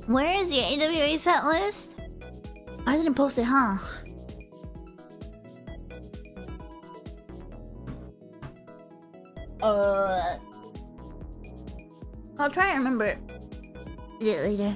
Where is the AWA set list? I didn't post it, huh? I'll try and remember it later.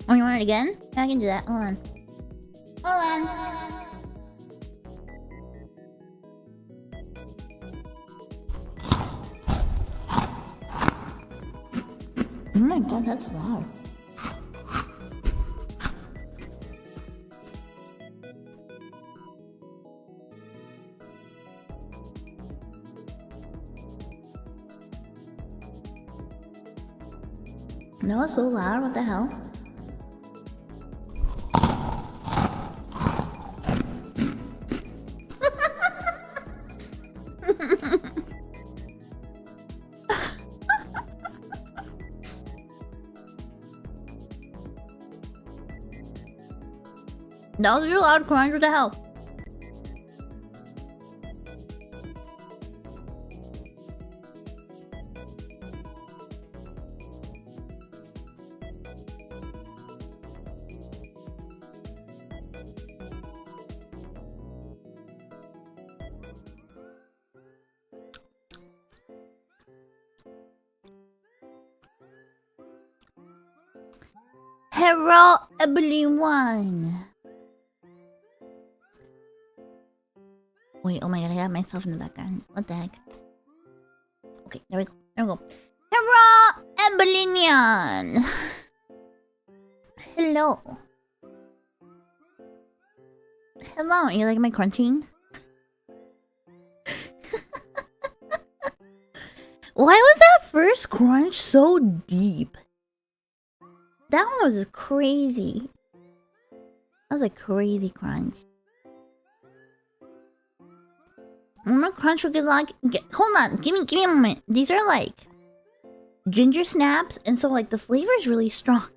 Oh, you want it again? Yeah, I can do that. Hold on. Hold on. Oh my god, that's loud. That was so loud, what the hell? That was a loud crunch, what the hell? Hello, everyone. Wait, oh my god, I got myself in the background. What the heck? Okay, there we go. There we go. Hello, Ebelinian. Hello. Hello, you like my crunching? Why was that first crunch so deep? That one was crazy. That was a crazy crunch. I'm gonna crunch for good luck. Hold on, give me a moment. These are like ginger snaps, and so like the flavor is really strong.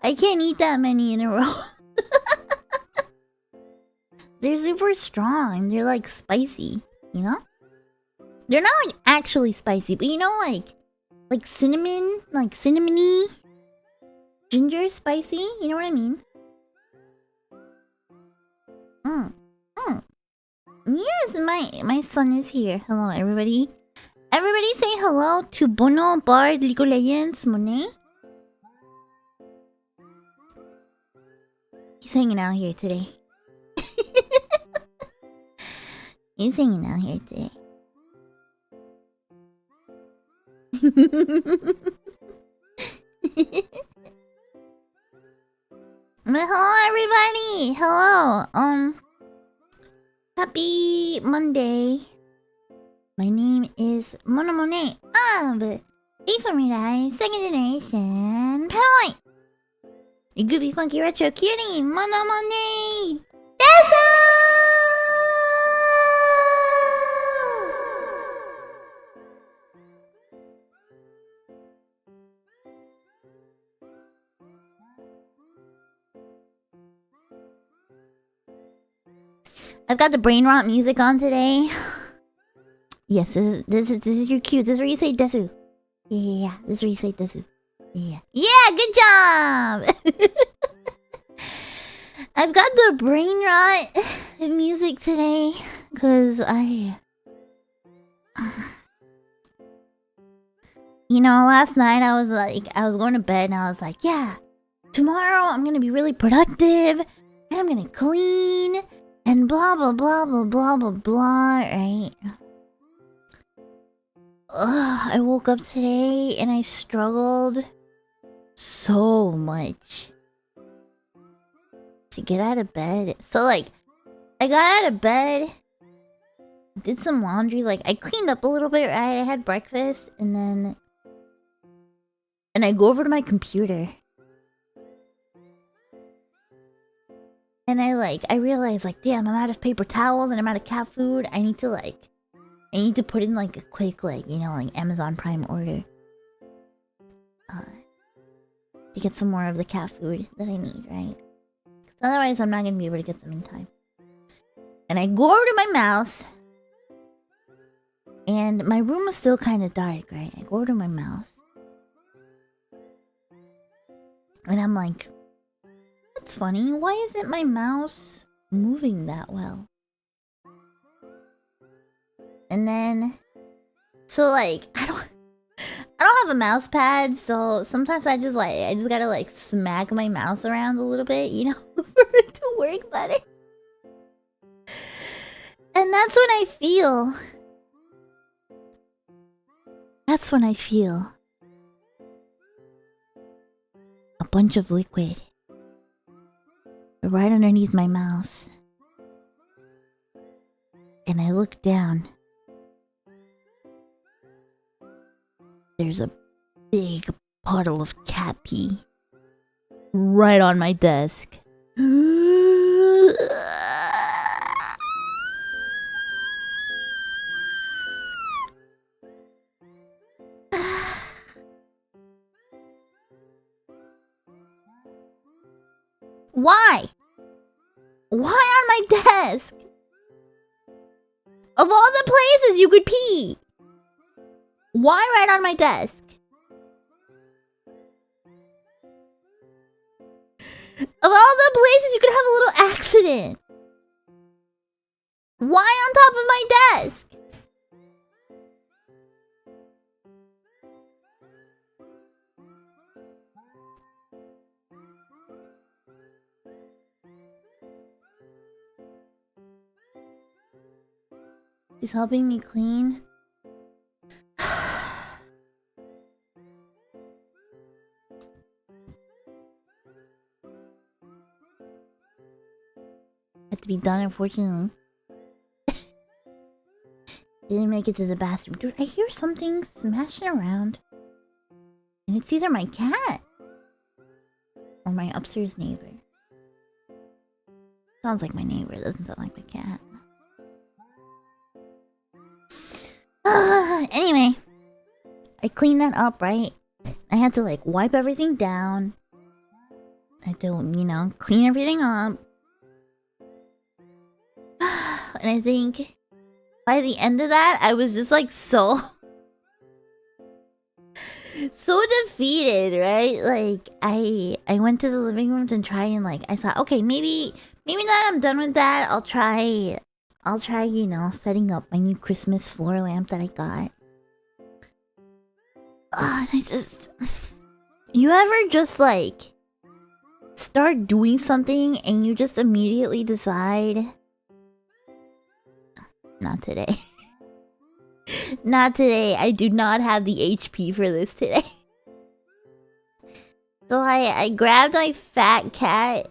I can't eat that many in a row. They're super strong. They're like spicy, you know? They're not like actually spicy, but you know, like cinnamon, like cinnamony, ginger spicy. You know what I mean? Yes, my son is here. Hello, everybody. Everybody say hello to Bono, Bard, Lyko, Legends, Monet. He's hanging out here today. He's hanging out here today. Hello, everybody. Hello. Happy Monday. My name is Monet of A4 second generation Palette. You goofy funky retro cutie, Monet. I've got the brain rot music on today. Yes, this is your cue. This is where you say desu. Yeah, this is where you say desu. Yeah. Yeah, good job! I've got the brain rot music today because you know, last night I was going to bed and I was like, yeah, tomorrow I'm gonna be really productive and I'm gonna clean and blah blah blah blah blah blah blah, right? I woke up today and I struggled so much to get out of bed. So like, I got out of bed, did some laundry, like I cleaned up a little bit, right? I had breakfast and I go over to my computer. And I realized like, damn, I'm out of paper towels and I'm out of cat food. I need to put in like a quick, like, you know, like Amazon Prime order. To get some more of the cat food that I need, right? 'Cause otherwise I'm not gonna be able to get some in time. And I go over to my mouse. And my room was still kind of dark, right? I go over to my mouse. And I'm like, that's funny. Why isn't my mouse moving that well? And then, so like, I don't don't have a mouse pad, so sometimes I just gotta like smack my mouse around a little bit, you know, for it to work better. And that's when I feel. That's when I feel a bunch of liquid right underneath my mouse. And I look down. There's a big puddle of cat pee right on my desk. Why? Why on my desk? Of all the places you could pee, why right on my desk? Of all the places you could have a little accident, why on top of my desk? He's helping me clean. Had to be done, unfortunately. Didn't make it to the bathroom. Dude, I hear something smashing around. And it's either my cat or my upstairs neighbor. Sounds like my neighbor, it doesn't sound like my cat. Anyway, I cleaned that up, right? I had to like wipe everything down. I had to, you know, clean everything up. And I think by the end of that, I was just like so defeated, right? Like I went to the living room to try and like I thought, okay, maybe now that I'm done with that, I'll try, you know, setting up my new Christmas floor lamp that I got. And I just... You ever just, like, start doing something and you just immediately decide... Not today. Not today. I do not have the HP for this today. So I grabbed my fat cat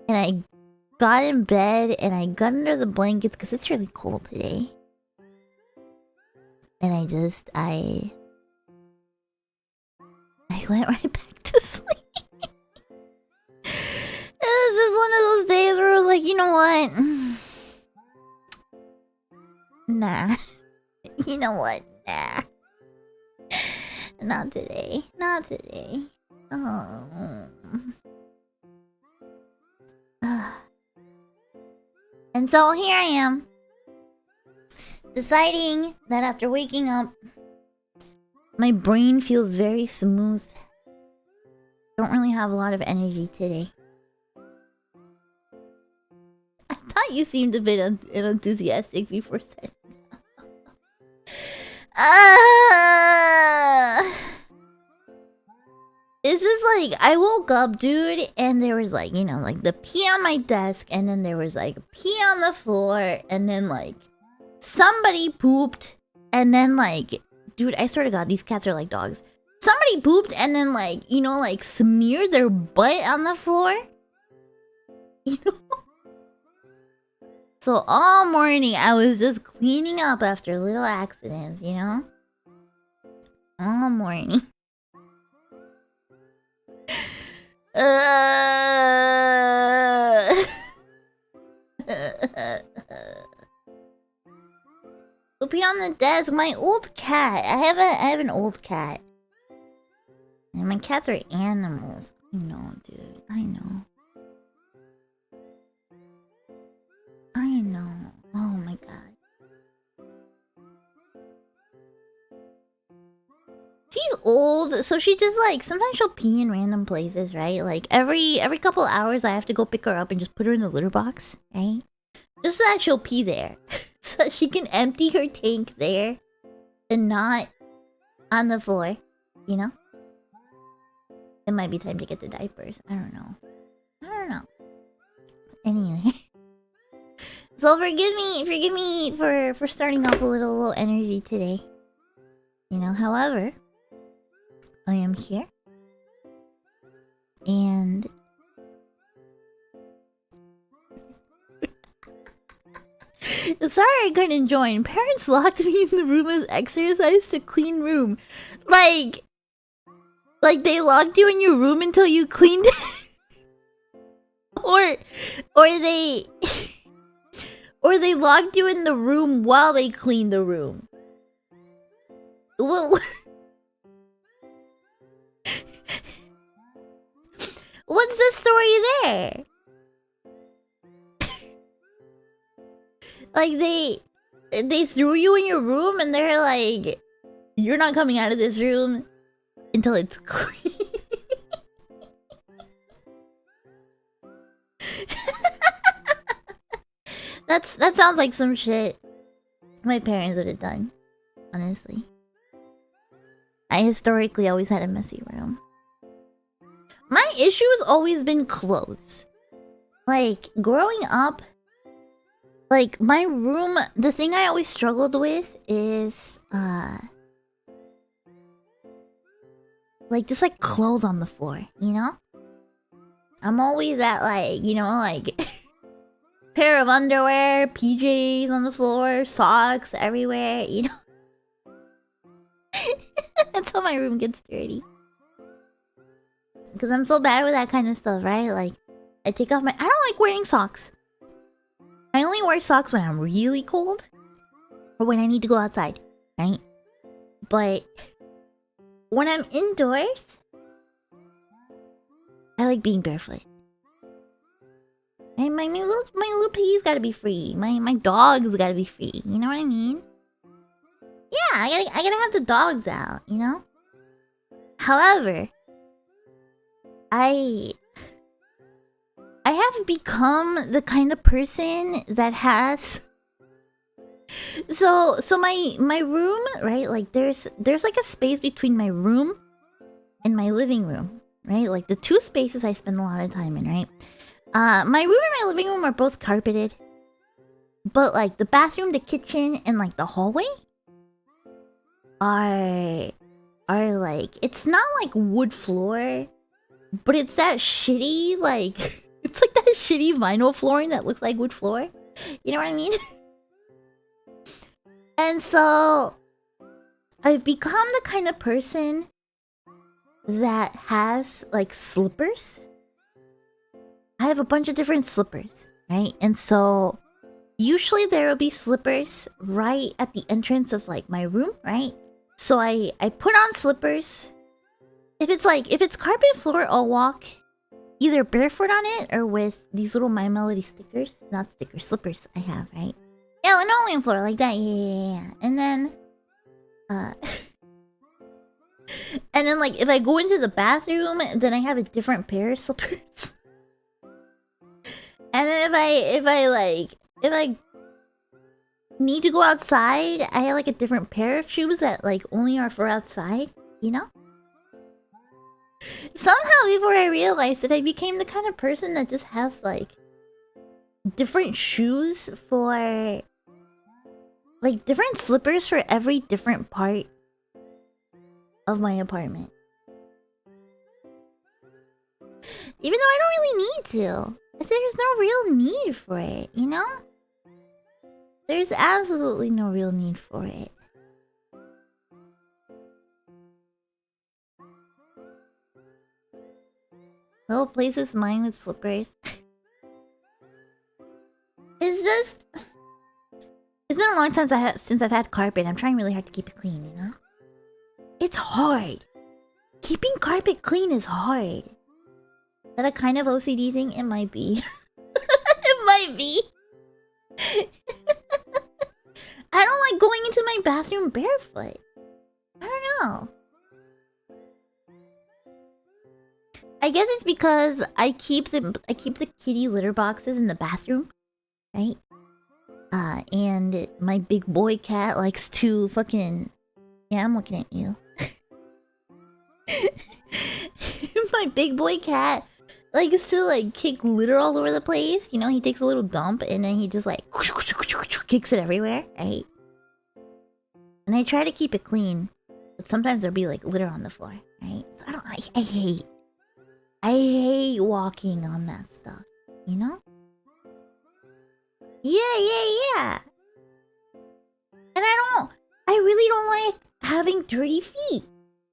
and I got in bed and I got under the blankets because it's really cold today. And I went right back to sleep. It was just one of those days where I was like, you know what? Nah. You know what? Nah. Not today. Not today. Oh. And so here I am, deciding that after waking up, my brain feels very smooth. Don't really have a lot of energy today. I thought you seemed a bit enthusiastic before saying. This is like, I woke up, dude, and there was like, you know, like the pee on my desk, and then there was like pee on the floor, and then like somebody pooped, and then like, dude, I swear to God, these cats are like dogs. Somebody pooped, and then like, you know, like smeared their butt on the floor. You know? So all morning, I was just cleaning up after little accidents, you know? All morning. Pee on the desk. My old cat. I have an old cat. And my cats are animals. I know, dude. I know. I know. Oh my god. She's old, so she just like sometimes she'll pee in random places, right? Like every couple hours I have to go pick her up and just put her in the litter box, right? Just so that she'll pee there. So she can empty her tank there and not on the floor, you know? It might be time to get the diapers. I don't know. Anyway. So forgive me for starting off a little low energy today. You know, however, I am here. And sorry I couldn't join. Parents locked me in the room as exercise to clean room. Like they locked you in your room until you cleaned it. or they or they locked you in the room while they cleaned the room. What? What's the story there? Like they threw you in your room and they're like, you're not coming out of this room until it's clean. That sounds like some shit my parents would have done, honestly. I historically always had a messy room. My issue has always been clothes. Like, growing up, like, my room, the thing I always struggled with is, like, just, like, clothes on the floor, you know? I'm always at, like, you know, like, pair of underwear, PJs on the floor, socks everywhere, you know? That's how my room gets dirty. Because I'm so bad with that kind of stuff, right? Like, I take off my... I don't like wearing socks. I only wear socks when I'm really cold. Or when I need to go outside, right? But... when I'm indoors... I like being barefoot. And my little piggy's gotta be free. My dog's gotta be free. You know what I mean? Yeah, I gotta have the dogs out, you know? However... I have become the kind of person that has... So my room, right? Like there's like a space between my room and my living room, right? Like the two spaces I spend a lot of time in, right? My room and my living room are both carpeted. But like the bathroom, the kitchen, and like the hallway are like... It's not like wood floor, but it's that shitty, like... It's like that shitty vinyl flooring that looks like wood floor. You know what I mean? And so... I've become the kind of person that has, like, slippers. I have a bunch of different slippers, right? And so... Usually there will be slippers right at the entrance of, like, my room, right? So I put on slippers... If it's carpet floor, I'll walk either barefoot on it or with these little My Melody stickers. Not stickers, slippers I have, right? Yeah, linoleum floor, like that, yeah. And then, and then, like, if I go into the bathroom, then I have a different pair of slippers. And then if I need to go outside, I have, like, a different pair of shoes that, like, only are for outside, you know? Somehow, before I realized it, I became the kind of person that just has, like, different shoes for... Like, different slippers for every different part of my apartment. Even though I don't really need to. There's no real need for it, you know? There's absolutely no real need for it. Little places mine with slippers. It's just... It's been a long time since I've had carpet. I'm trying really hard to keep it clean, you know? It's hard. Keeping carpet clean is hard. Is that a kind of OCD thing? It might be. It might be. I don't like going into my bathroom barefoot. I don't know. I guess it's because I keep the kitty litter boxes in the bathroom, right? And my big boy cat likes to fucking... Yeah, I'm looking at you. My big boy cat likes to like kick litter all over the place. You know, he takes a little dump and then he just like kicks it everywhere. Right? And I try to keep it clean, but sometimes there'll be like litter on the floor. Right? So I hate walking on that stuff. You know? Yeah. And I really don't like having dirty feet.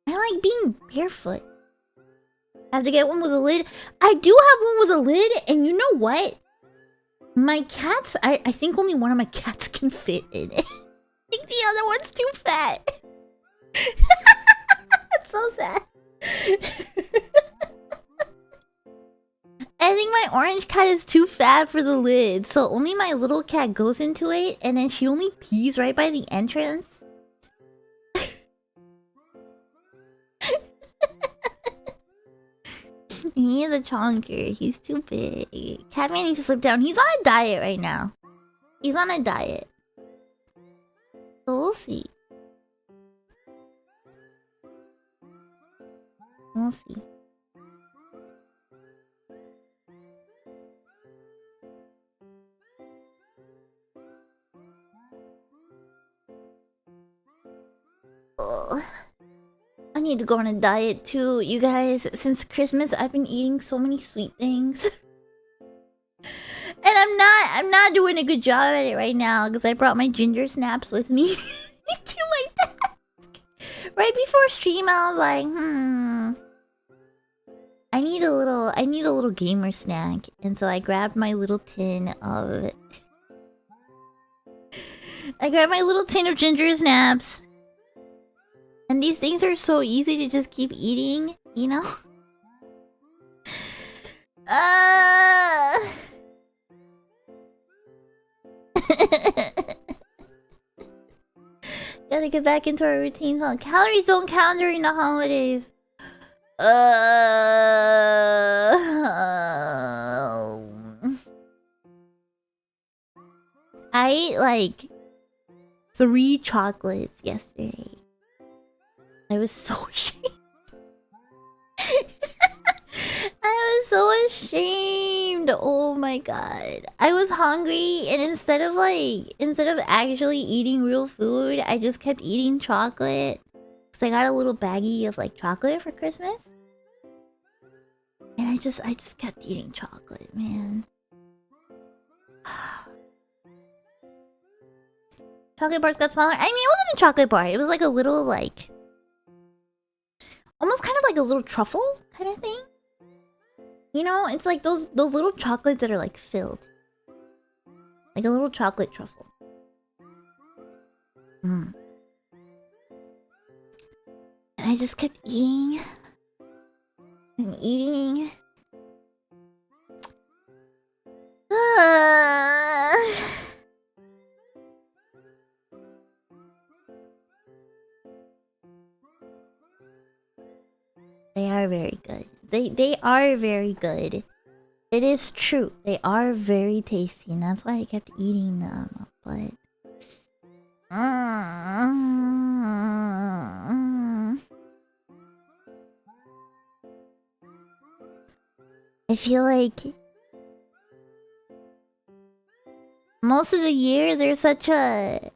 I like being barefoot. I have to get one with a lid. I do have one with a lid, and you know what? My cats, I think only one of my cats can fit in it. I think the other one's too fat. That's so sad. I think my orange cat is too fat for the lid, so only my little cat goes into it, and then she only pees right by the entrance. He's a chonker. He's too big. Catman needs to slip down. He's on a diet right now. He's on a diet. So we'll see. We'll see. Oh. I need to go on a diet too, you guys. Since Christmas, I've been eating so many sweet things. And I'm not doing a good job at it right now because I brought my ginger snaps with me to my desk. Right before stream, I was like, I need a little gamer snack, and so I grabbed my little tin of ginger snaps. And these things are so easy to just keep eating, you know? Gotta get back into our routine. Calories don't count during the holidays. I ate like 3 chocolates yesterday. I was so ashamed. I was so ashamed. Oh my god. I was hungry, and instead of actually eating real food, I just kept eating chocolate. Cause I got a little baggie of like chocolate for Christmas. And I just kept eating chocolate, man. Chocolate bars got smaller. I mean, it wasn't a chocolate bar. It was like a little like almost kind of like a little truffle kind of thing. You know, it's like those little chocolates that are like filled. Like a little chocolate truffle. And I just kept eating and eating. They are very good. They are very good. It is true. They are very tasty, and that's why I kept eating them. But I feel like most of the year there's such a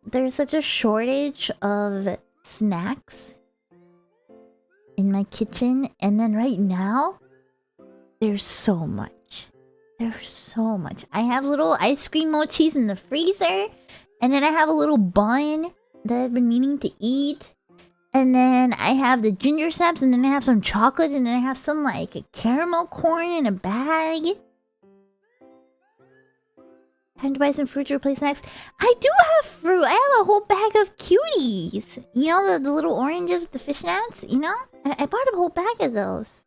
shortage of snacks in my kitchen, and then right now there's so much. I have little ice cream mochis in the freezer, and then I have a little bun that I've been meaning to eat, and then I have the ginger snaps, and then I have some chocolate, and then I have some like caramel corn in a bag. Time to buy some fruit to replace snacks. I do have fruit. I have a whole bag of cuties. You know, the little oranges with the fishnets? You know? I bought a whole bag of those.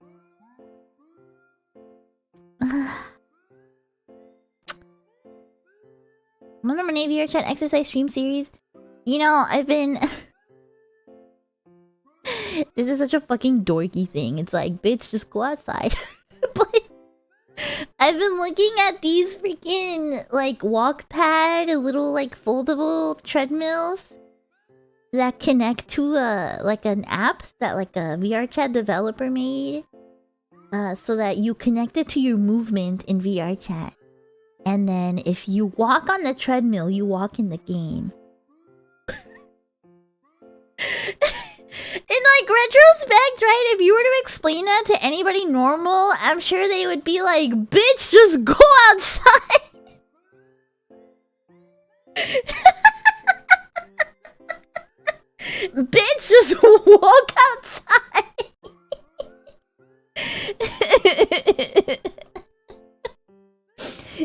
One of my Navy Air Chat exercise stream series. You know, I've been... This is such a fucking dorky thing. It's like, bitch, just go outside. But... I've been looking at these freaking, like, walk pad, little, like, foldable treadmills. that connect to like an app that like a VR chat developer made, so that you connect it to your movement in VR chat, and then if you walk on the treadmill, you walk in the game. In like retrospect, right? If you were to explain that to anybody normal, I'm sure they would be like, "Bitch, just go outside." Bitch, just walk outside.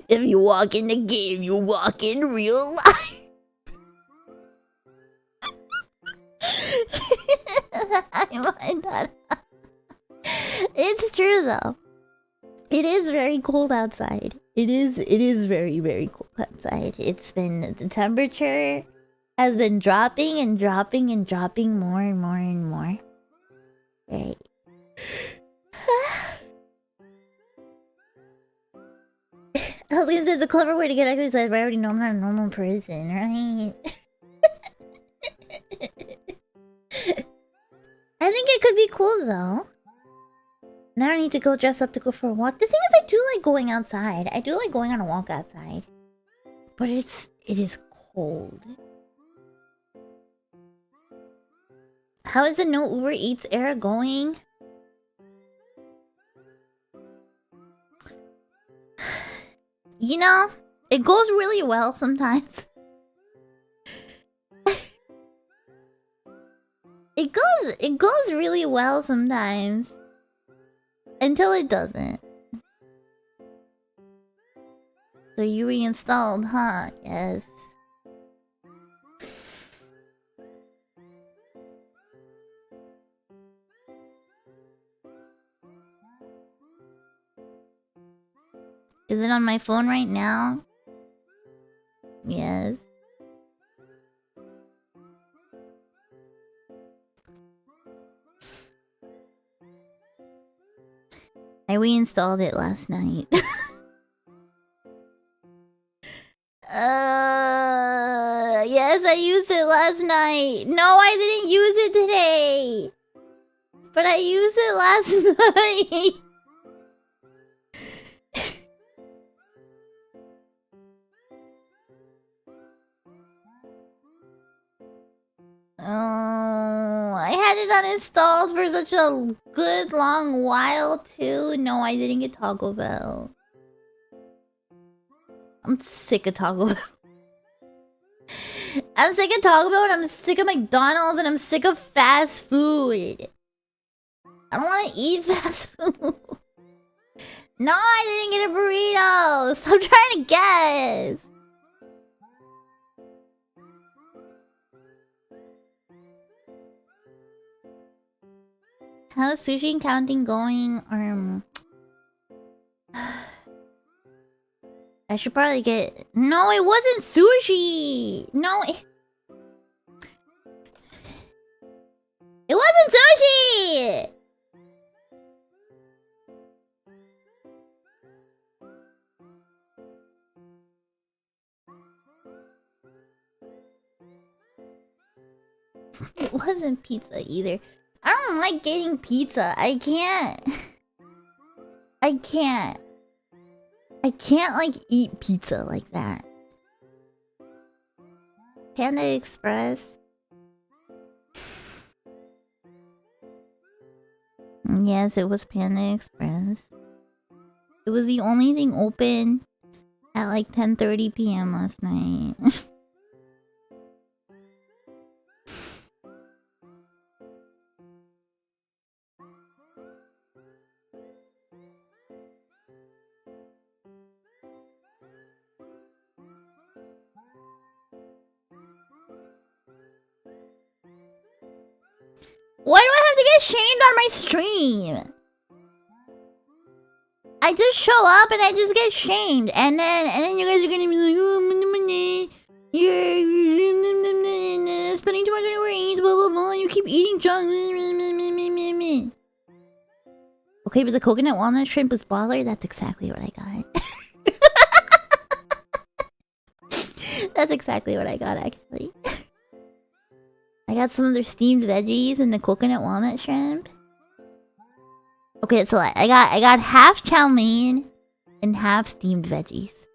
If you walk in the game, you walk in real life. I mind that. It's true though. It is very cold outside. It is very, very cold outside. The temperature has been dropping and dropping and dropping more and more and more. Right. I was gonna say it's a clever way to get exercise, but I already know I'm not a normal person, right? I think it could be cool though. Now I need to go dress up to go for a walk. The thing is, I do like going outside. I do like going on a walk outside. But it is cold. How is the no Uber Eats era going? You know, it goes really well sometimes. It goes really well sometimes. Until it doesn't. So you reinstalled, huh? Yes. Is it on my phone right now? Yes. I reinstalled it last night. Yes, I used it last night. No, I didn't use it today. But I used it last night. Oh, I had it uninstalled for such a good long while too. No, I didn't get Taco Bell. I'm sick of Taco Bell. I'm sick of Taco Bell and I'm sick of McDonald's and I'm sick of fast food. I don't want to eat fast food. No, I didn't get a burrito. Stop trying to guess. How's sushi counting going? I should probably get... No, it wasn't sushi! No, it wasn't sushi! It wasn't pizza either. I don't like getting pizza. I can't like eat pizza like that. Panda Express. Yes, it was Panda Express. It was the only thing open at like 10:30 p.m. last night. Why do I have to get shamed on my stream? I just show up and I just get shamed, and then you guys are gonna be like, oh, you're spending too much on your eats, blah blah blah. You keep eating junk. Okay, but the coconut walnut shrimp was baller. That's exactly what I got. That's exactly what I got, actually. I got some of their steamed veggies and the coconut walnut shrimp. Okay, it's a lot. I got half chow mein and half steamed veggies.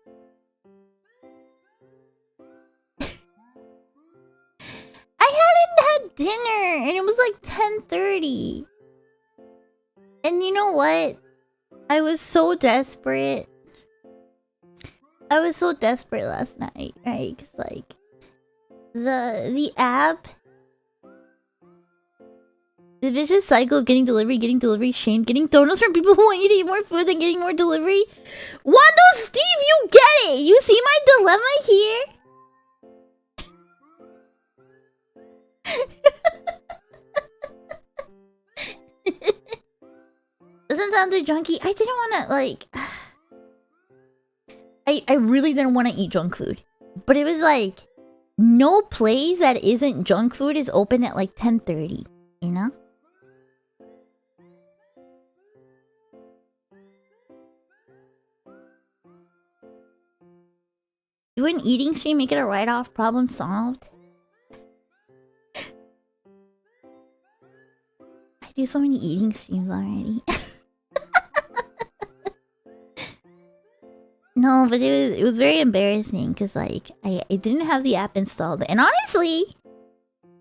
I hadn't had dinner and it was like 10:30. And you know what? I was so desperate. I was so desperate last night, right? Cause like the app, the vicious cycle of getting delivery, shame, getting donuts from people who want you to eat more food than getting more delivery. Wando Steve, you get it! You see my dilemma here? Doesn't sound too junky. I didn't want to, like... I really didn't want to eat junk food. But it was like... No place that isn't junk food is open at like 10:30. You know? Do an eating stream, make it a write-off, problem solved? I do so many eating streams already. No, but it was very embarrassing because like I didn't have the app installed, and honestly,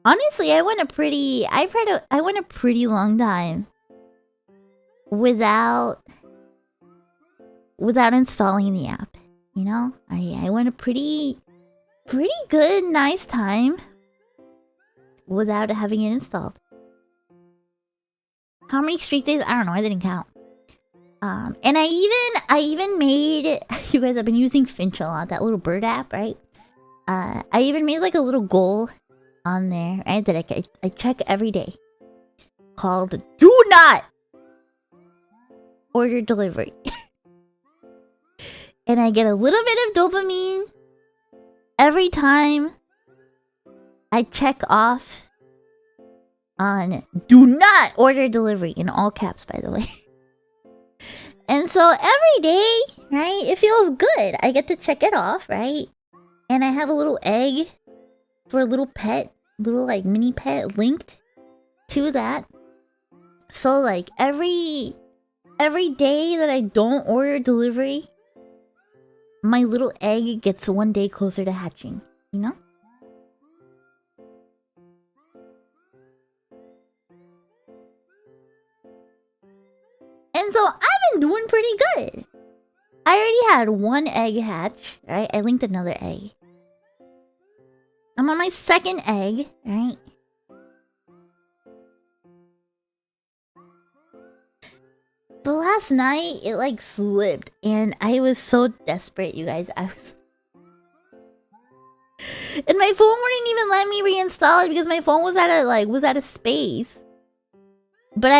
I went a pretty long time without installing the app. You know, I went a pretty good, nice time without having it installed. How many streak days? I don't know. I didn't count. And I even made, you guys have been using Finch a lot, that little bird app, right? I even made like a little goal on there, right? That I check every day, called "Do Not Order Delivery," and I get a little bit of dopamine every time I check off on "Do Not Order Delivery" in all caps, by the way. And so every day, right, it feels good. I get to check it off, right? And I have a little egg for a little pet, little like mini pet linked to that. So like every day that I don't order delivery, my little egg gets one day closer to hatching, you know? And so I've been doing pretty good. I already had one egg hatch, right? I linked another egg. I'm on my second egg, right? But last night, it like slipped. And I was so desperate, you guys. And my phone wouldn't even let me reinstall it because my phone was out of space. But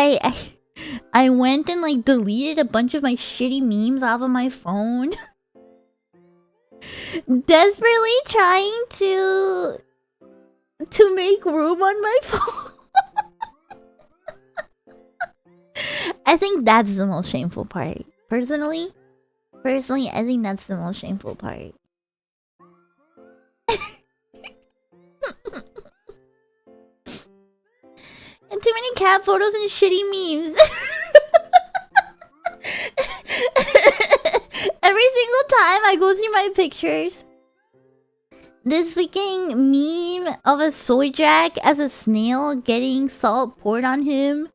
I went and like deleted a bunch of my shitty memes off of my phone. Desperately trying to make room on my phone. I think that's the most shameful part. Personally, I think that's the most shameful part. And too many cat photos and shitty memes. Every single time I go through my pictures, this freaking meme of a soy jack as a snail getting salt poured on him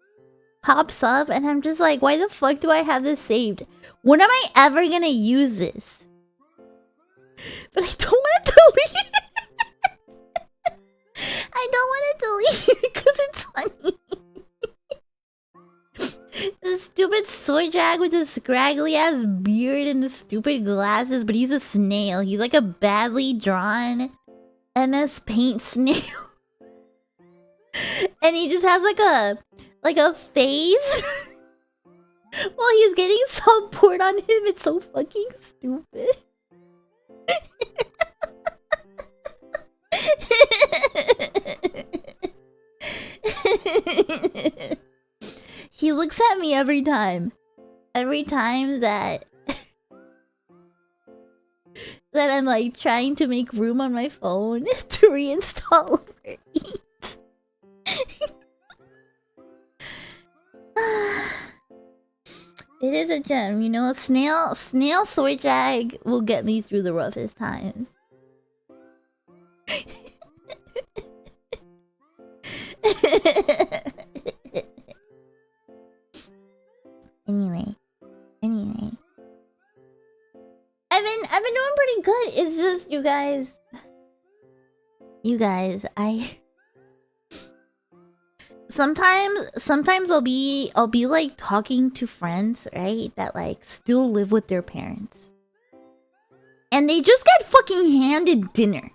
pops up, and I'm just like, why the fuck do I have this saved? When am I ever gonna use this? But I don't want to delete it. I don't want to delete it because it's funny. The stupid soy jack with the scraggly ass beard and the stupid glasses, but he's a snail. He's like a badly drawn MS Paint snail. And he just has like a face while he's getting salt poured on him. It's so fucking stupid. He looks at me every time that I'm like trying to make room on my phone to reinstall Uber Eats. It is a gem, you know. Snail soy drag will get me through the roughest times. Anyway. I've been doing pretty good. It's just you guys, I sometimes I'll be like talking to friends, right? That like still live with their parents. And they just get fucking handed dinner.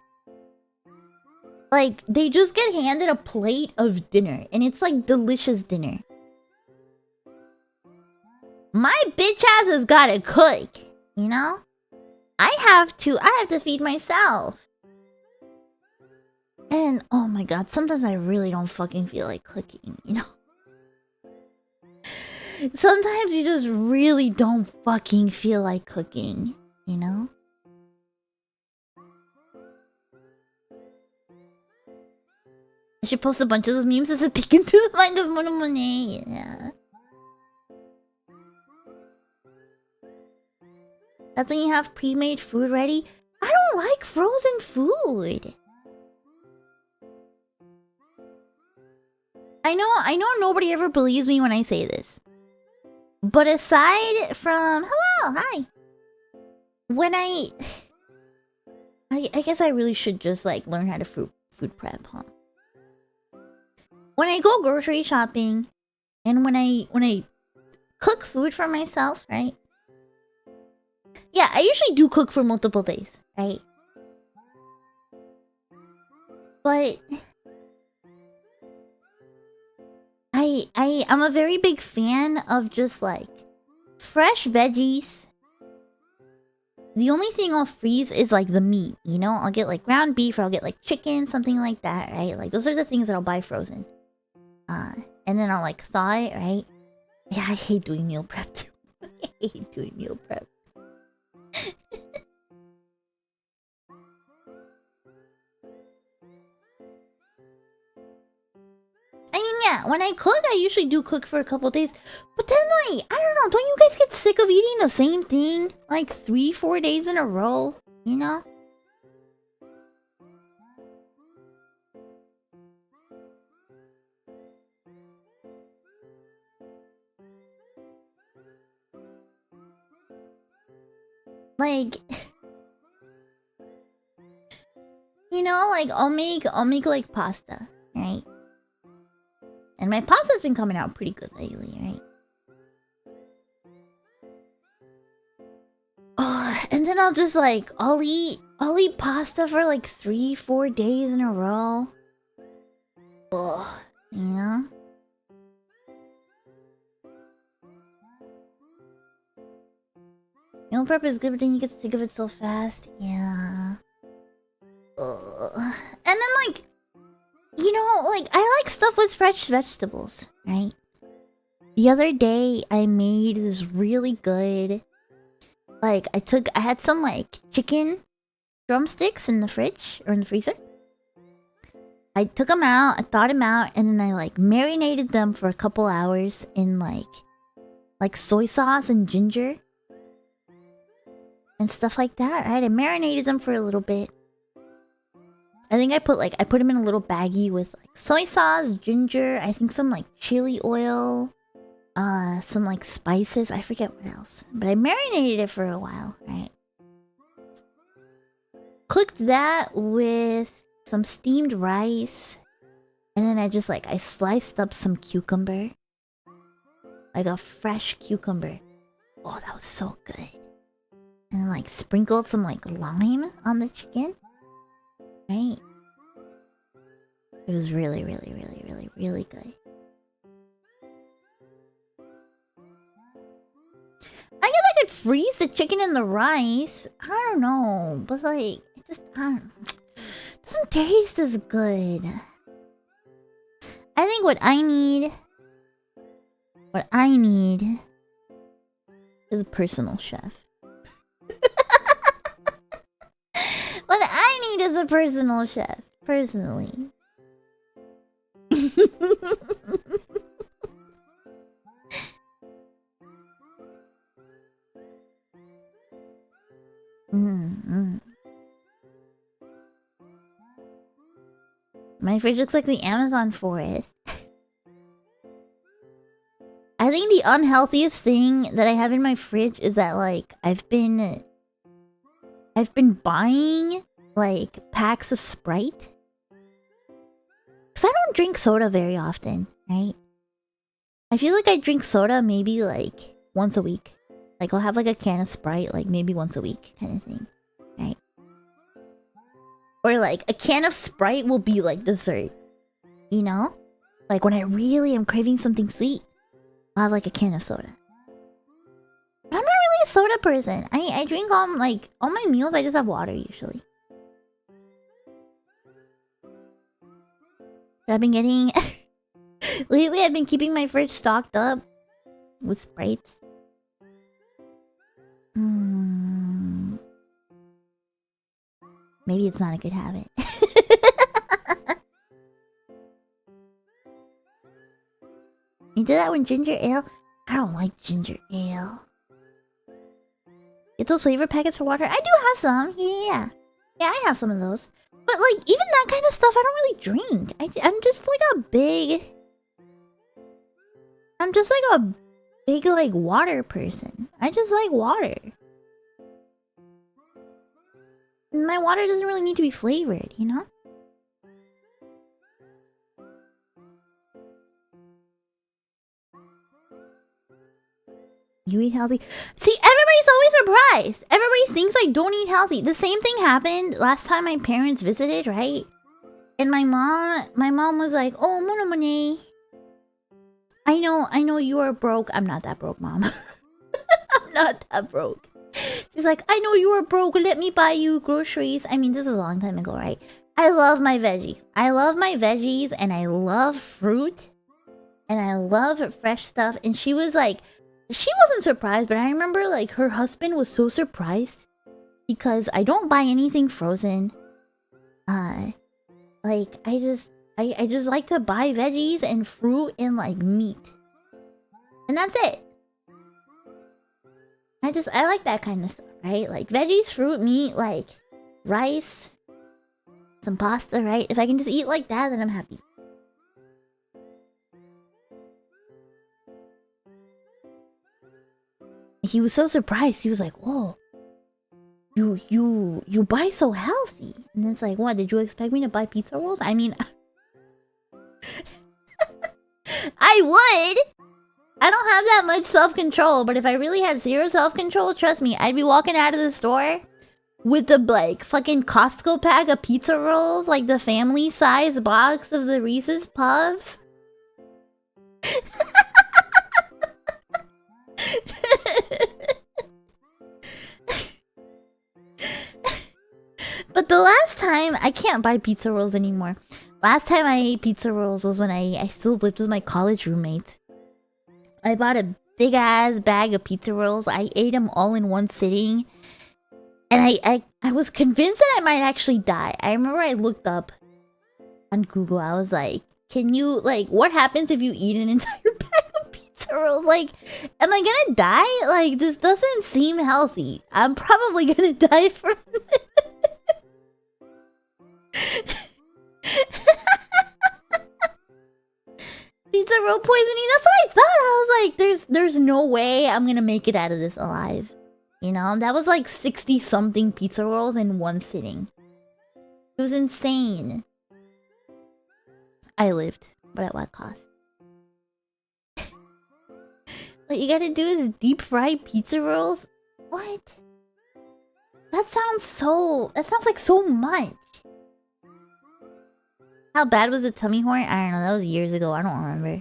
Like they just get handed a plate of dinner and it's like delicious dinner. My bitch ass has gotta cook, you know? I have to feed myself. And oh my god, sometimes I really don't fucking feel like cooking, you know? Sometimes you just really don't fucking feel like cooking, you know? I should post a bunch of those memes as a peek into the mind of Monet. Yeah. That's when you have pre-made food ready. I don't like frozen food. I know nobody ever believes me when I say this. But aside from... Hello, hi. When I guess I really should just like learn how to food prep, huh? When I go grocery shopping and when I cook food for myself, right? Yeah, I usually do cook for multiple days, right? But I'm a very big fan of just like fresh veggies. The only thing I'll freeze is like the meat, you know? I'll get like ground beef or I'll get like chicken, something like that, right? Like those are the things that I'll buy frozen. And then I'll like thaw it, right? Yeah, I hate doing meal prep too. I hate doing meal prep. I mean, yeah, when I cook, I usually do cook for a couple days. But then, like, I don't know, don't you guys get sick of eating the same thing? Like 3-4 days in a row, you know? Like... You know, like, I'll make like pasta, right? And my pasta's been coming out pretty good lately, right? Oh, and then I'll just like, I'll eat pasta for like 3-4 days in a row. Oh, you know? Meal prep is good, but then you get sick of it so fast. Yeah. And then like, you know, like I like stuff with fresh vegetables, right? The other day I made this really good, like I had some like chicken drumsticks in the fridge or in the freezer. I took them out, I thawed them out, and then I like marinated them for a couple hours in like soy sauce and ginger and stuff like that, right? I marinated them for a little bit. I think I put them in a little baggie with like soy sauce, ginger, I think some like chili oil, some like spices, I forget what else. But I marinated it for a while, right? Cooked that with some steamed rice. And then I sliced up some cucumber. Like a fresh cucumber. Oh, that was so good. And like sprinkled some like lime on the chicken. Right? It was really, really, really, really, really good. I guess I could freeze the chicken and the rice. I don't know, but like, it just doesn't taste as good. I think what I need is a personal chef. What I need is a personal chef, personally. My fridge looks like the Amazon forest. I think the unhealthiest thing that I have in my fridge is that, like, I've been buying, like, packs of Sprite. Because I don't drink soda very often, right? I feel like I drink soda maybe, like, once a week. Like, I'll have, like, a can of Sprite, like, maybe once a week kind of thing, right? Or, like, a can of Sprite will be, like, dessert. You know? Like, when I really am craving something sweet, I'll have, like, a can of soda. I'm not really a soda person. I drink all my meals, I just have water, usually. But I've been getting... Lately, I've been keeping my fridge stocked up with Sprites. Maybe it's not a good habit. You did that with ginger ale? I don't like ginger ale. Get those flavor packets for water? I do have some. Yeah, I have some of those. But like, even that kind of stuff, I don't really drink. I'm just like a big... I'm just like a big, like, water person. I just like water. My water doesn't really need to be flavored, you know? You eat healthy? See, everybody's always surprised. Everybody thinks I don't eat healthy. The same thing happened last time my parents visited, right? And my mom was like, "Oh, Monet. I know you are broke." I'm not that broke, Mom. I'm not that broke. She's like, "I know you are broke. Let me buy you groceries." I mean, this is a long time ago, right? I love my veggies. I love my veggies, and I love fruit. And I love fresh stuff. And she was like... She wasn't surprised, but I remember, like, her husband was so surprised because I don't buy anything frozen. Like, I just like to buy veggies and fruit and, like, meat. And that's it. I like that kind of stuff, right? Like, veggies, fruit, meat, like, rice, some pasta, right? If I can just eat like that, then I'm happy. He was so surprised. He was like, "Whoa, you buy so healthy." And it's like, what? Did you expect me to buy pizza rolls? I mean, I would. I don't have that much self-control, but if I really had zero self-control, trust me, I'd be walking out of the store with the, like, fucking Costco pack of pizza rolls, like the family size box of the Reese's Puffs. But the last time... I can't buy pizza rolls anymore. Last time I ate pizza rolls was when I still lived with my college roommate. I bought a big-ass bag of pizza rolls. I ate them all in one sitting. And I was convinced that I might actually die. I remember I looked up on Google. I was like, can you... Like, what happens if you eat an entire bag of pizza rolls? Like, am I gonna die? Like, this doesn't seem healthy. I'm probably gonna die from it. Pizza roll poisoning, that's what I thought. I was like, there's no way I'm gonna make it out of this alive. You know, that was like 60 something pizza rolls in one sitting. It was insane. I lived, but at what cost? What you gotta do is deep fry pizza rolls? What? That sounds like so much. How bad was the tummy horn? I don't know. That was years ago. I don't remember.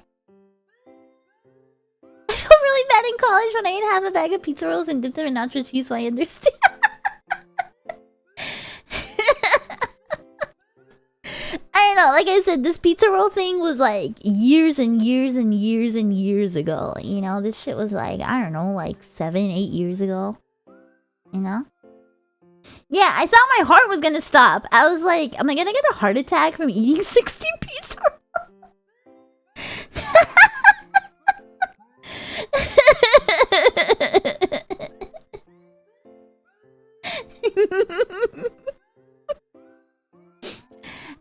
I felt really bad in college when I ate half a bag of pizza rolls and dipped them in nacho cheese, so I understand. I don't know. Like I said, this pizza roll thing was like years and years and years and years ago. You know, this shit was like, I don't know, like 7, 8 years ago. You know? Yeah, I thought my heart was gonna stop. I was like, am I gonna get a heart attack from eating 60 pizza rolls?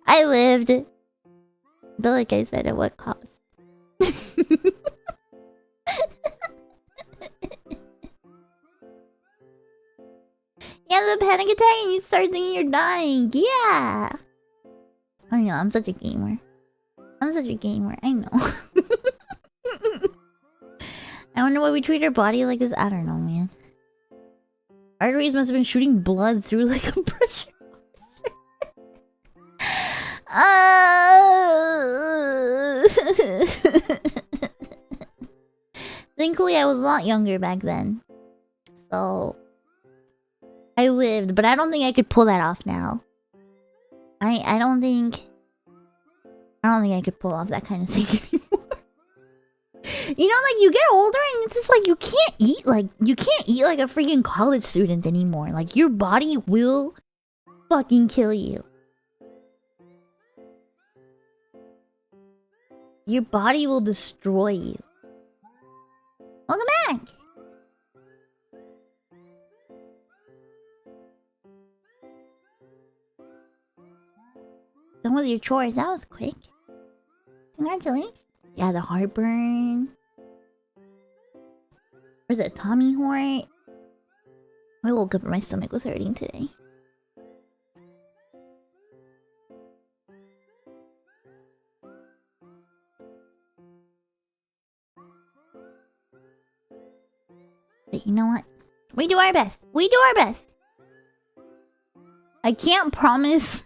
I lived, but like I said, at what cost? Yeah, the panic attack and you start thinking you're dying. Yeah. I know, I'm such a gamer. I'm such a gamer, I know. I wonder why we treat our body like this. I don't know, man. Arteries must have been shooting blood through like a pressure. Thankfully, I was a lot younger back then. So... I lived, but I don't think I could pull that off now. I don't think I could pull off that kind of thing anymore. You know, like you get older and it's just like you can't eat like a freaking college student anymore. Like your body will fucking kill you. Your body will destroy you. Welcome back. Done with your chores. That was quick. Congratulations. Yeah, the heartburn. Or the tummy hurt. I woke up and my stomach was hurting today. But you know what? We do our best. We do our best. I can't promise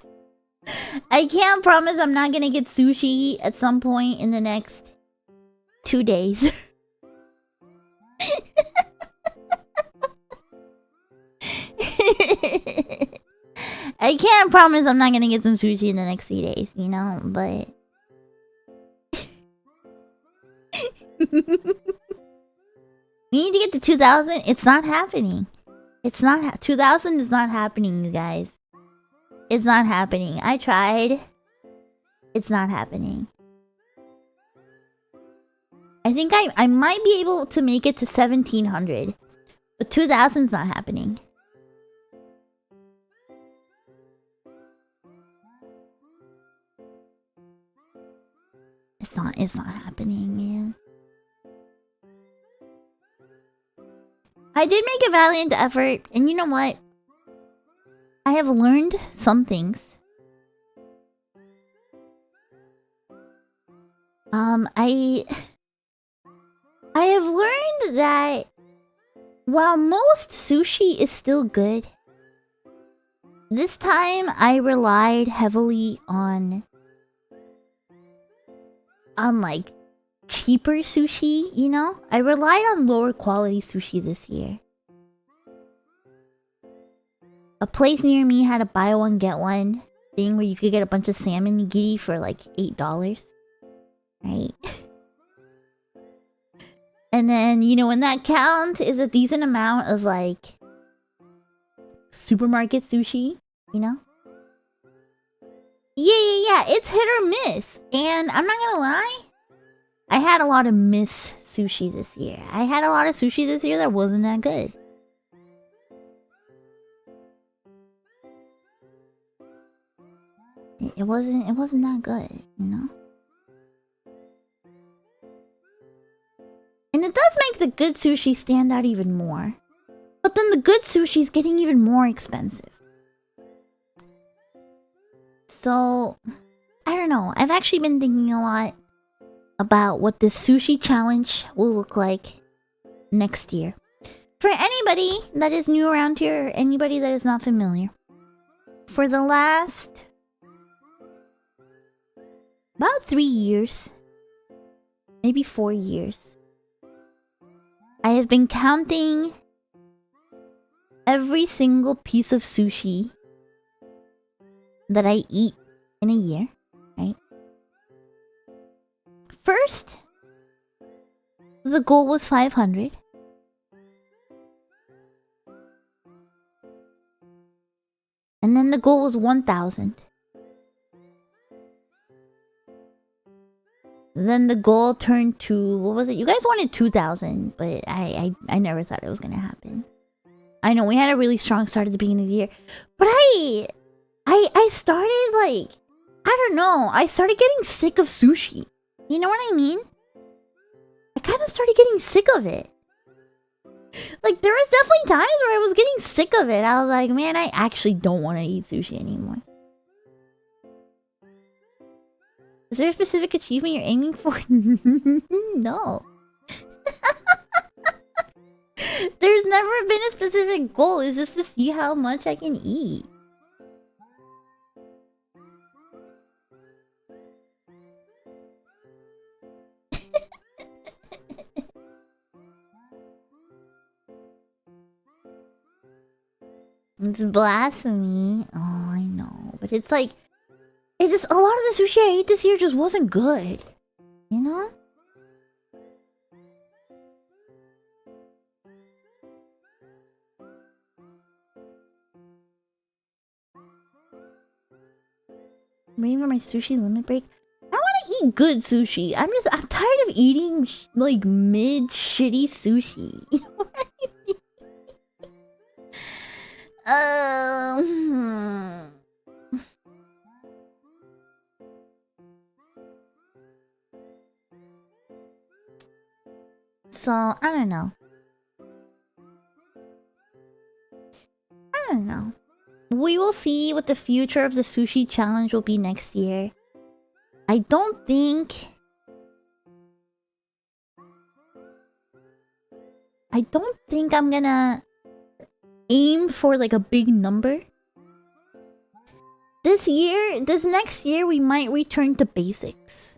I'm not gonna get sushi at some point in the next 2 days. I can't promise I'm not gonna get some sushi in the next 3 days, you know, but... We need to get to 2000. It's not happening. It's not 2000 is not happening, you guys. It's not happening. I tried. It's not happening. I think I might be able to make it to 1700. But 2000's not happening. It's not happening, man. I did make a valiant effort, and you know what? I have learned some things. I have learned that while most sushi is still good, this time I relied heavily on like cheaper sushi, you know? I relied on lower quality sushi this year. A place near me had a buy one get one thing where you could get a bunch of salmon nigiri for like $8. Right? And then, you know, when that count is a decent amount of like supermarket sushi, you know? Yeah, it's hit or miss. And I'm not gonna lie, I had a lot of miss sushi this year. I had a lot of sushi this year that wasn't that good. It wasn't that good, you know? And it does make the good sushi stand out even more. But then the good sushi is getting even more expensive. So, I don't know. I've actually been thinking a lot about what this sushi challenge will look like next year. For anybody that is new around here, or anybody that is not familiar, for the last about 3 years, maybe 4 years, I have been counting every single piece of sushi that I eat in a year, right? First, the goal was 500. And then the goal was 1,000. Then the goal turned to, what was it? You guys wanted 2,000, but I never thought it was gonna happen. I know we had a really strong start at the beginning of the year, but I started like, I don't know. I started getting sick of sushi. You know what I mean? I kind of started getting sick of it. Like, there was definitely times where I was getting sick of it. I was like, man, I actually don't want to eat sushi anymore. Is there a specific achievement you're aiming for? No. There's never been a specific goal. It's just to see how much I can eat. It's blasphemy. Oh, I know. But it's like, it just, a lot of the sushi I ate this year just wasn't good. You know? I'm waiting for my sushi limit break. I want to eat good sushi. I'm tired of eating like mid shitty sushi. You know what I mean? So, I don't know. I don't know. We will see what the future of the sushi challenge will be next year. I don't think I'm gonna aim for like a big number. This next year, we might return to basics.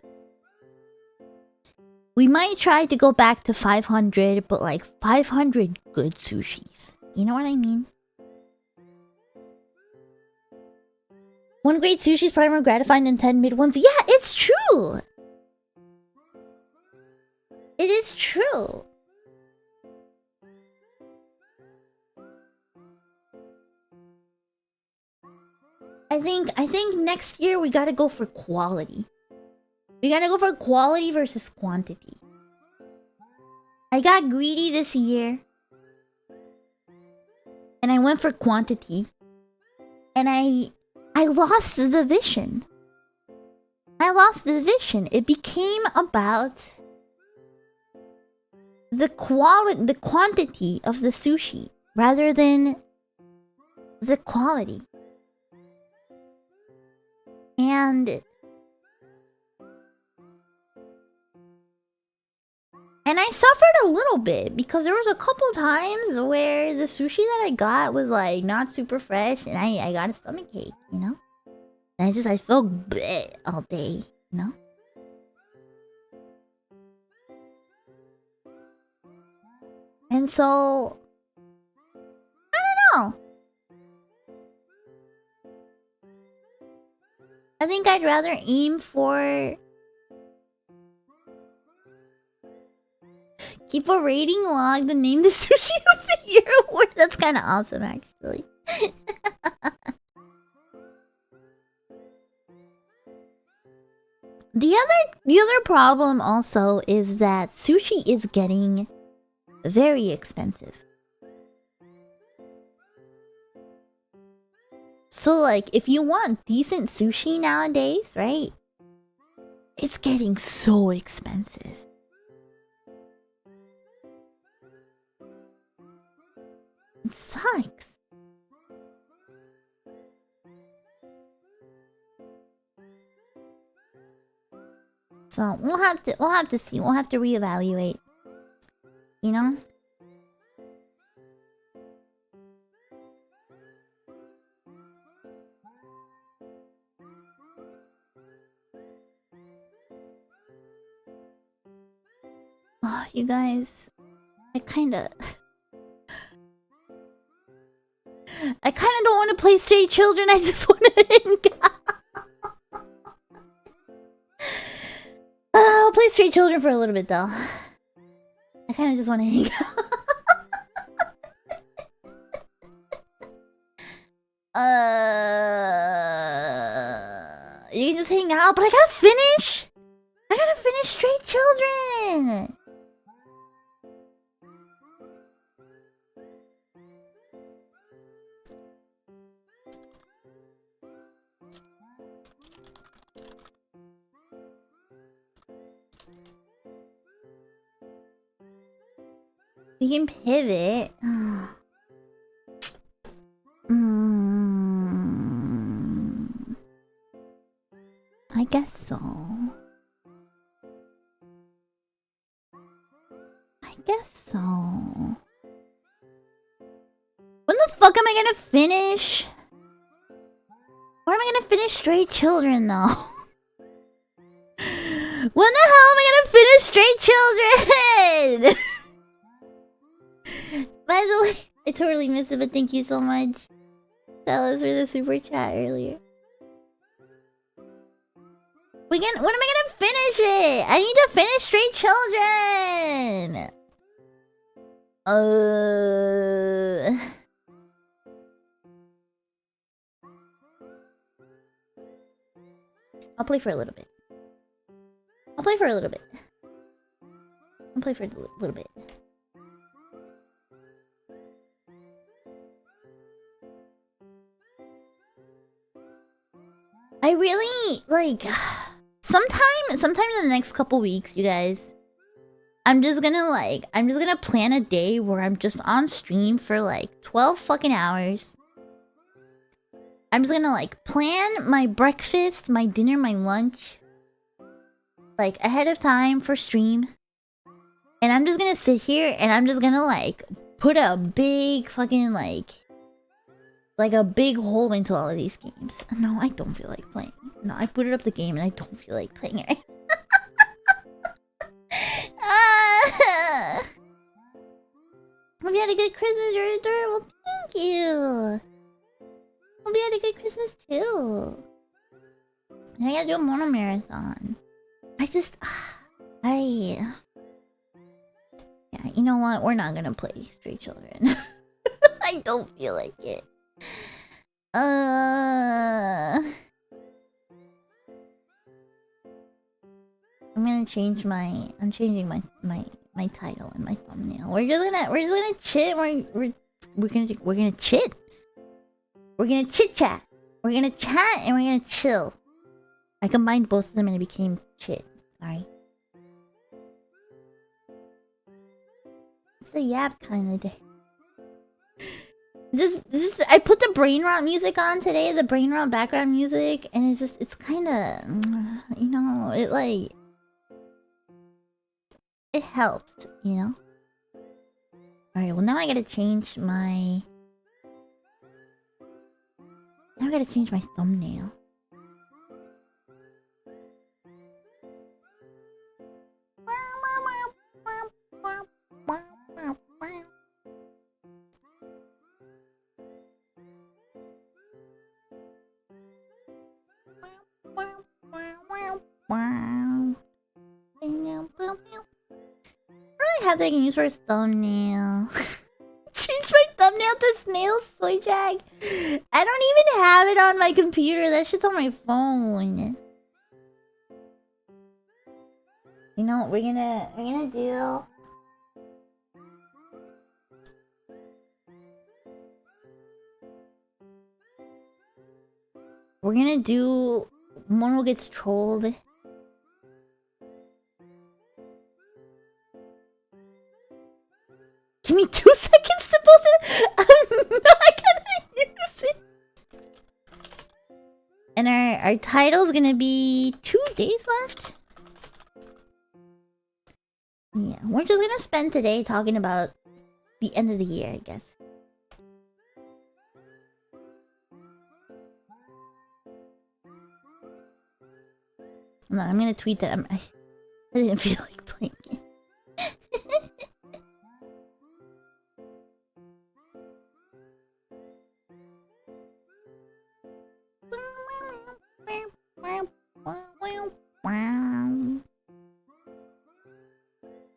We might try to go back to 500, but like 500 good sushis. You know what I mean? One great sushi is probably more gratifying than 10 mid ones. Yeah, it's true! It is true. I think next year we gotta go for quality. We gotta go for quality versus quantity. I got greedy this year. And I went for quantity. And I lost the vision. It became about the quantity of the sushi rather than the quality. And I suffered a little bit because there was a couple times where the sushi that I got was like not super fresh and I got a stomachache, you know? And I felt bleh all day, you know? And so I don't know. I think I'd rather aim for keep a rating log than name the sushi of the year award. That's kind of awesome, actually. The other problem also is that sushi is getting very expensive. So like, if you want decent sushi nowadays, right? It's getting so expensive. It sucks. So we'll have to see. We'll have to reevaluate. You know? Oh, you guys, I kinda don't want to play Stray Children. I just want to hang out. I'll play Stray Children for a little bit though. I kind of just want to hang out. You can just hang out, but I gotta finish finish Stray Children! We can pivot. I guess so. I guess so. When the fuck am I gonna finish? When am I gonna finish Stray Children though? When the hell am I gonna finish Stray Children? By the way, I totally missed it, but thank you so much, Dallas, for the super chat earlier. When am I gonna finish it? I need to finish Stray Children! I'll play for a little bit. I'll play for a little bit. I'll play for a little bit. I really, like, sometime in the next couple weeks, you guys, I'm just gonna plan a day where I'm just on stream for like 12 fucking hours. I'm just gonna like plan my breakfast, my dinner, my lunch, like ahead of time for stream. And I'm just gonna sit here and I'm just gonna like put a big fucking like a big hole into all of these games. No, I don't feel like playing. No, I booted up the game and I don't feel like playing it. Hope you had a good Christmas, you're adorable. Thank you. Hope you had a good Christmas too. I gotta do a mono marathon. Yeah, you know what? We're not gonna play Stray Children. I don't feel like it. I'm changing my title and my thumbnail. We're just gonna chit. We're gonna chit. We're gonna chit chat. We're gonna chat and we're gonna chill. I combined both of them and it became chit. Sorry. It's a yap kind of day. I put the brain rot music on today, the brain rot background music, and it's kind of, you know, it helped, you know. All right, well now I gotta change my thumbnail. I have that I can use for a thumbnail. Change my thumbnail to Snail Soy Jag. I don't even have it on my computer. That shit's on my phone. You know what we're gonna do? We're gonna do Mono Gets Trolled. Give me 2 seconds to post it. I'm not gonna use it. And our title's gonna be 2 days left. Yeah, we're just gonna spend today talking about the end of the year, I guess. No, I'm gonna tweet that I didn't feel like playing it.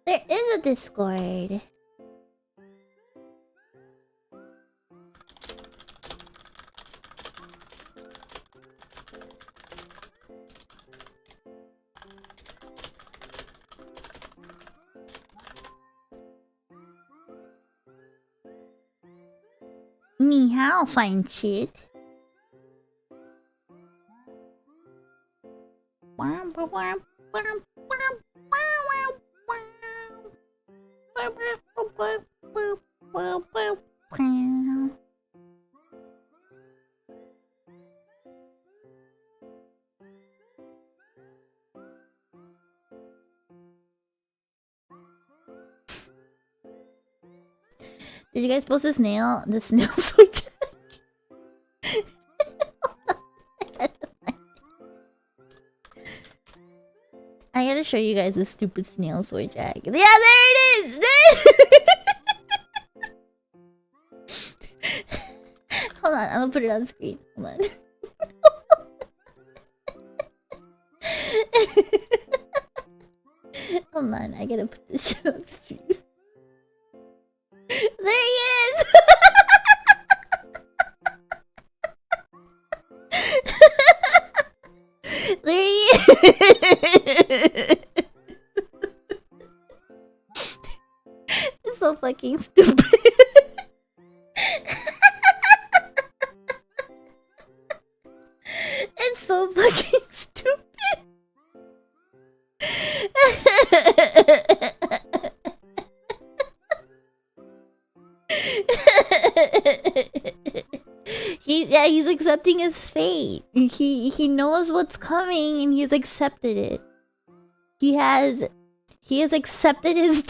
There is a Discord. Ni hao, fine shit. Did you guys post the snail switch? I gotta show you guys this stupid snail sword jack. Yeah, there it is! Hold on, I'm gonna put it on screen. Hold on. Hold on, I gotta put this shit on stream. There he is! There he is! It's so fucking stupid. It's so fucking stupid. He's accepting his fate. He knows what's coming and he's accepted it. He has accepted his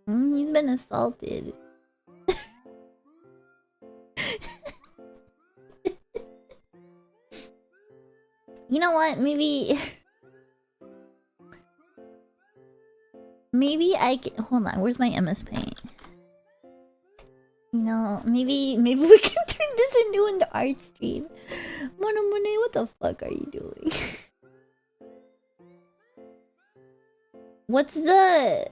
He's been assaulted. You know what? Maybe I can hold on. Where's my MS Paint? You know, maybe we can turn this into an art stream. Monet, what the fuck are you doing? What's the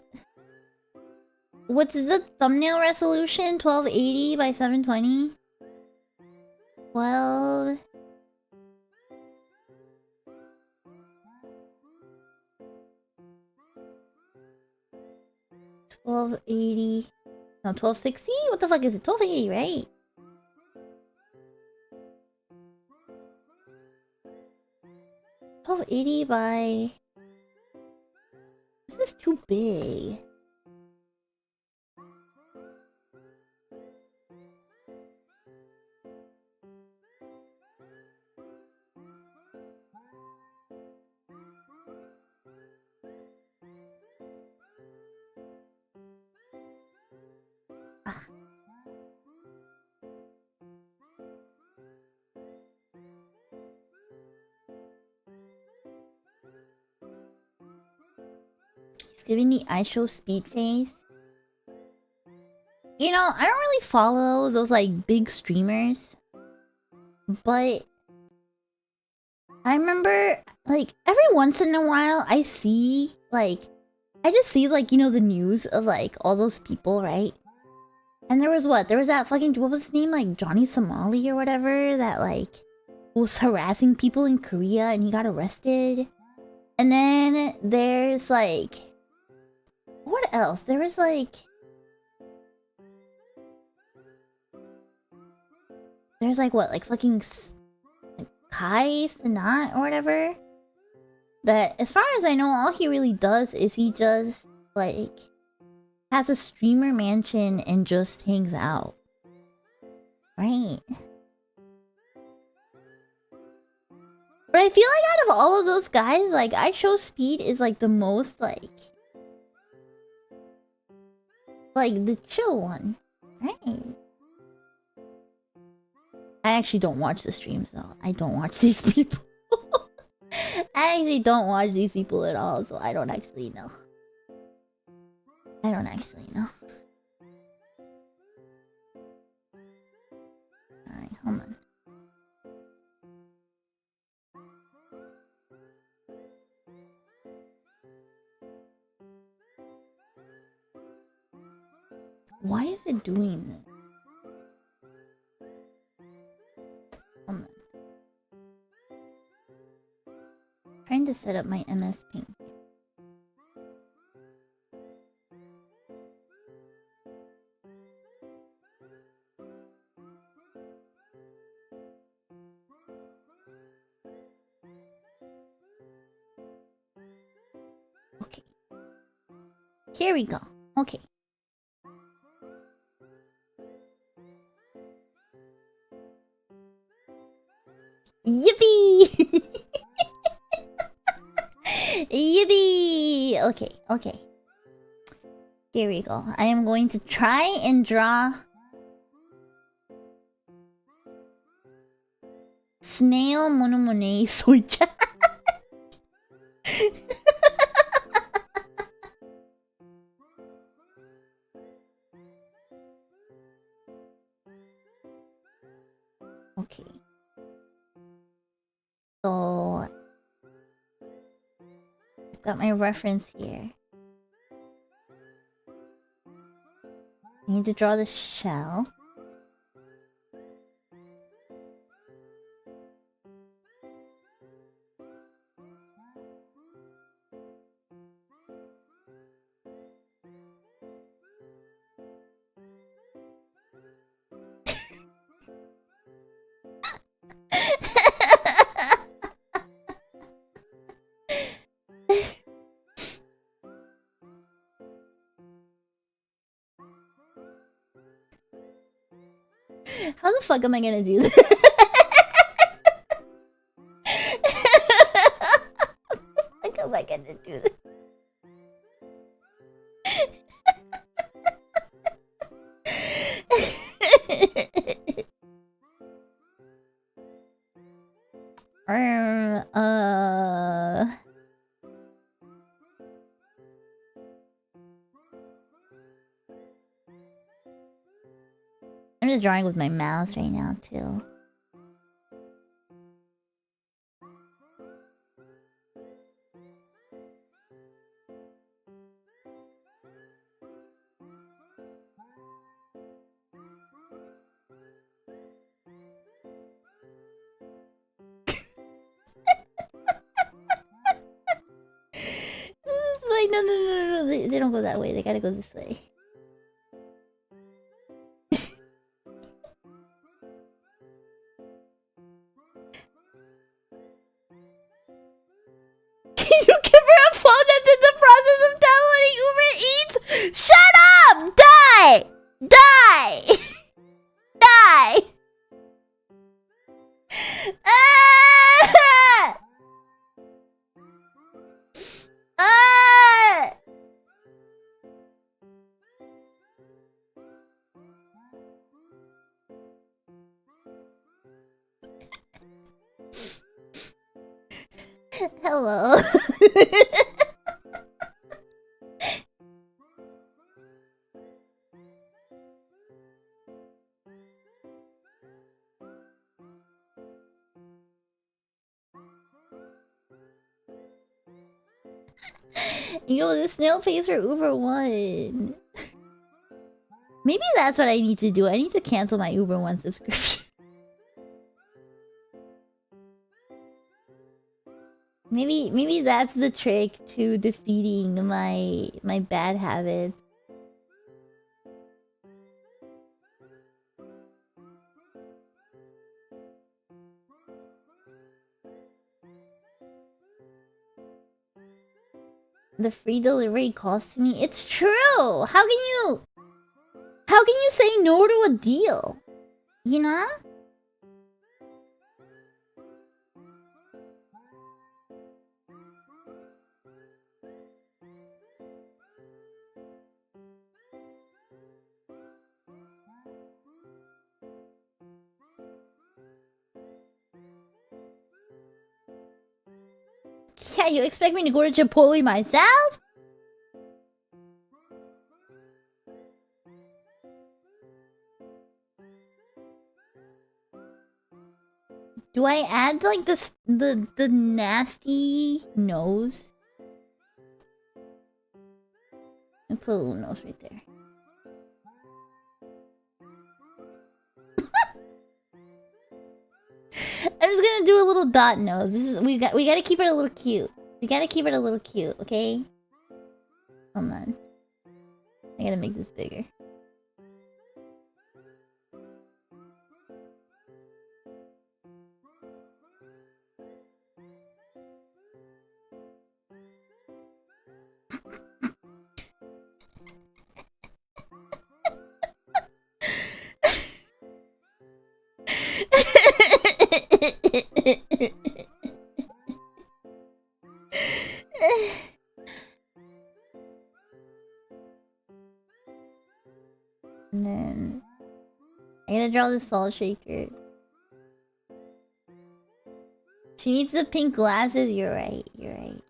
thumbnail resolution? 1280 by 720? 1280. No, 1260? What the fuck is it? 1280, right? $12.80 by... This is too big. Giving the I show speed face. You know, I don't really follow those like big streamers, but I remember like every once in a while I see like just see like, you know, the news of like all those people, right? And there was that fucking, what was his name, like Johnny Somali or whatever, that like was harassing people in Korea and he got arrested. And then there's like, what else? There was like... There's like what? Like fucking... Like kouhais and not or whatever? That, as far as I know, all he really does is he just, like... has a streamer mansion and just hangs out. Right? But I feel like out of all of those guys, like, I Show Speed is like the most, like the chill one, right? I actually don't watch the streams though. I don't watch these people. I actually don't watch these people at all, so I don't actually know. Alright, hold on. Why is it doing this? Hold on. Trying to set up my MS Paint. Okay. Here we go. Okay. Yippee! Yippee! Okay, okay. Here we go. I am going to try and draw snail monomone soicha. Okay. So I've got my reference here. I need to draw the shell. How the fuck am I gonna do this? How am I gonna do this? I'm just drawing with my mouse right now too. Like, no. They don't go that way. They gotta go this way. Can you give her a phone that's in the process of downloading Uber Eats? Shut up! Die! Die! Die! Ah! Ah! Hello. Yo, this snail pays for Uber One. Maybe that's what I need to do. I need to cancel my Uber One subscription. Maybe that's the trick to defeating my bad habits. The free delivery costs me. It's true. How can you say no to a deal? You know? Yeah, you expect me to go to Chipotle myself? Do I add like the nasty nose? I put a little nose right there. I'm just gonna do a little dot nose. This is we gotta keep it a little cute. We gotta keep it a little cute, okay? Hold on. I gotta make this bigger. And then I gotta draw the salt shaker. She needs the pink glasses. You're right. You're right.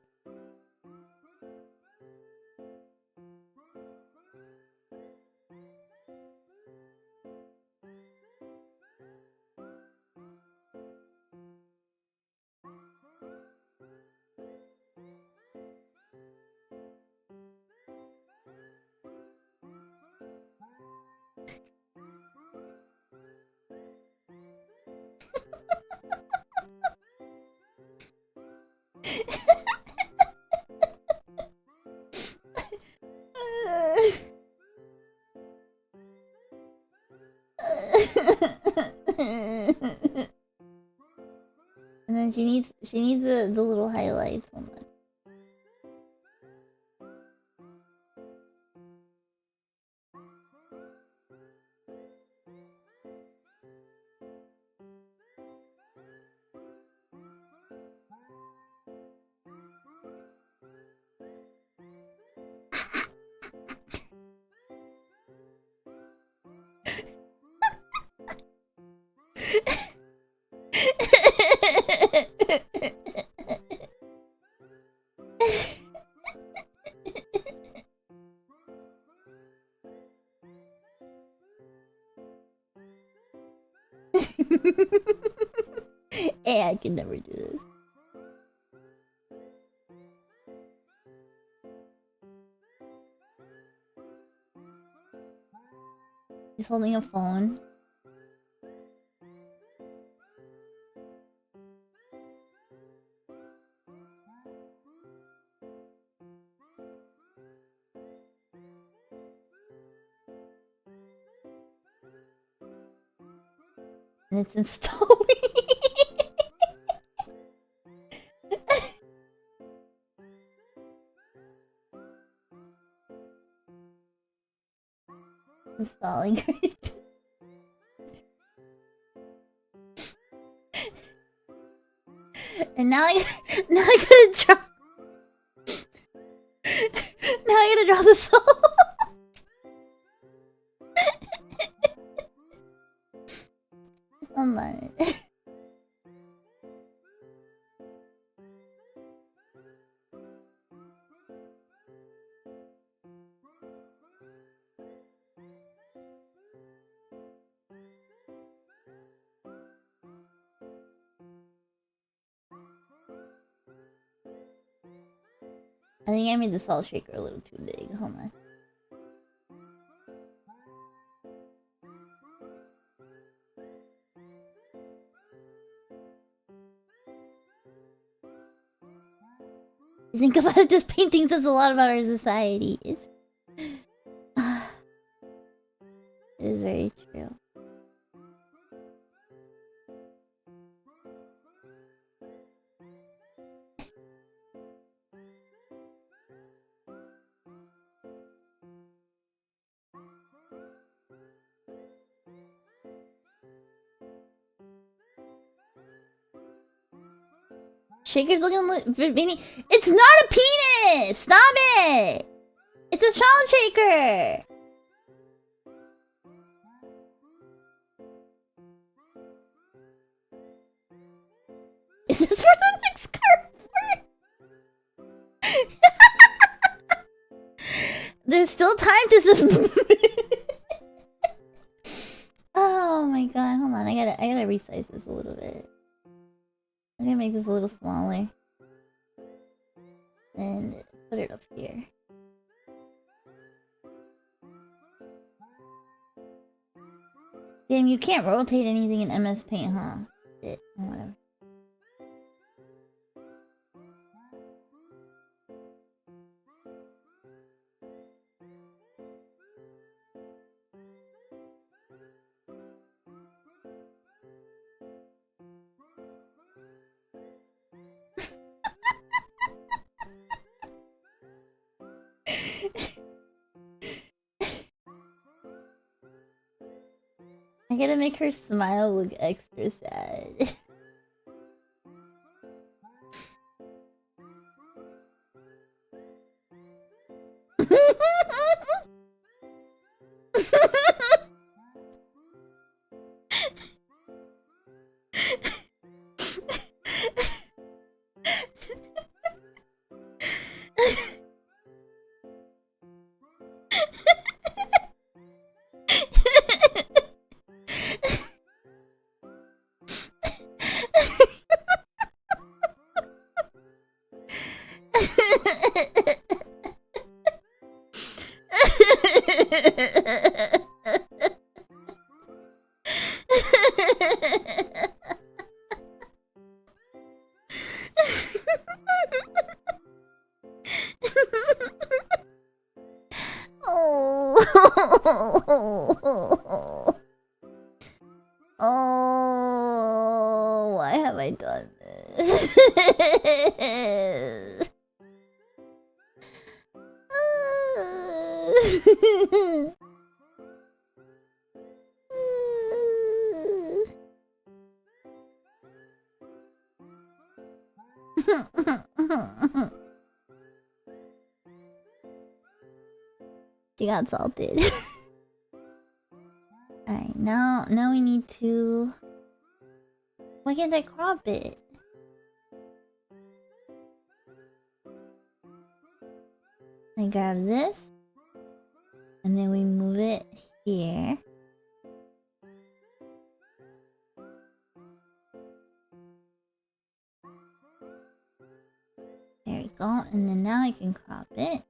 And then she needs the little highlights on that. Hey, I can never do this. He's holding a phone. And it's installing. Installing right. And now I gotta draw. Now I gotta draw the soul. Hold on. I think I made the salt shaker a little too big. Hold on. Think about it, this painting says a lot about our society. It is very true. Shaker's looking Vinny. It's not a penis! Stop it! It's a child shaker! Is this for the next card? There's still time to submit. Oh my god, hold on. I gotta resize this a little bit. I'm gonna make this a little smaller. And put it up here. Damn, you can't rotate anything in MS Paint, huh? Shit, whatever. I gotta make her smile look extra sad. Oh. Oh, why have I done this? She got salted. Alright, now we need to... Why can't I crop it? I grab this. And then we move it here. There we go. And then now I can crop it.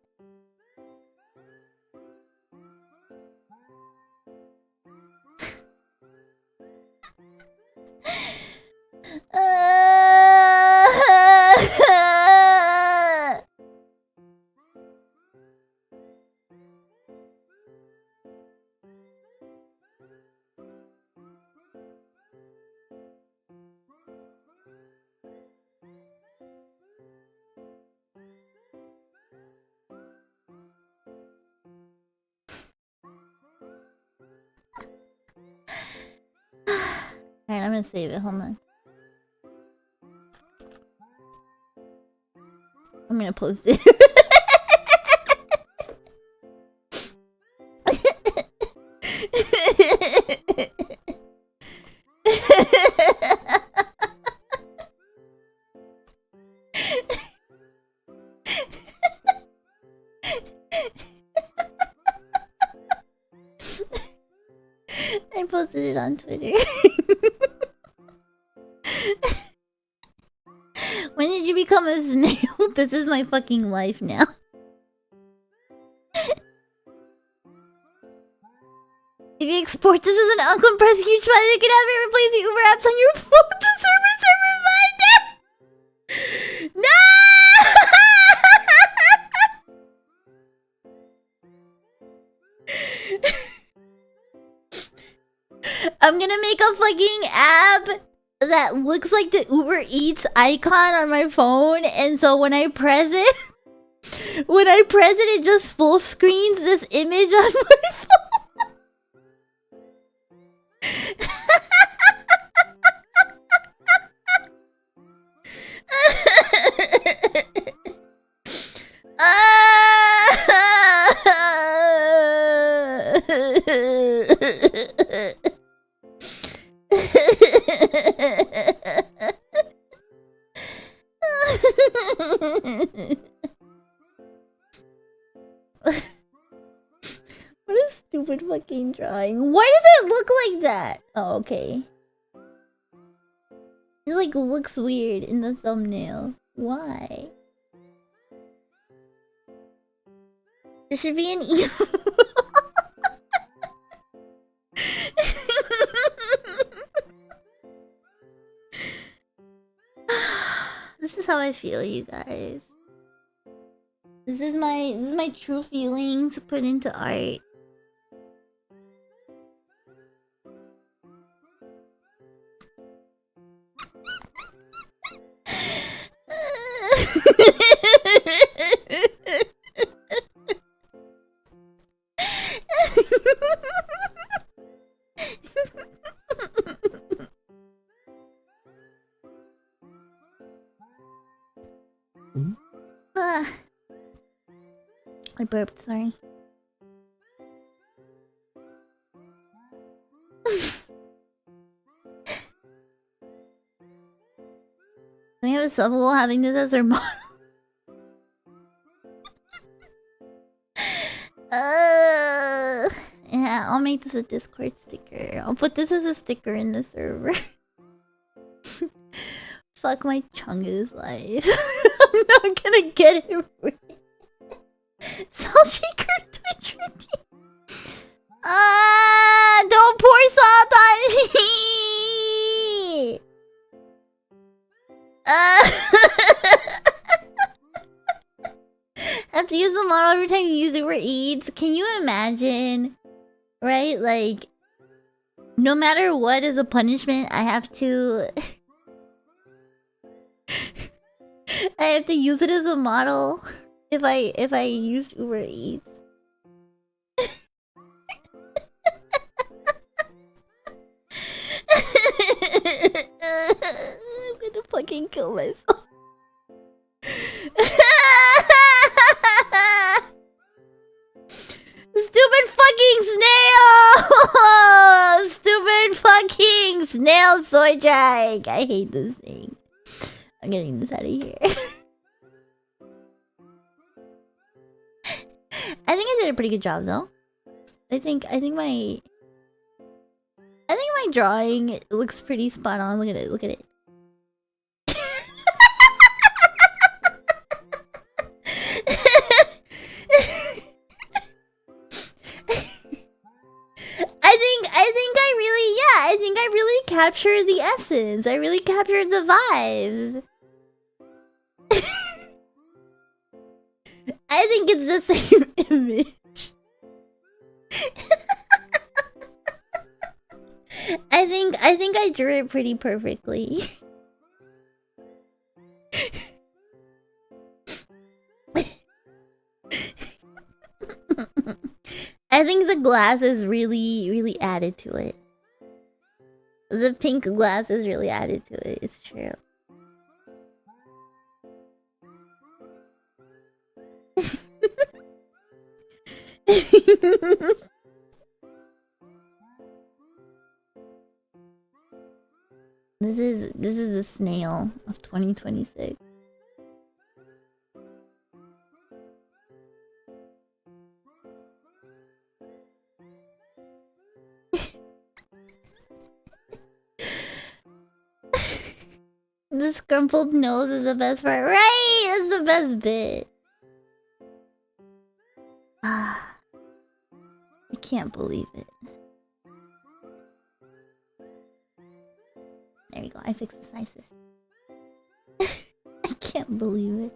Alright, I'm gonna save it. Hold on. I'm gonna post it. I posted it on Twitter. When did you become a snail? This is my fucking life now. If you export this as an uncompressed huge file, you can have it replace the Uber apps on your phone to server reminder. No! I'm gonna make a fucking app that looks like the Uber Eats icon on my phone, and so when I press it, it just full screens this image on my phone. What a stupid fucking drawing. Why does it look like that? Oh, okay. It like looks weird in the thumbnail. Why? There should be an E. This is how I feel, you guys. This is my true feelings put into art. I burped, sorry. We have a sub-goal having this as our model. Yeah, I'll make this a Discord sticker. I'll put this as a sticker in the server. Fuck my Chungus life. I'm not gonna get it right. Salt shaker Twitch redeem. Don't pour salt on me! Have to use the model every time you use Uber Eats. Can you imagine? Right? Like, no matter what is a punishment, I have to... I have to use it as a model if I used Uber Eats. I'm gonna fucking kill myself. Stupid fucking snail! Stupid fucking snail soy drag. I hate this thing. I'm getting this out of here. I think I did a pretty good job though. I think my drawing looks pretty spot on. Look at it. Look at it. I think I really captured the essence. I really captured the vibes. I think it's the same image. I think I drew it pretty perfectly. I think the glasses really added to it. The pink glasses really added to it, it's true. This is the snail of 2026. The scrumpled nose is the best part, right? That's the best bit. I can't believe it. There you go. I fixed the size system. I can't believe it.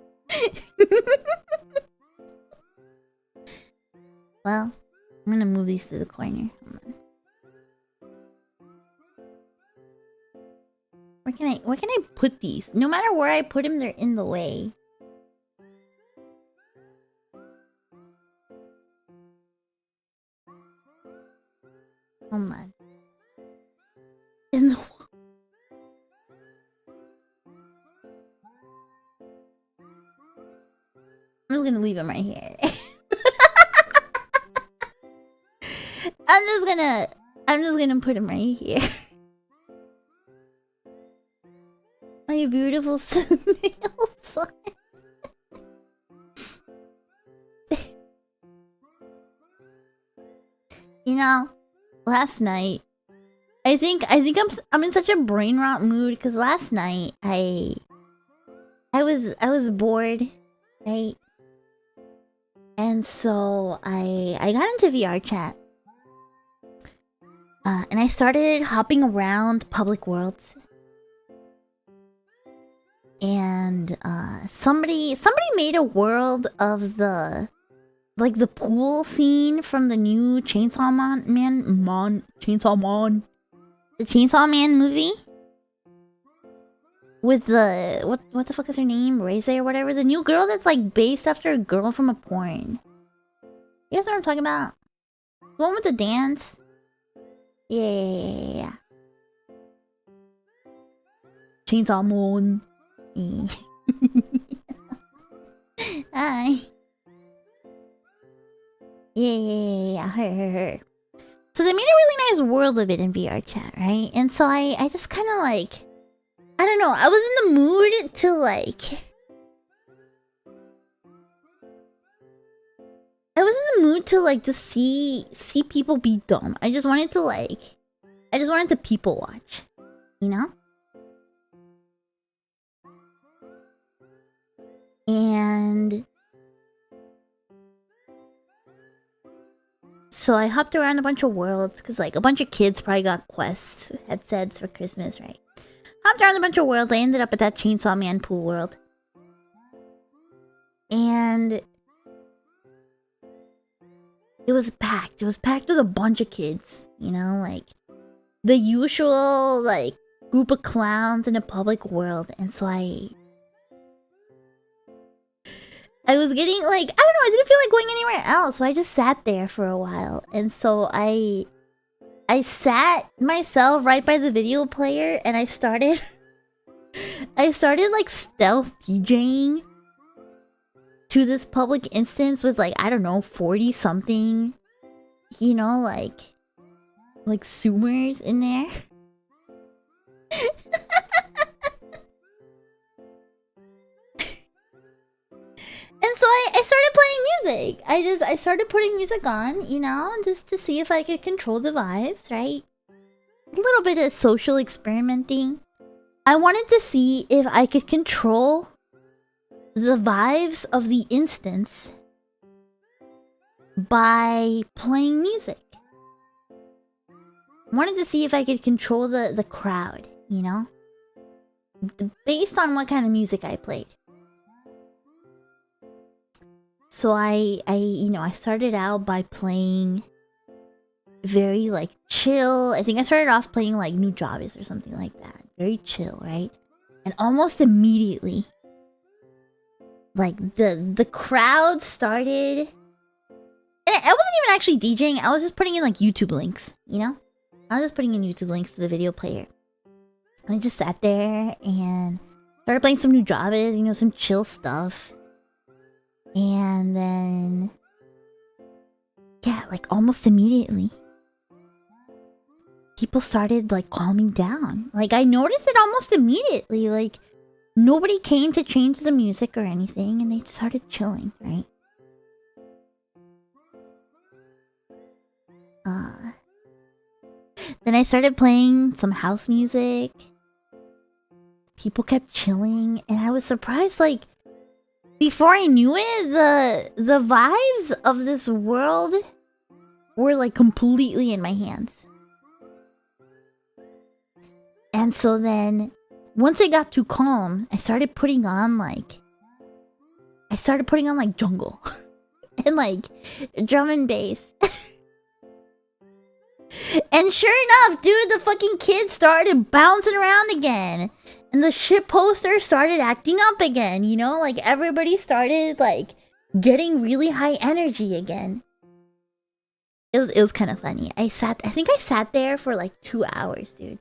Well, I'm gonna move these to the corner. Where can I put these? No matter where I put them, they're in the way. Hold on. In the wall. I'm just gonna leave them right here. I'm just gonna put them right here. My beautiful snails. You know, last night, I think I'm in such a brain rot mood because last night I was bored, right? And so I got into VR chat. And I started hopping around public worlds. And somebody made a world of the pool scene from the new Chainsaw Man movie with the what the fuck is her name, Reze or whatever, the new girl that's like based after a girl from a porn. You guys know what I'm talking about? The one with the dance. Yeah. Chainsaw Man. Hi. Yeah. Her. So they made a really nice world of it in VR chat, right? And so I just kind of like, I don't know. I was in the mood to like. I was in the mood to like just see people be dumb. I just wanted to people watch, you know? And so I hopped around a bunch of worlds because like a bunch of kids probably got Quest headsets for Christmas, right? Hopped around a bunch of worlds. I ended up at that Chainsaw Man pool world. And it was packed. It was packed with a bunch of kids, you know, like the usual like group of clowns in a public world. And so I was getting like, I don't know, I didn't feel like going anywhere else. So I just sat there for a while. And so I sat myself right by the video player and I started like stealth DJing to this public instance with like, I don't know, 40 something, you know, like Zoomers in there. And so I started playing music. I started putting music on, you know, just to see if I could control the vibes, right? A little bit of social experimenting. I wanted to see if I could control the vibes of the instance by playing music. I wanted to see if I could control the crowd, you know? Based on what kind of music I played. So I started out by playing very like chill. I think I started off playing like New Jobs or something like that. Very chill, right? And almost immediately, like the crowd started. And I wasn't even actually DJing. I was just putting in like YouTube links, you know? I was just putting in YouTube links to the video player. And I just sat there and started playing some New Jobs, you know, some chill stuff. And then, yeah, like almost immediately, people started like calming down. Like I noticed it almost immediately. Like nobody came to change the music or anything, and they started chilling, right? Then I started playing some house music. People kept chilling, and I was surprised, like, before I knew it, the vibes of this world were like completely in my hands. And so then, once it got too calm, I started putting on like jungle and like drum and bass. And sure enough, dude, the fucking kids started bouncing around again. And the shit poster started acting up again, you know? Like, everybody started, like, getting really high energy again. It was kind of funny. I think I sat there for, like, 2 hours, dude.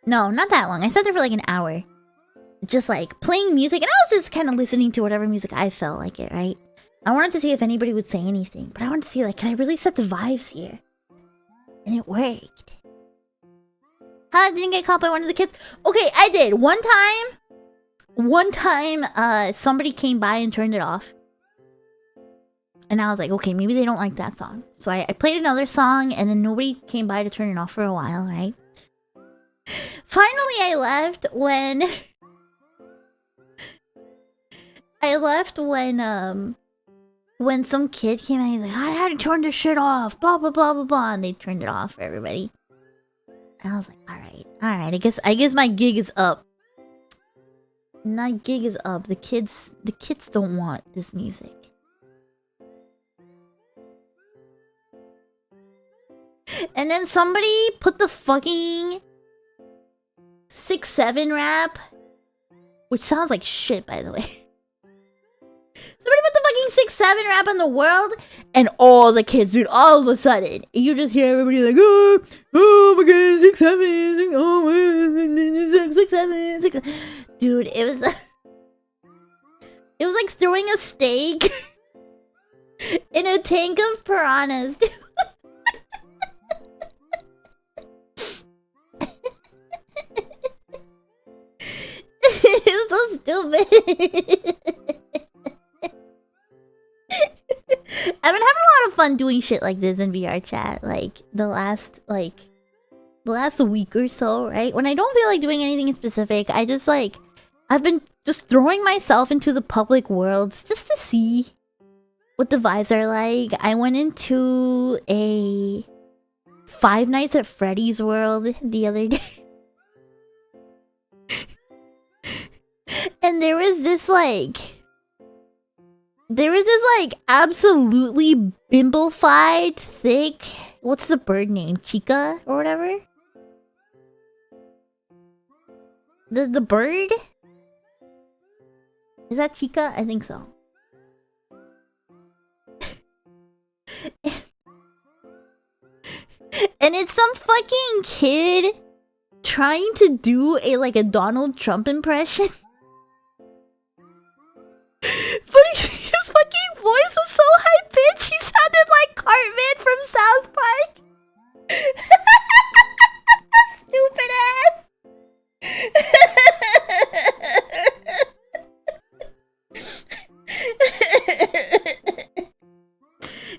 No, not that long. I sat there for, like, an hour. Just, like, playing music. And I was just kind of listening to whatever music I felt like it, right? I wanted to see if anybody would say anything. But I wanted to see, like, can I really set the vibes here? And it worked. I didn't get caught by one of the kids. Okay, I did. One time, somebody came by and turned it off. And I was like, okay, maybe they don't like that song. So I played another song, and then nobody came by to turn it off for a while, right? Finally, I left when... when some kid came and he's like, I had to turn this shit off, blah, blah, blah, blah, blah. And they turned it off for everybody. And I was like, alright. I guess my gig is up. My gig is up. The kids don't want this music. And then somebody put the fucking 6-7 rap, which sounds like shit, by the way. Somebody put the fucking 6-7 rap in the world, and all the kids, dude, all of a sudden, you just hear everybody like, oh my god, 6-7, oh, 6-7, 6-7. Dude, it was... It was like throwing a steak in a tank of piranhas. It was so stupid. I've been having a lot of fun doing shit like this in VR chat, like the last week or so, right? When I don't feel like doing anything specific, I've been just throwing myself into the public worlds just to see what the vibes are like. I went into a Five Nights at Freddy's world the other day. And there was this absolutely bimblified, thick, what's the bird name? Chica or whatever? The bird? Is that Chica? I think so. And it's some fucking kid trying to do a Donald Trump impression. But his fucking voice was so high pitched, he sounded like Cartman from South Park. Stupid ass.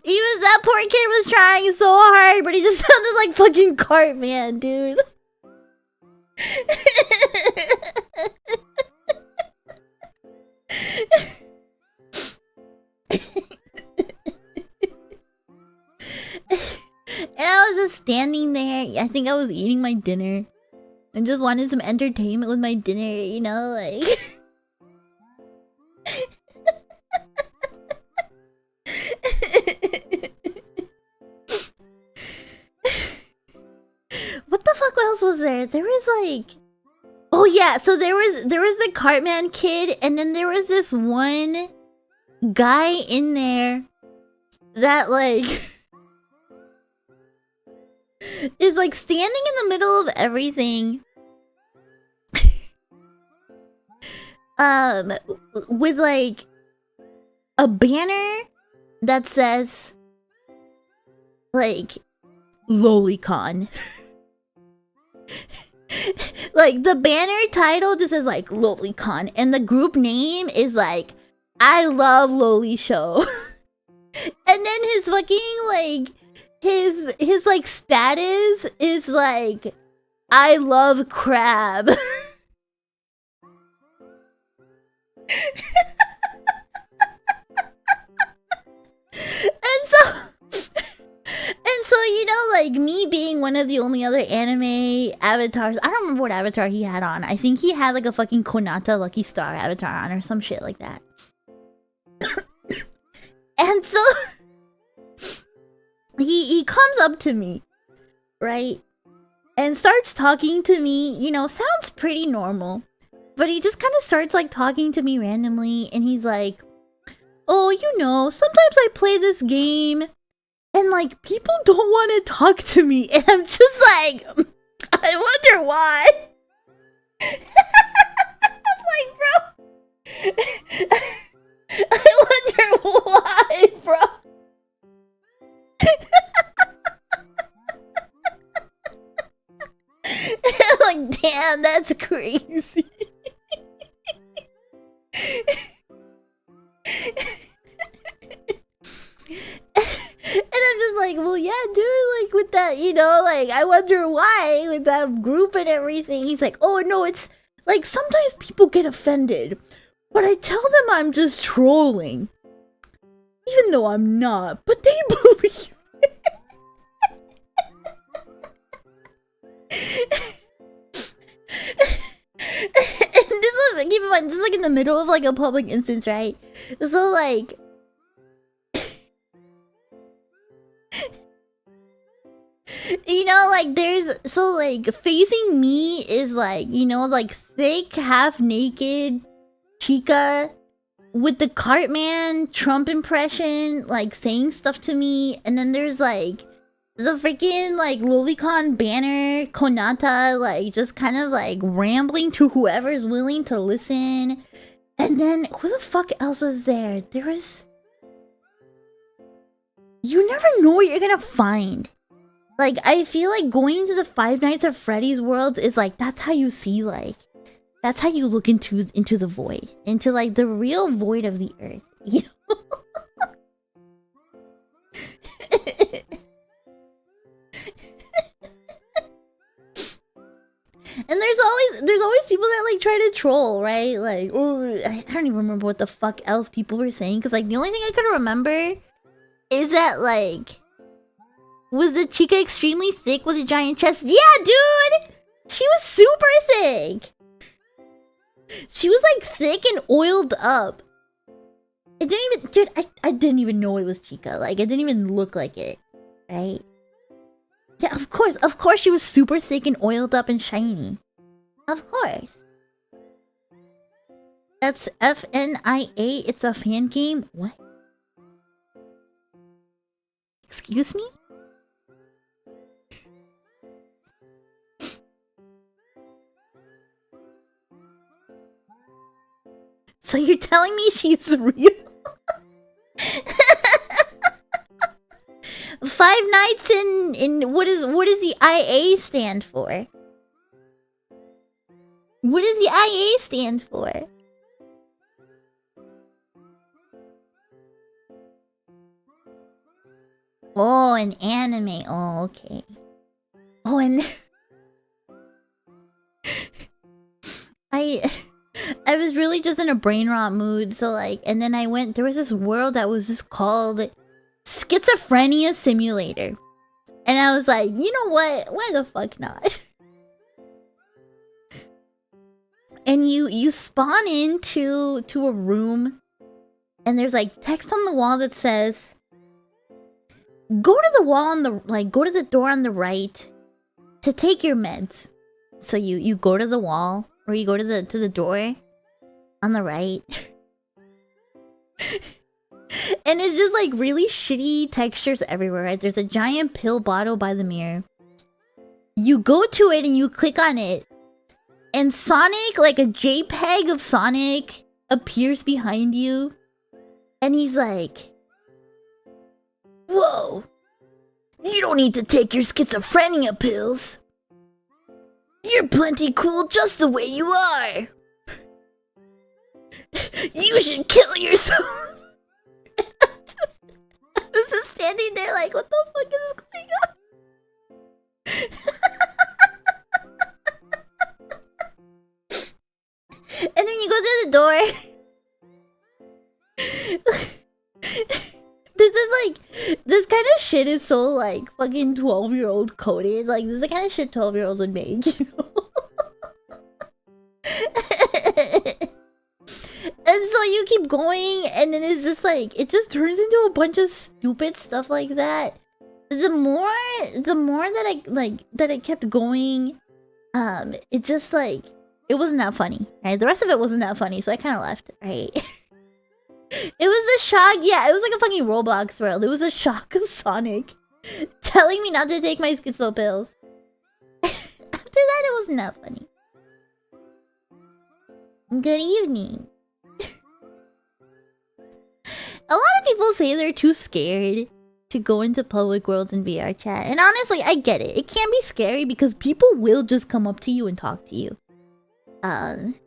Even that poor kid was trying so hard, but he just sounded like fucking Cartman, dude. And I was just standing there. I think I was eating my dinner and just wanted some entertainment with my dinner, you know, like. What the fuck else was there? There was oh yeah, so there was the Cartman kid, and then there was this one guy in there that is standing in the middle of everything with a banner that says Lolicon. The banner title just says Lolicon, and the group name is I love Loli Show. And then his fucking his status is I love crab. And so, you know, me being one of the only other anime avatars, I don't remember what avatar he had on. I think he had a fucking Konata Lucky Star avatar on or some shit like that. And so he comes up to me, right? And starts talking to me, you know, sounds pretty normal. But he just kind of starts talking to me randomly, and he's like, "Oh, you know, sometimes I play this game and people don't want to talk to me." And I'm just I wonder why. I'm bro. I wonder why, bro. Damn, that's crazy. And I'm just well, yeah, dude, with that, you know, I wonder why, with that group and everything. He's "Oh, no, it's, sometimes people get offended, but I tell them I'm just trolling. Even though I'm not, but they believe it." And this was, keep in mind, this is in the middle of a public instance, right? So you know, there's, so facing me is you know, thick, half naked Chica with the Cartman Trump impression, saying stuff to me. And then there's the freaking Lolicon banner Konata, just kind of rambling to whoever's willing to listen. And then who the fuck else was there? There was. You never know what you're gonna find. Like, I feel like going to the Five Nights at Freddy's worlds is like, that's how you see, like, that's how you look into the void, into like the real void of the earth. You know? And there's always people that like try to troll, right? Like, oh, I don't even remember what the fuck else people were saying, because like the only thing I could remember is that like, was the chica extremely thick with a giant chest? Yeah, dude, she was super thick. She was like thick and oiled up. It didn't even, dude, I didn't even know it was chica. Like, it didn't even look like it, right? Yeah, of course she was super thick and oiled up and shiny. Of course. That's FNIA, it's a fan game? What? Excuse me? So you're telling me she's real? Five Nights in what does the IA stand for? What does the IA stand for? Oh, an anime. Oh, okay. Oh, and I was really just in a brain rot mood, so like, and then I went, there was this world that was just called Schizophrenia Simulator. And I was like, you know what? Why the fuck not? And you spawn into a room, and there's like text on the wall that says, go to the wall on the, like, go to the door on the right to take your meds. So you go to the wall, or you go to the door on the right. And it's just like really shitty textures everywhere, right? There's a giant pill bottle by the mirror. You go to it and you click on it, and Sonic, like a JPEG of Sonic, appears behind you. And he's like, whoa, you don't need to take your schizophrenia pills. You're plenty cool just the way you are. You should kill yourself. I was just standing there like, what the fuck is going on? And then you go through the door. This kind of shit is so like fucking 12-year-old coded. Like, this is the kind of shit 12-year-olds would make, you know? And so you keep going, and then it's just like, it just turns into a bunch of stupid stuff like that. The more that I kept going, it just like, it wasn't that funny, right? The rest of it wasn't that funny, so I kind of left, right? It was a shock, yeah, it was like a fucking Roblox world. It was a shock of Sonic telling me not to take my schizo pills. After that, it wasn't that funny. Good evening. A lot of people say they're too scared to go into public worlds in VR chat. And honestly, I get it. It can be scary because people will just come up to you and talk to you. Like,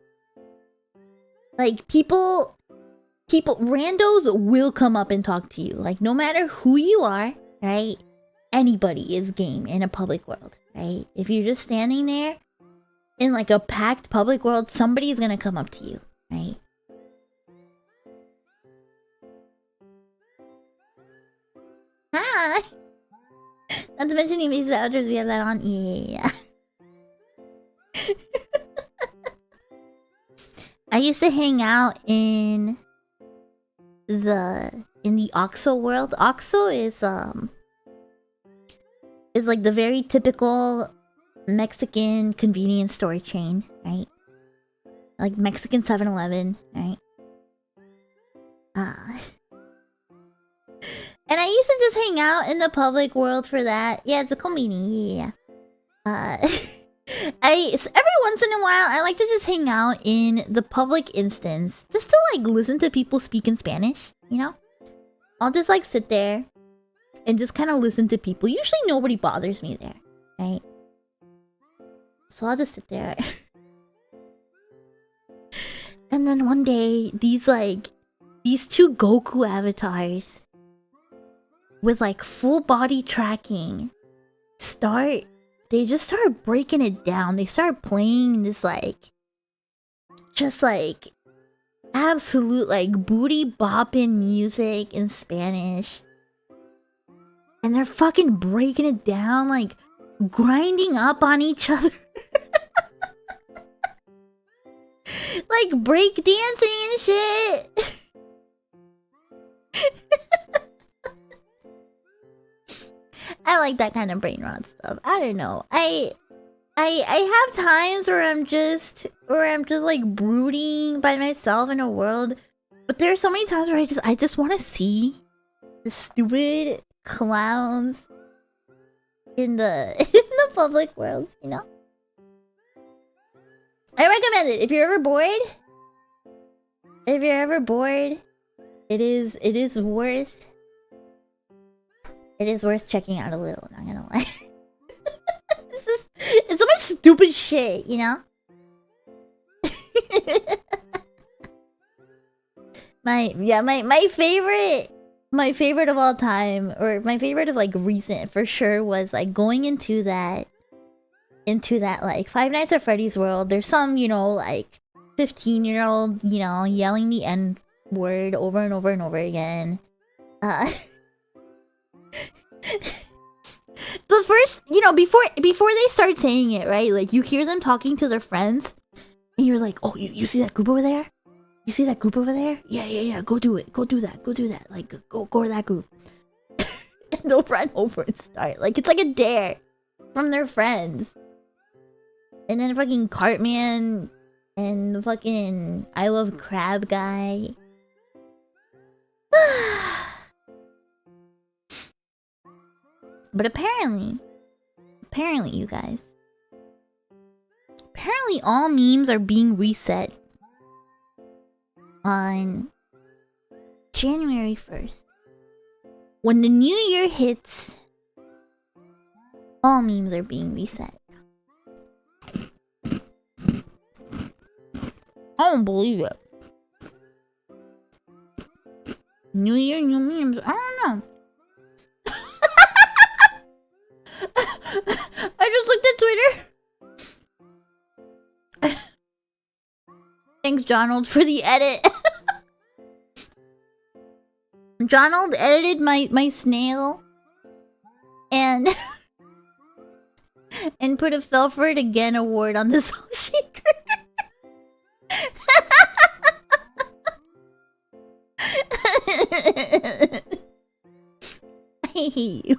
randos will come up and talk to you. Like, no matter who you are, right? Anybody is game in a public world, right? If you're just standing there in like a packed public world, somebody's gonna come up to you, right? Hi! Not to mention these vouchers, we have that on. Yeah. I used to hang out in the OXXO world. OXXO is like the very typical Mexican convenience store chain, right? Like Mexican 7-Eleven, right? And I used to just hang out in the public world for that. Yeah, it's a convenience, yeah. Every once in a while, I like to just hang out in the public instance, just to like listen to people speak in Spanish. You know, I'll just like sit there and just kind of listen to people. Usually, nobody bothers me there, right? So I'll just sit there. And then one day, these two Goku avatars with like full body tracking they just started breaking it down. They started playing this just like absolute like booty bopping music in Spanish. And they're fucking breaking it down, like grinding up on each other. Like break dancing and shit. I like that kind of brain rot stuff. I don't know. I have times where I'm just like brooding by myself in a world, but there are so many times where I just want to see the stupid clowns in the public world, you know? I recommend it. If you're ever bored, it is worth checking out a little, not gonna lie. It's so much stupid shit, you know? My favorite of all time, or my favorite of like recent for sure, was like going into that like Five Nights at Freddy's world. There's some, you know, like 15-year-old, you know, yelling the N word over and over and over again. But first, you know, before they start saying it, right? Like you hear them talking to their friends, and you're like, "Oh, you see that group over there? You see that group over there? Yeah. Go do it. Go do that. Go do that. Like go to that group." And they'll run over and start. Like it's like a dare from their friends. And then fucking Cartman and fucking I Love Crab guy. But apparently, you guys, apparently all memes are being reset on January 1st. When the new year hits, all memes are being reset. I don't believe it. New year, new memes. I don't know. I just looked at Twitter. Thanks, Donald, for the edit. Donald edited my snail and and put a Fell for It Again award on the Soul Shaker. I hate you.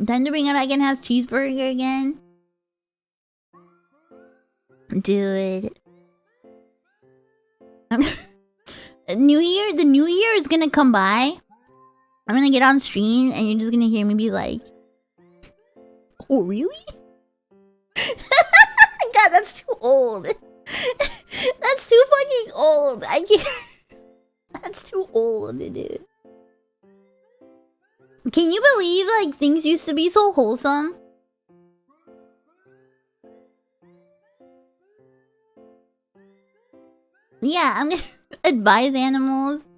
Time to bring out Egg and Half Cheeseburger again. Dude. The new year is gonna come by. I'm gonna get on stream and you're just gonna hear me be like, "Oh, really?" God, that's too old. That's too fucking old. I can't. That's too old, dude. Can you believe like things used to be so wholesome? Yeah, I'm gonna advise animals.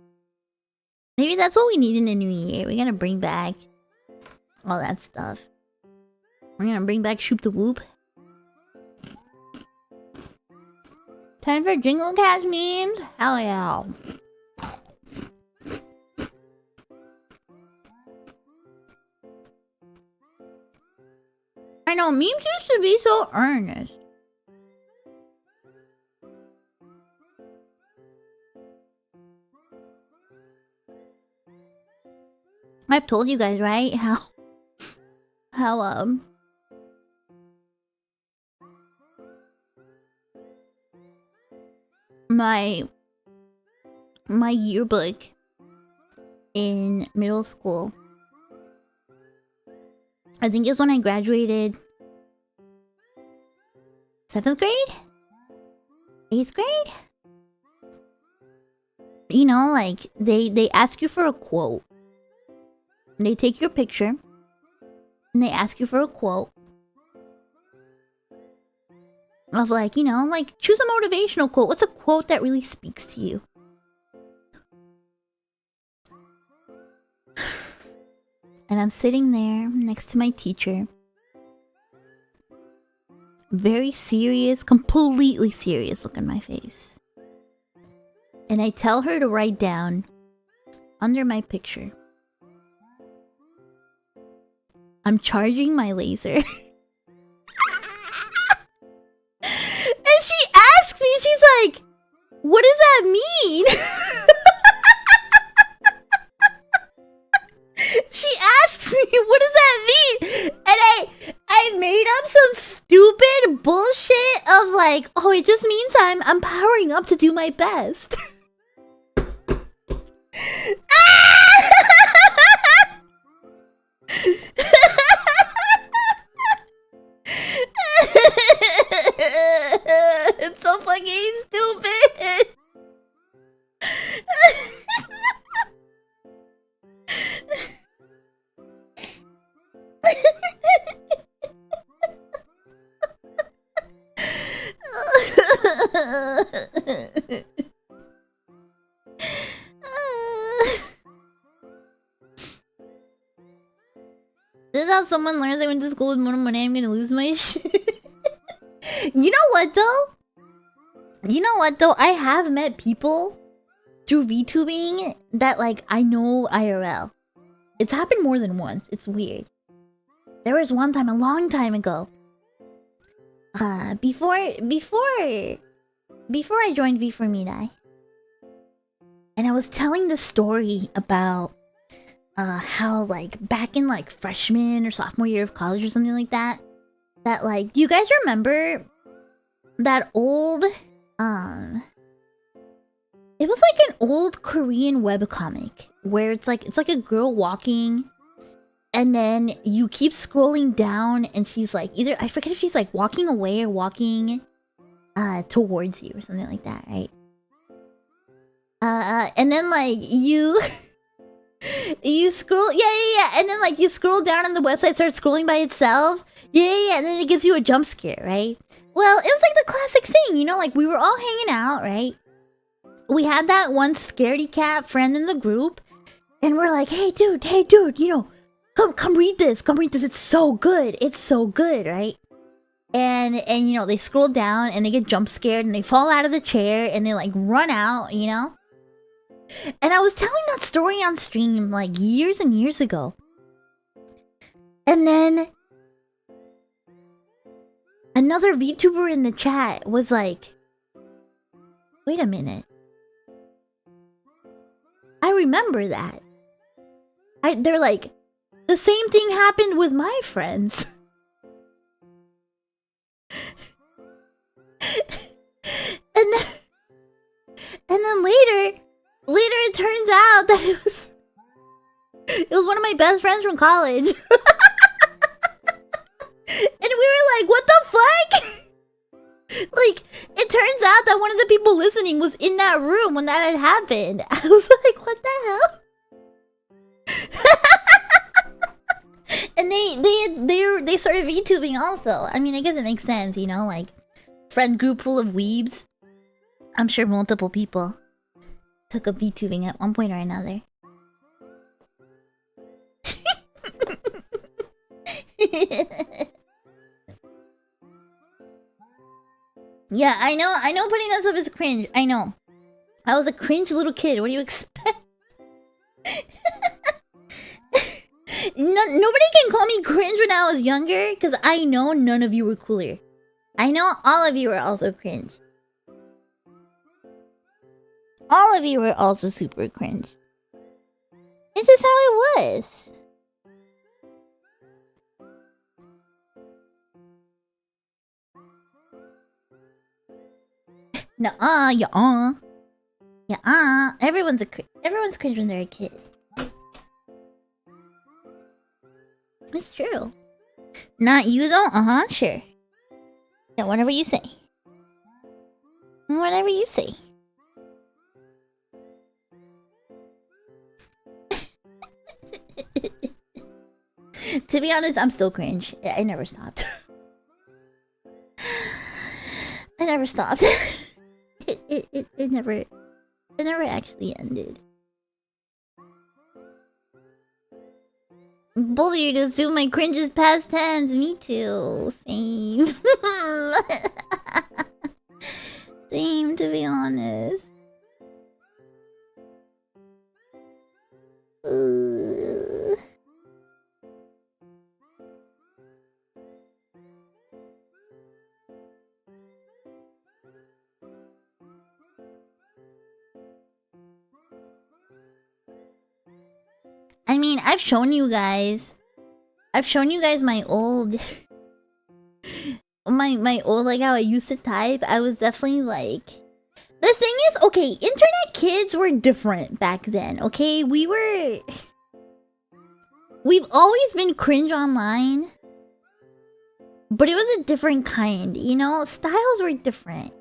Maybe that's what we need in the new year. We're gonna bring back all that stuff. We're gonna bring back Shoop the Whoop. Time for Jingle Catch memes? Hell yeah. I know, memes used to be so earnest. I've told you guys, right? How my yearbook in middle school. I think it's when I graduated 7th grade? 8th grade? You know, like, they ask you for a quote. They take your picture. And they ask you for a quote. Of like, you know, like, choose a motivational quote. What's a quote that really speaks to you? And I'm sitting there next to my teacher. Very serious, completely serious look on my face. And I tell her to write down under my picture, I'm charging my laser. And she asks me, she's like, what does that mean? She asks me, what does that mean? And I made up some stupid bullshit of like, oh, it just means I'm powering up to do my best. It's so fucking stupid. This is how someone learns I went to school with Monet. I'm gonna lose my shit. You know what though? I have met people through VTubing that like I know IRL. It's happened more than once. It's weird. There was one time, a long time ago. Before I joined V for Mirai. And I was telling the story about how like back in like freshman or sophomore year of college or something like that, that like, do you guys remember that old it was like an old Korean webcomic where it's like a girl walking and then you keep scrolling down and she's like either, I forget if she's like walking away or walking towards you or something like that, right? And then like you scroll, yeah, and then like you scroll down and the website starts scrolling by itself, yeah, and then it gives you a jump scare, right? Well, it was like the classic thing, you know, like we were all hanging out, right? We had that one scaredy cat friend in the group, and we're like, hey dude, you know, come read this, it's so good, right? And you know, they scroll down and they get jump scared and they fall out of the chair and they like run out, you know? And I was telling that story on stream like years and years ago. And then another VTuber in the chat was like, wait a minute. I remember that. They're like, the same thing happened with my friends. and then later it turns out that it was one of my best friends from college. And we were like, what the fuck? Like, it turns out that one of the people listening was in that room when that had happened. I was like, what the hell? And they started VTubing also. I mean, I guess it makes sense, you know, like friend group full of weebs. I'm sure multiple people took up VTubing at one point or another. Yeah, I know putting that stuff is cringe. I know. I was a cringe little kid. What do you expect? Nobody can call me cringe when I was younger, because I know none of you were cooler. I know all of you were also cringe. All of you were also super cringe. It's just how it was. Nuh-uh, ya-uh. Yeah, everyone's cringe when they're a kid. It's true. Not you though? Sure. Yeah, whatever you say. Whatever you say. To be honest, I'm still cringe. I never stopped. I never stopped. It never actually ended. Both of you to assume my cringe is past tense. Me too. Same. Same, to be honest. I mean, I've shown you guys my old my old, like, how I used to type. I was definitely like, the thing is, okay, internet kids were different back then, okay? We've always been cringe online, but it was a different kind, you know? Styles were different.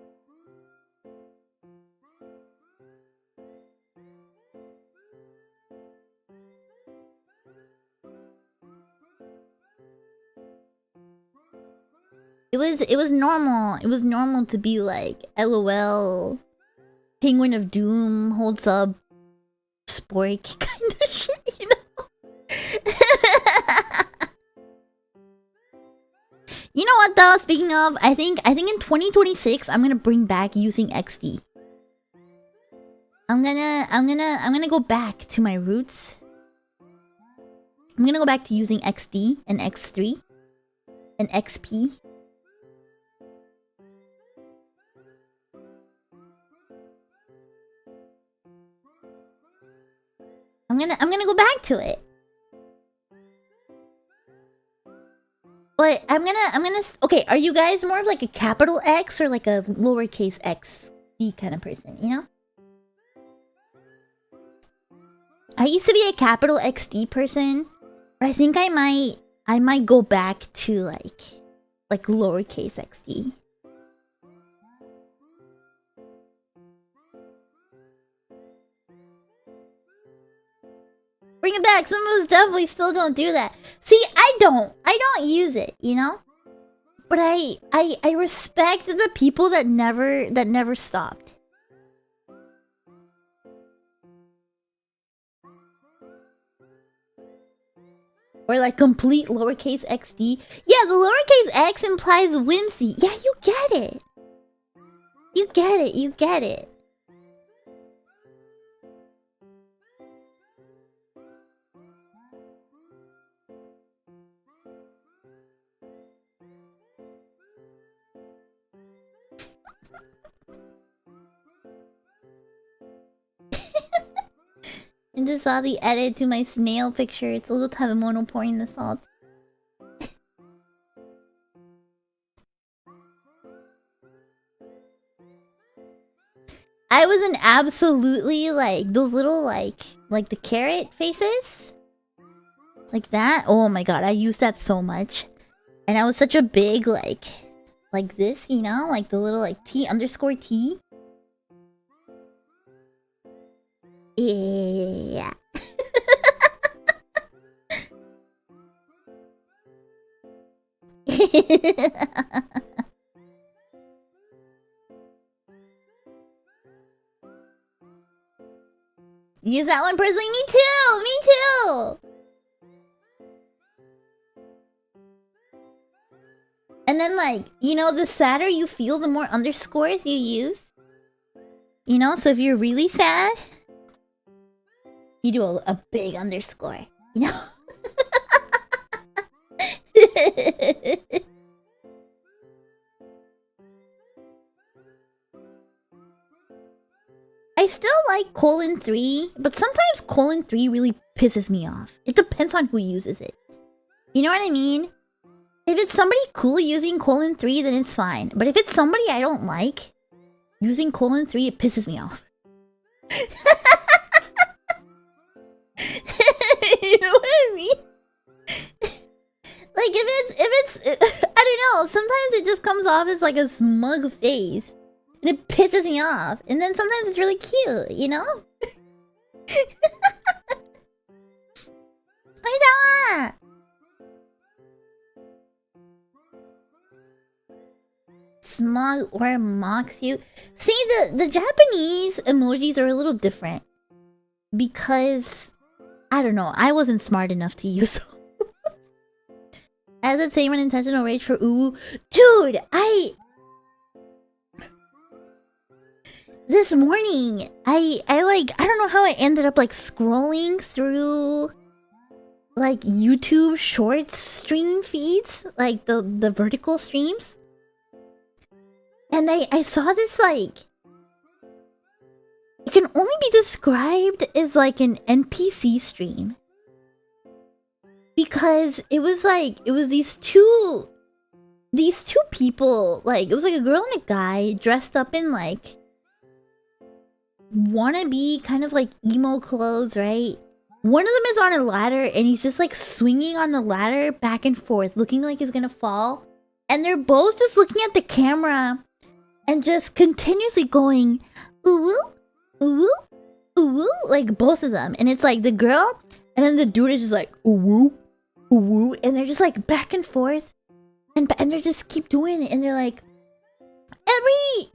It was normal. It was normal to be like, LOL, Penguin of Doom holds up, spork kind of shit, you know? You know what though? Speaking of, I think in 2026 I'm gonna bring back using XD. I'm gonna go back to my roots. I'm gonna go back to using XD and X3 and XP. I'm gonna go back to it. But I'm gonna okay, are you guys more of like a capital X or like a lowercase x D kind of person, you know? I used to be a capital XD person, but I think I might go back to like lowercase xd. Bring it back. Some of us definitely still don't do that. See, I don't use it, you know? But I respect the people that never stopped. Or like complete lowercase xd. Yeah, the lowercase x implies whimsy. Yeah, you get it. You get it, you get it. I just saw the edit to my snail picture. It's a little Tabemono pouring the salt. I was an absolutely like those little like the carrot faces. Like that. Oh my god, I used that so much. And I was such a big like this, you know? Like the little like T_T. Yeah. Use that one personally. Me too. Me too. And then like, you know, the sadder you feel, the more underscores you use. You know, so if you're really sad, you do a big underscore, you know? I still like :3, but sometimes :3 really pisses me off. It depends on who uses it. You know what I mean? If it's somebody cool using :3, then it's fine. But if it's somebody I don't like using :3, it pisses me off. You know what I mean? Like if it's I don't know, sometimes it just comes off as like a smug face. And it pisses me off. And then sometimes it's really cute, you know? Smug or mocks you. See, the Japanese emojis are a little different. Because, I don't know, I wasn't smart enough to use them. As the same unintentional rage for ooh. Dude, this morning, I don't know how I ended up like scrolling through like YouTube shorts stream feeds, like the vertical streams. And I saw this like, it can only be described as like an NPC stream. Because it was these two people, like it was like a girl and a guy dressed up in like wannabe kind of like emo clothes, right? One of them is on a ladder and he's just like swinging on the ladder back and forth, looking like he's gonna fall. And they're both just looking at the camera and just continuously going ooh, ooh, ooh, like both of them. And it's like the girl and then the dude is just like ooh, ooh, and they're just like back and forth. And they just keep doing it and they're like every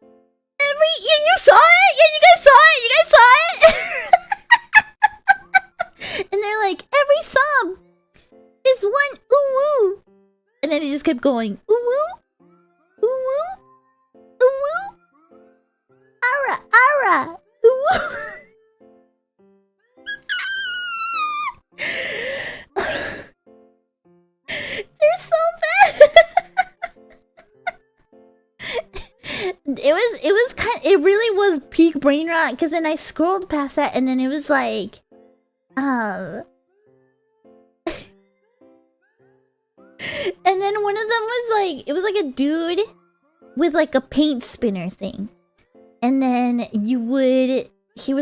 you saw it? Yeah, you guys saw it? And they're like, every sub is one ooh-woo. And then he just kept going, ooh-woo, ooh-woo, ooh-woo, ara, ooh-woo. They're so bad. It really was peak brain rot, because then I scrolled past that and then it was like and then one of them was like, it was like a dude with like a paint spinner thing. And then he would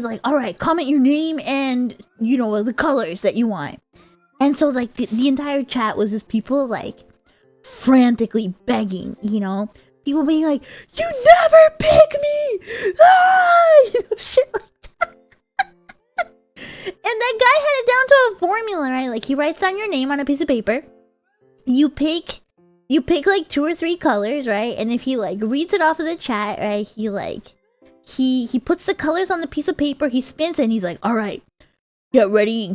like, alright, comment your name and, you know, the colors that you want. And so like the entire chat was just people like frantically begging, you know? People being like, you never pick me! Ah! You know, shit like that. And that guy had it down to a formula, right? Like, he writes down your name on a piece of paper. You pick like 2 or 3 colors, right? And if he like reads it off of the chat, right? He puts the colors on the piece of paper, he spins it, and he's like, alright, get ready to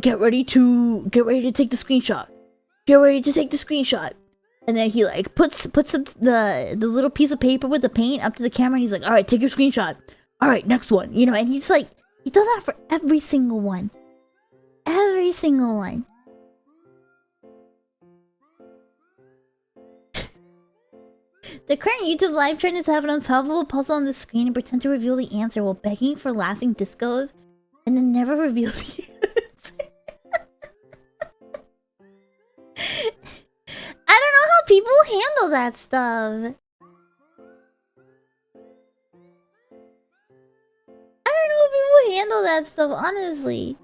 take the screenshot. Get ready to take the screenshot. And then he like puts the little piece of paper with the paint up to the camera and he's like, alright, take your screenshot. Alright, next one. You know, and he's like, he does that for every single one. Every single one. The current YouTube live trend is to have an unsolvable puzzle on the screen and pretend to reveal the answer while begging for laughing discos and then never reveal the answer. I don't know how people handle that stuff. I don't know how people handle that stuff, honestly.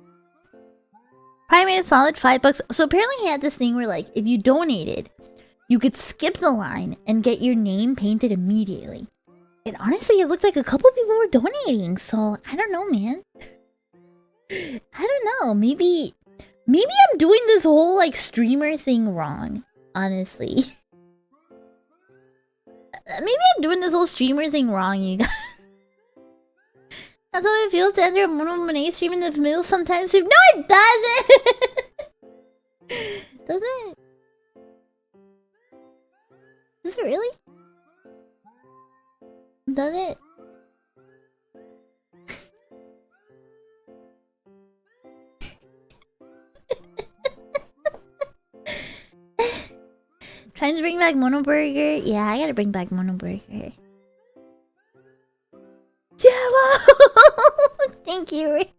Probably made a solid $5. So apparently he had this thing where like, if you donated, you could skip the line and get your name painted immediately. And honestly, it looked like a couple people were donating, so I don't know, man. I don't know, maybe I'm doing this whole like streamer thing wrong. Honestly. Maybe I'm doing this whole streamer thing wrong, you guys. That's how it feels to enter a Monet stream in the middle sometimes. No, it doesn't! Does it? Does it really? Does it? Trying to bring back Mono Burger? Yeah, I gotta bring back Mono Burger. Yellow! Thank you, Rick.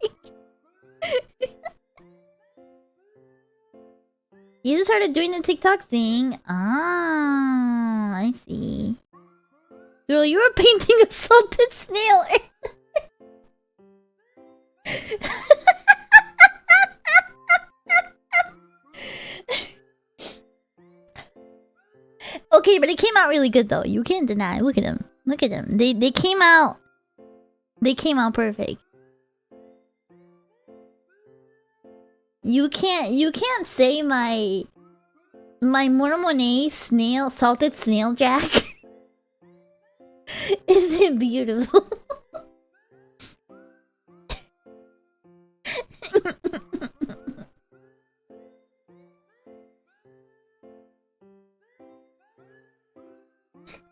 You just started doing the TikTok thing? Ah, I see. Girl, you were painting a salted snail. Okay, but it came out really good though. You can't deny. Look at him. Look at him. They came out. They came out perfect. You can't say my Monet snail salted snail jack isn't beautiful.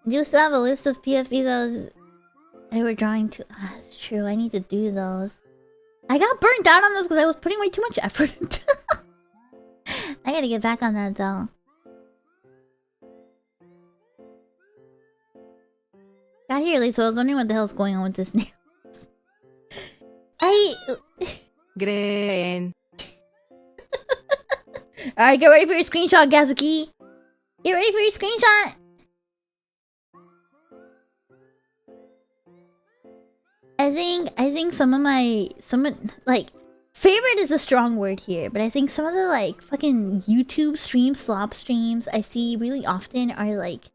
Do you still have a list of PFPs I were drawing to? Ah, that's true. I need to do those. I got burnt out on those because I was putting way too much effort into. I gotta get back on that though. Got here late, so I was wondering what the hell's going on with this nail. Grain. Alright, get ready for your screenshot, Gazuki. Get ready for your screenshot. I think some of like favorite is a strong word here, but I think some of the like fucking YouTube slop streams I see really often are like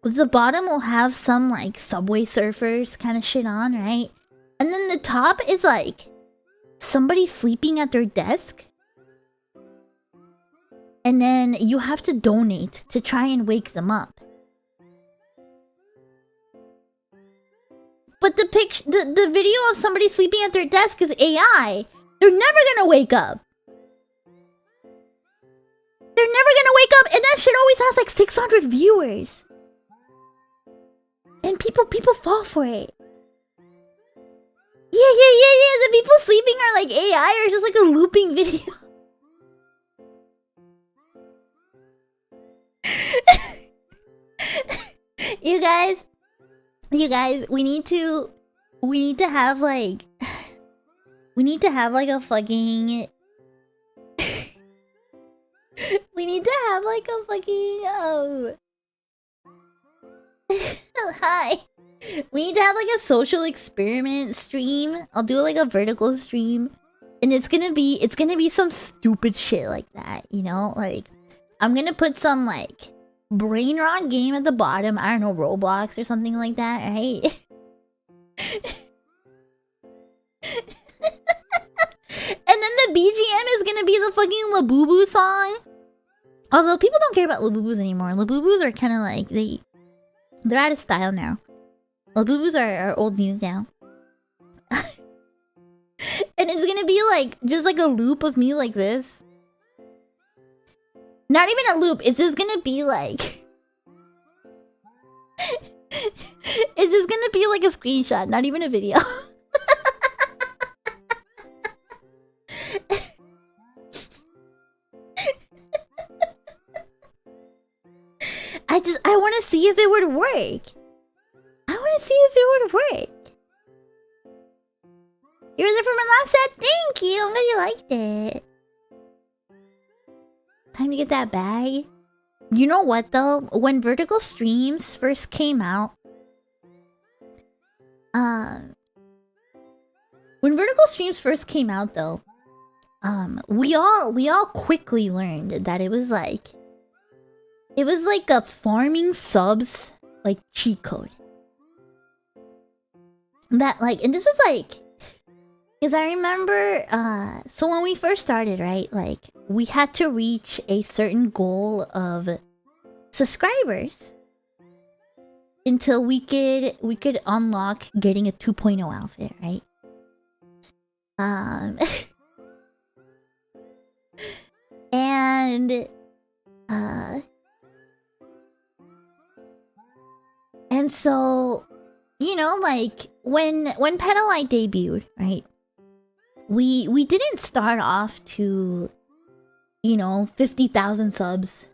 the bottom will have some like Subway Surfers kind of shit on, right? And then the top is like somebody sleeping at their desk. And then you have to donate to try and wake them up. But the video of somebody sleeping at their desk is AI. They're never gonna wake up. They're never gonna wake up, and that shit always has like 600 viewers. And people fall for it. Yeah. The people sleeping are like AI or just like a looping video. You guys, we need to have like a fucking we need to have like a fucking hi. We need to have like a social experiment stream. I'll do like a vertical stream. And it's gonna be some stupid shit like that, you know? Like I'm gonna put some like brain rot game at the bottom. I don't know, Roblox or something like that, right? And then the BGM is gonna be the fucking Labubu song. Although people don't care about Labubus anymore. Labubus are kind of like they're out of style now. Labubus are old news now. And it's gonna be like just like a loop of me like this. Not even a loop, it's just gonna be like it's just gonna be like a screenshot, not even a video. I wanna see if it would work. You were there for my last set? Thank you! I'm glad you liked it. Time to get that bag. You know what though? When vertical streams first came out, we all quickly learned that it was like a farming subs like cheat code. That like, and this was like, because I remember, so when we first started, right, like, we had to reach a certain goal of subscribers until we could unlock getting a 2.0 outfit, right? And so, you know, like, when Pedalite debuted, right? We didn't start off to, you know, 50,000 subs.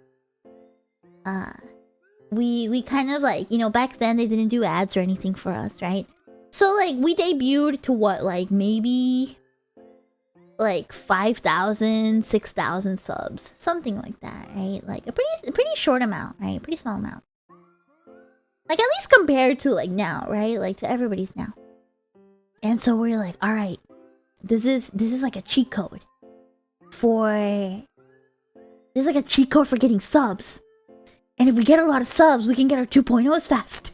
We kind of like, you know, back then they didn't do ads or anything for us, right? So like we debuted to what, like maybe like 5,000, 6,000 subs, something like that, right? Like a pretty short amount, right? Pretty small amount. Like at least compared to like now, right? Like to everybody's now. And so we're like, all right, this is like a cheat code for getting subs. And if we get a lot of subs, we can get our 2.0s fast.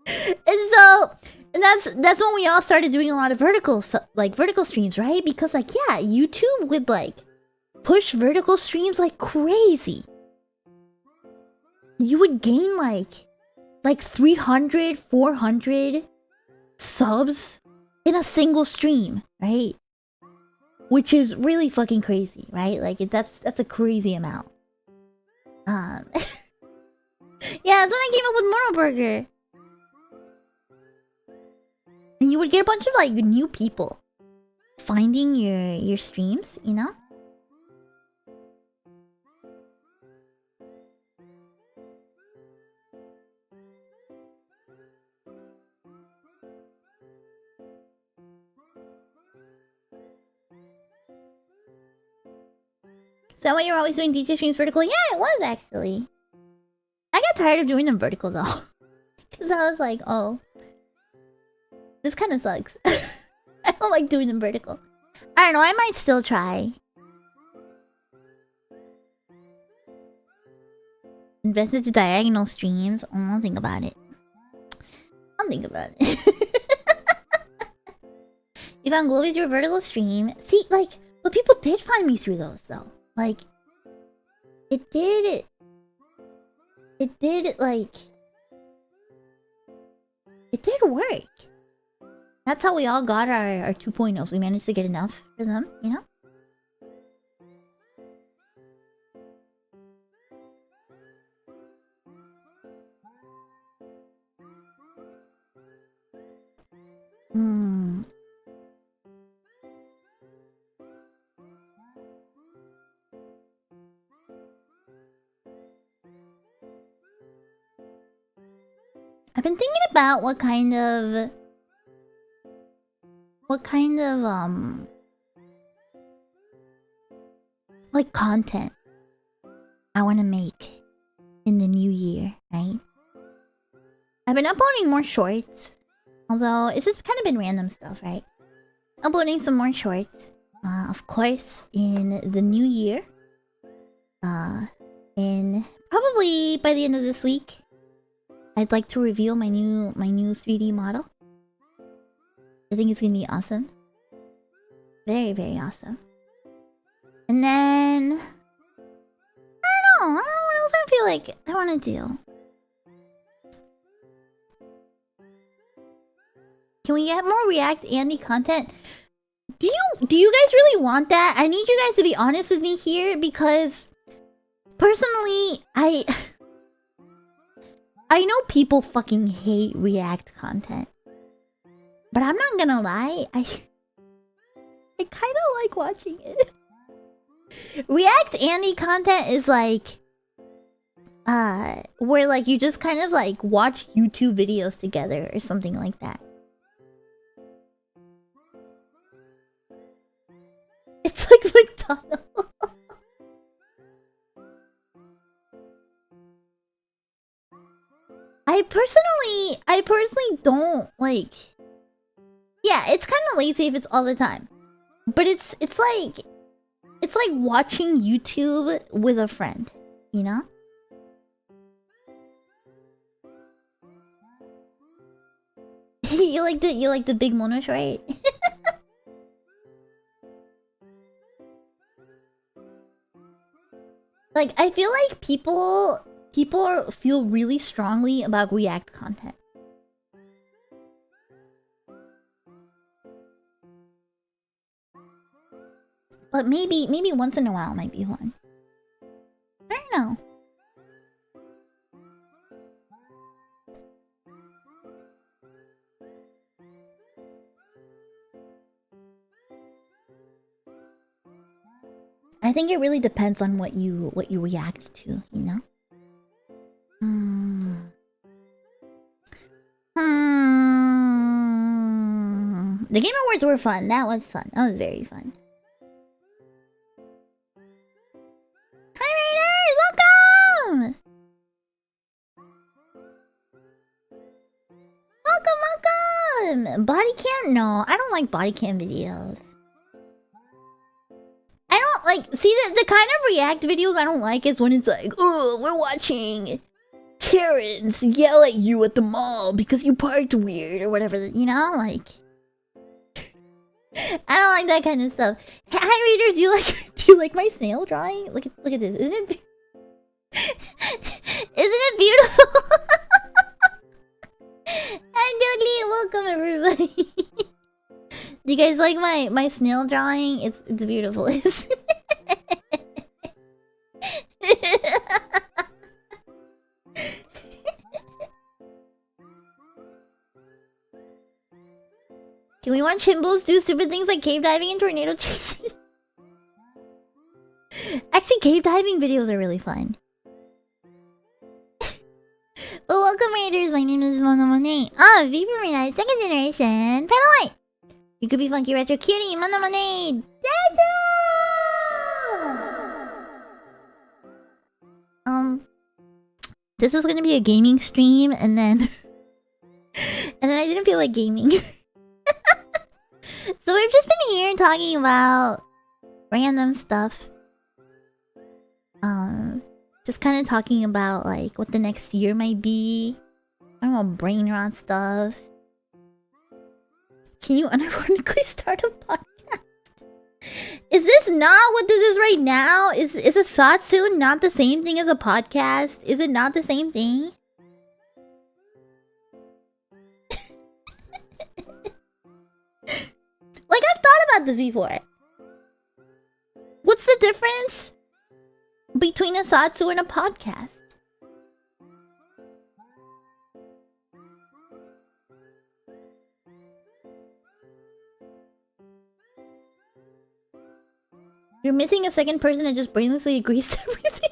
And that's when we all started doing a lot of vertical streams, right? Because like, yeah, YouTube would like push vertical streams like crazy. You would gain like 300, 400 subs in a single stream, right? Which is really fucking crazy, right? Like that's a crazy amount. Yeah, that's when I came up with Mono Burger. And you would get a bunch of like new people finding your streams, you know? Is that why you're always doing DJ streams vertical? Yeah, it was actually. I got tired of doing them vertical though. Because I was like, oh, this kind of sucks. I don't like doing them vertical. I don't know, I might still try. Invest into diagonal streams. Oh, I'll think about it. I'll think about it. You found Globy through a vertical stream. See, like, but people did find me through those though. Like, it did work. That's how we all got our 2.0s. We managed to get enough for them, you know? I've been thinking about what kind of like content I want to make in the new year, right? I've been uploading more shorts, although it's just kind of been random stuff, right? Uploading some more shorts, of course, in the new year. In probably by the end of this week, I'd like to reveal my new 3D model. I think it's gonna be awesome. Very, very awesome. And then I don't know what else I feel like I want to do. Can we get more React Andy content? Do you guys really want that? I need you guys to be honest with me here, because personally, I know people fucking hate React content. But I'm not gonna lie, I kind of like watching it. React Andy content is like where like you just kind of like watch YouTube videos together or something like that. It's like McDonald's. I personally don't like. Yeah, it's kind of lazy if it's all the time, but it's like watching YouTube with a friend, you know? You like the big monos, right? Like, I feel like people feel really strongly about React content. But maybe once in a while might be one. I don't know. I think it really depends on what you react to, you know? The Game Awards were fun. That was fun. That was very fun. Hi Raiders! Welcome! Body cam? No, I don't like body cam videos. I don't like... See, the kind of react videos I don't like is when it's like, oh, we're watching Karens yell at you at the mall because you parked weird or whatever, you know? Like... I don't like that kind of stuff. Hi, readers, do you like my snail drawing? Look at this. Isn't it beautiful? Hi, Dudley. Welcome, everybody. Do you guys like my snail drawing? It's beautiful. Can we watch himbos do stupid things like cave diving and tornado chasing? Actually, cave diving videos are really fun. Well, welcome, Raiders. My name is Monet. Oh, V for Monet, second generation. Panel You could be funky retro cutie, Monet. This was gonna be a gaming stream, and then I didn't feel like gaming. So we've just been here talking about random stuff. Just kind of talking about like what the next year might be. I don't know, brain rot stuff. Can you unironically start a podcast? Is this not what this is right now? Is a Satsu not the same thing as a podcast? Is it not the same thing? Like, I've thought about this before. What's the difference between a Satsu and a podcast? You're missing a second person that just brainlessly agrees to everything.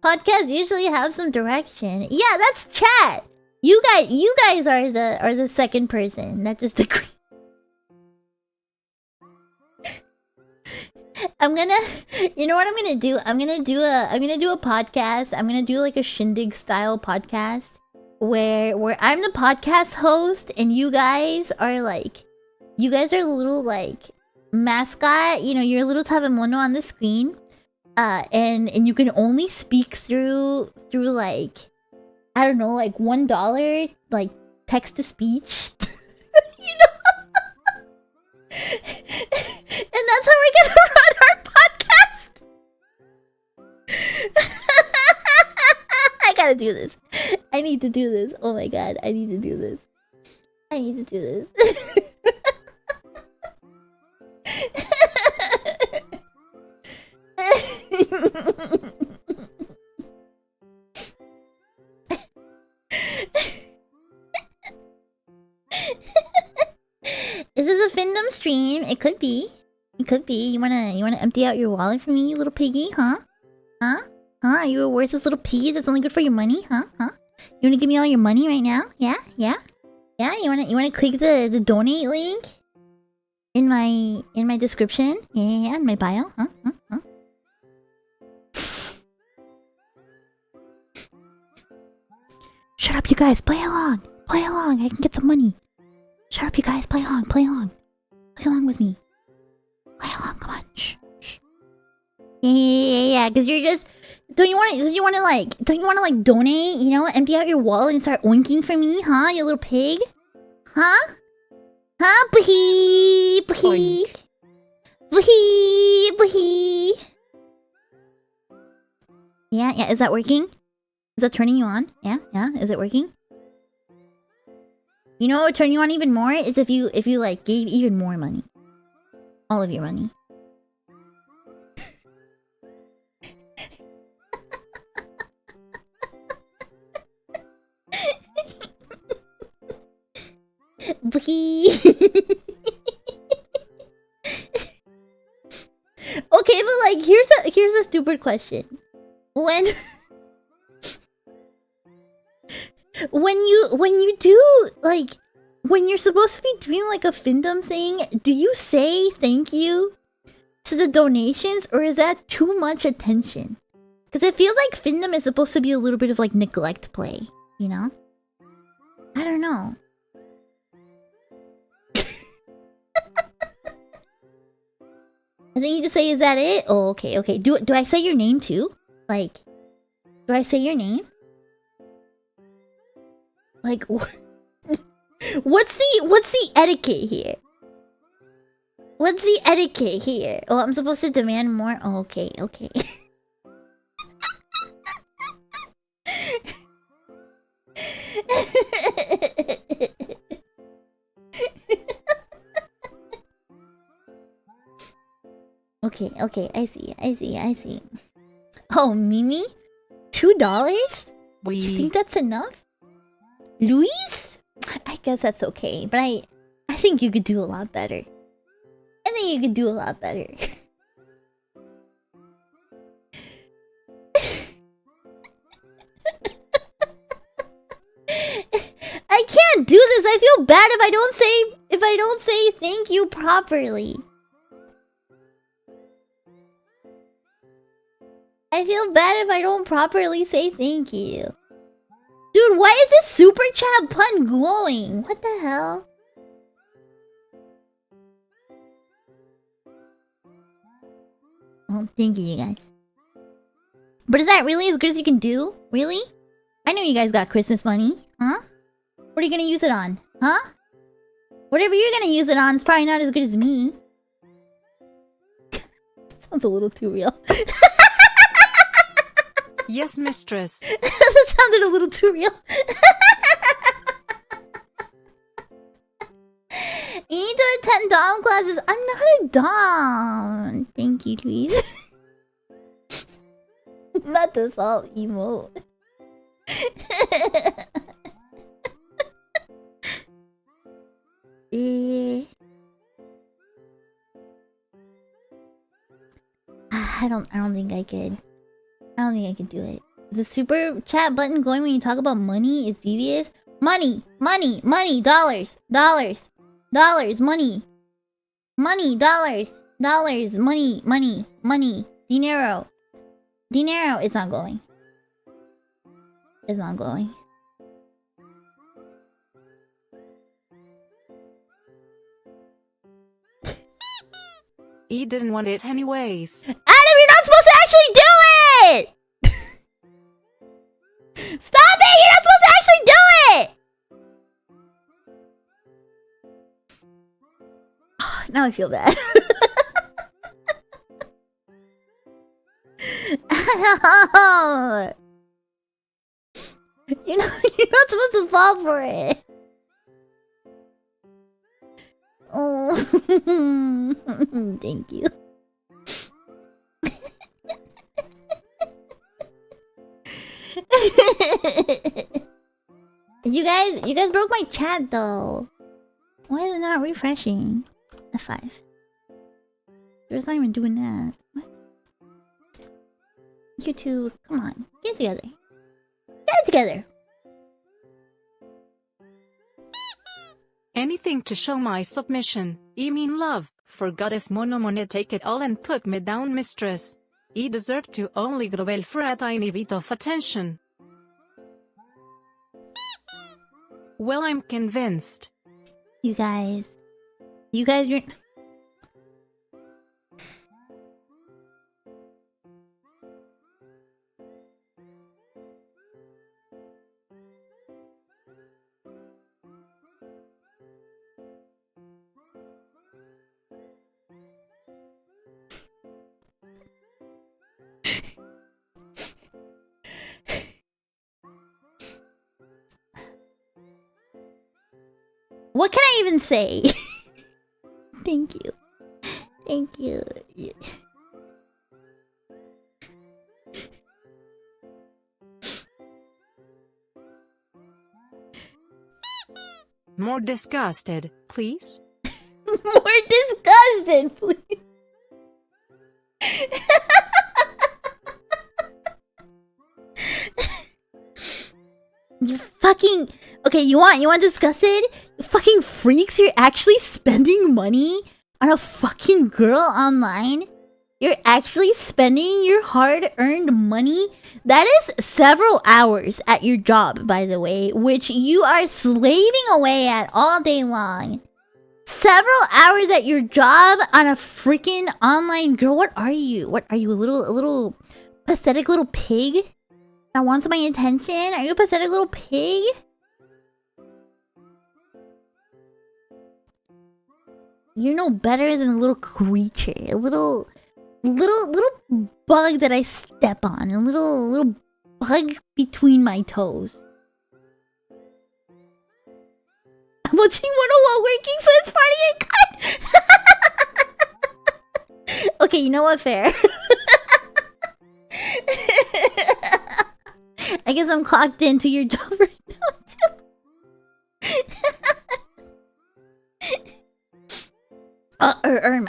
Podcasts usually have some direction. Yeah, that's chat. You guys are the second person that just agrees. You know what I'm gonna do? I'm gonna do a podcast. I'm gonna do like a shindig style podcast where I'm the podcast host and you guys are a little like mascot. You know, you're a little tabemono on the screen. And you can only speak through like, I don't know, like $1 like text to speech. You know? And that's how we're gonna run our podcast. I gotta do this. I need to do this. Oh my god, I need to do this. I need to do this. Is this a Findom stream? It could be. It could be. You wanna empty out your wallet for me, you little piggy? Huh? Huh? Huh? Are you a worthless little piggy that's only good for your money? Huh? Huh? You wanna give me all your money right now? Yeah? Yeah? Yeah? You wanna click the donate link in my description? Yeah, in my bio? Huh? Huh? Huh? Shut up, you guys. Play along. Play along. I can get some money. Shut up, you guys. Play along. Play along. Play along with me. Play along. Come on. Shh. Shh. Yeah. Because you're just... Don't you want to like donate? You know, empty out your wallet and start oinking for me, huh? You little pig. Huh? Huh? Bwee. Bwee. Bwee. Bwee. Yeah. Is that working? Is that turning you on? Yeah. Is it working? You know what would turn you on even more? Is if you like gave even more money. All of your money. Okay, but like here's a stupid question. When you do like when you're supposed to be doing like a Findom thing, do you say thank you to the donations or is that too much attention? Because it feels like fandom is supposed to be a little bit of like neglect play, you know? I don't know. I think you just say, is that it? Oh, okay, okay. Do I say your name too? Like, do I say your name? Like, what's the etiquette here? What's the etiquette here? Oh, I'm supposed to demand more? Oh, okay, okay. Okay, okay, I see. Oh, Mimi? $2? You think that's enough? Luis? I guess that's okay, but I think you could do a lot better. I can't do this. I feel bad if I don't say thank you properly. I feel bad if I don't properly say thank you. Dude, why is this super chat pun glowing? What the hell? Oh, thank you, you guys. But is that really as good as you can do? Really? I know you guys got Christmas money. Huh? What are you gonna use it on? Huh? Whatever you're gonna use it on is probably not as good as me. Sounds a little too real. Yes, mistress. That sounded a little too real. You need to attend Dom classes. I'm not a Dom. Thank you, please. Not this all emo. I don't think I could. I don't think I could do it. The super chat button going when you talk about money is devious. Money, dollars, money, dollars, money, dinero. It's not glowing. It's not glowing. He didn't want it anyways. Adam, you're not supposed to actually do it! Stop it! You're not supposed to actually do it! Now I feel bad. You're not supposed to fall for it. Oh, thank you. You guys broke my chat though. Why is it not refreshing? F5. It's not even doing that. What? You two, come on, get it together. Get it together. Anything to show my submission. I mean love. For goddess Monet, take it all and put me down, mistress. I deserve to only grovel for a tiny bit of attention. Well, I'm convinced. You guys, you're... What can I even say? Thank you. Thank you. More disgusted, please. More disgusted, please. You fucking... Okay, you want disgusted? You fucking freaks, you're actually spending money on a fucking girl online? You're actually spending your hard-earned money? That is several hours at your job, by the way, which you are slaving away at all day long. Several hours at your job on a freaking online girl. What are you? What are you? A little pathetic little pig that wants my attention? Are you a pathetic little pig? You're no better than a little creature. A little bug that I step on. A little bug between my toes. I'm watching 101 working, so it's party and cut. Okay, you know what? Fair. I guess I'm clocked into your job right now.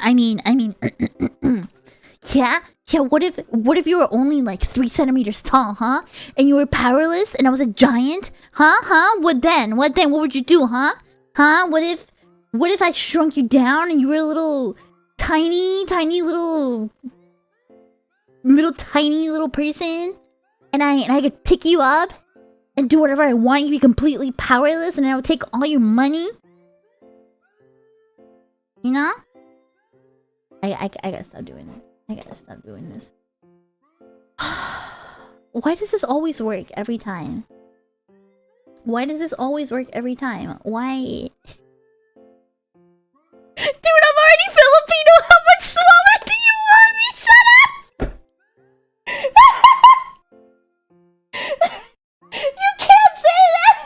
I mean, yeah. What if you were only like 3 centimeters tall, huh? And you were powerless, and I was a giant, huh? What then? What would you do, huh? What if I shrunk you down and you were a little tiny little person, and I could pick you up and do whatever I want. You'd be completely powerless, and I would take all your money. You know? I gotta stop doing this. Why does this always work every time? Why? Dude, I'm already Filipino! How much smaller do you want me? Shut up! You can't say that!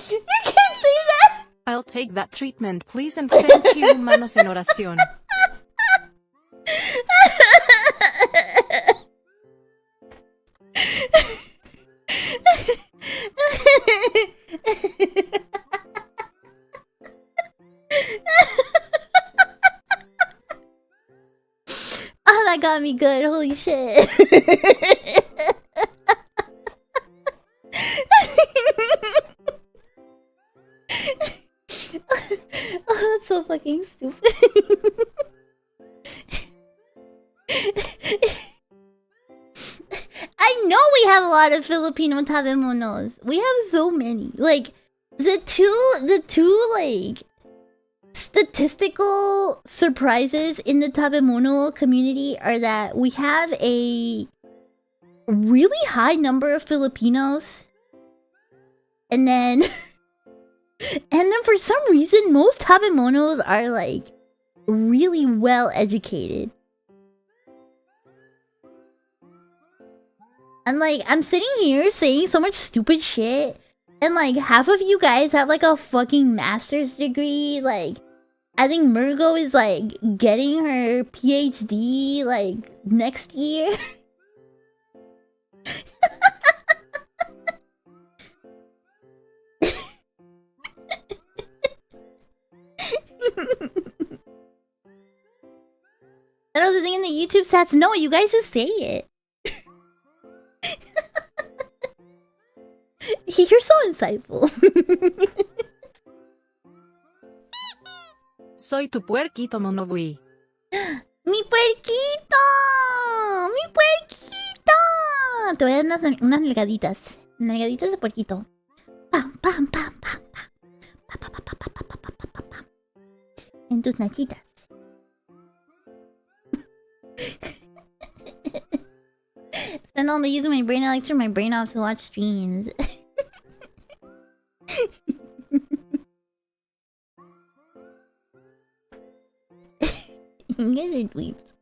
You can't say that! I'll take that treatment, please, and thank you, manos en oración. Oh, that got me good. Holy shit. Oh, that's so fucking stupid. I know we have a lot of Filipino tabemonos. We have so many. Like, the two like statistical surprises in the tabemono community are that we have a really high number of Filipinos, and then for some reason most tabemonos are like really well educated. And like, I'm sitting here saying so much stupid shit, and like half of you guys have like a fucking master's degree. Like, I think Murgo is like getting her PhD like next year. Another thing in the YouTube stats, no, you guys just say it. You're so insightful. Soy tu puerquito monogui. ¡Mi puerquito! ¡Mi puerquito! Te voy a dar unas nalgaditas. Nalgaditas de puerquito. Pam, pam, pam, pam, pam. Pa, pa, pa, pa, pa, pa, pa, pa, pa, pam. En tus nachitas. Spend all the using my brain. I like to turn my brain off to watch streams. You guys are dweebs.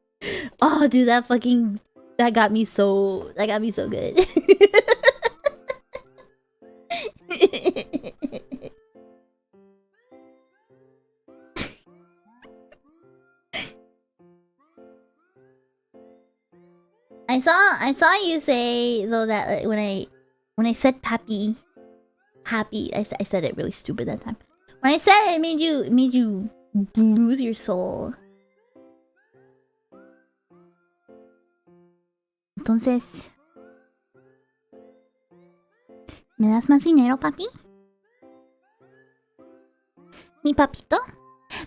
Oh, dude, that got me so good. I saw you say though that like, when I said happy, I said it really stupid that time. When I said it made you lose your soul. Entonces, ¿Me das más dinero, papi? ¿Mi papito?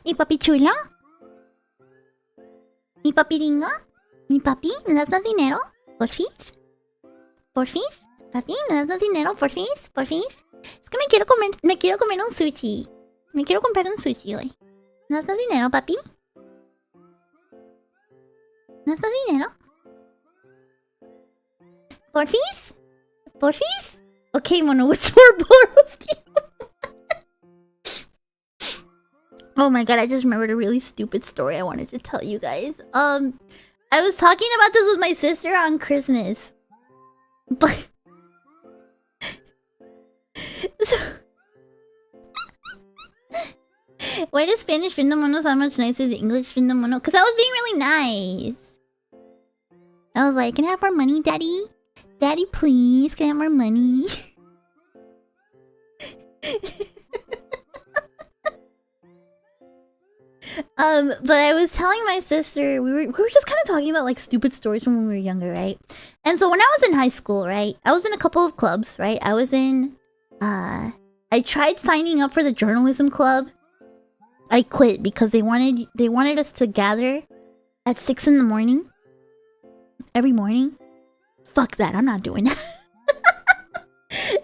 ¿Mi papi chulo? ¿Mi papi ringo? ¿Mi papi? ¿Me das más dinero? ¿Porfis? ¿Porfis? ¿Papi? ¿Me das más dinero? ¿Porfis? ¿Porfis? Es que me quiero comer un sushi. Me quiero comprar un sushi hoy. ¿Me das más dinero, papi? ¿Me das más dinero? ¿Porfis? ¿Porfis? Okay, Mono, which more borrows do you? Oh my god, I just remembered a really stupid story I wanted to tell you guys. I was talking about this with my sister on Christmas. But... Why does Spanish fin de mono sound much nicer than English fin de mono? Because I was being really nice. I was like, can I have more money, daddy? Daddy, please, can I have more money? But I was telling my sister, we were just kind of talking about like stupid stories from when we were younger, right? And so when I was in high school, right, I was in a couple of clubs, right? I was in, I tried signing up for the journalism club. I quit because they wanted us to gather at 6 in the morning. Every morning. Fuck that, I'm not doing that.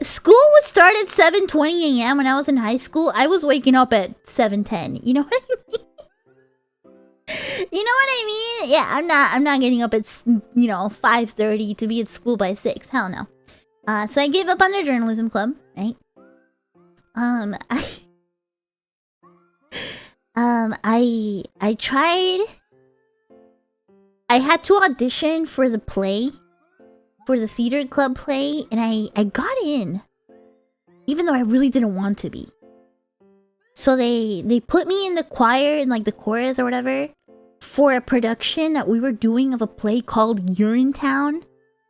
School would start at 7:20 a.m. when I was in high school. I was waking up at 7:10. You know what I mean? You know what I mean? Yeah, I'm not getting up at 5:30 to be at school by 6. Hell no. So I gave up on the journalism club, right? I tried. I had to audition for the play, for the theater club play, and I got in, even though I really didn't want to be. So they put me in the choir, in like the chorus or whatever, for a production that we were doing of a play called Urinetown.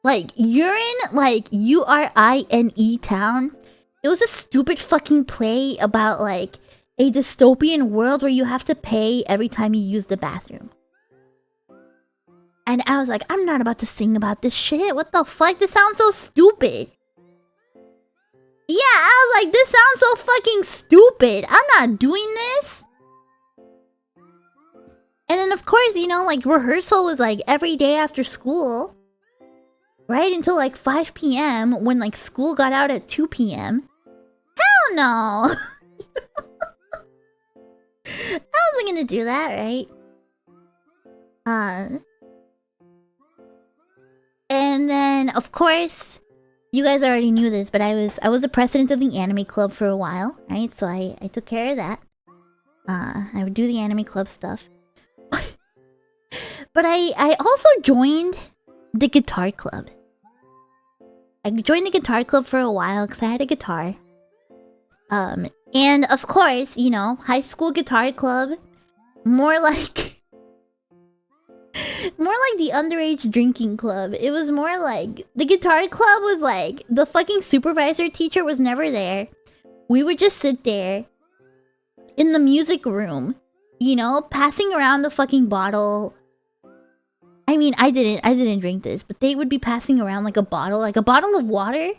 Like urine, like URINE town. It was a stupid fucking play about like a dystopian world where you have to pay every time you use the bathroom. And I was like, I'm not about to sing about this shit. What the fuck? This sounds so stupid. Yeah, I was like, this sounds so fucking stupid. I'm not doing this. And then of course, like rehearsal was like every day after school. Right? Until like 5 p.m. when like school got out at 2 p.m. Hell no. I wasn't gonna do that, right? And then of course, you guys already knew this, but I was the president of the anime club for a while, right? So I took care of that. I would do the anime club stuff. But I also joined the guitar club. I joined the guitar club for a while because I had a guitar. And of course, high school guitar club, more like the underage drinking club. It was more like the guitar club was like the fucking supervisor teacher was never there. We would just sit there in the music room, passing around the fucking bottle. I mean, I didn't drink this, but they would be passing around like a bottle of water.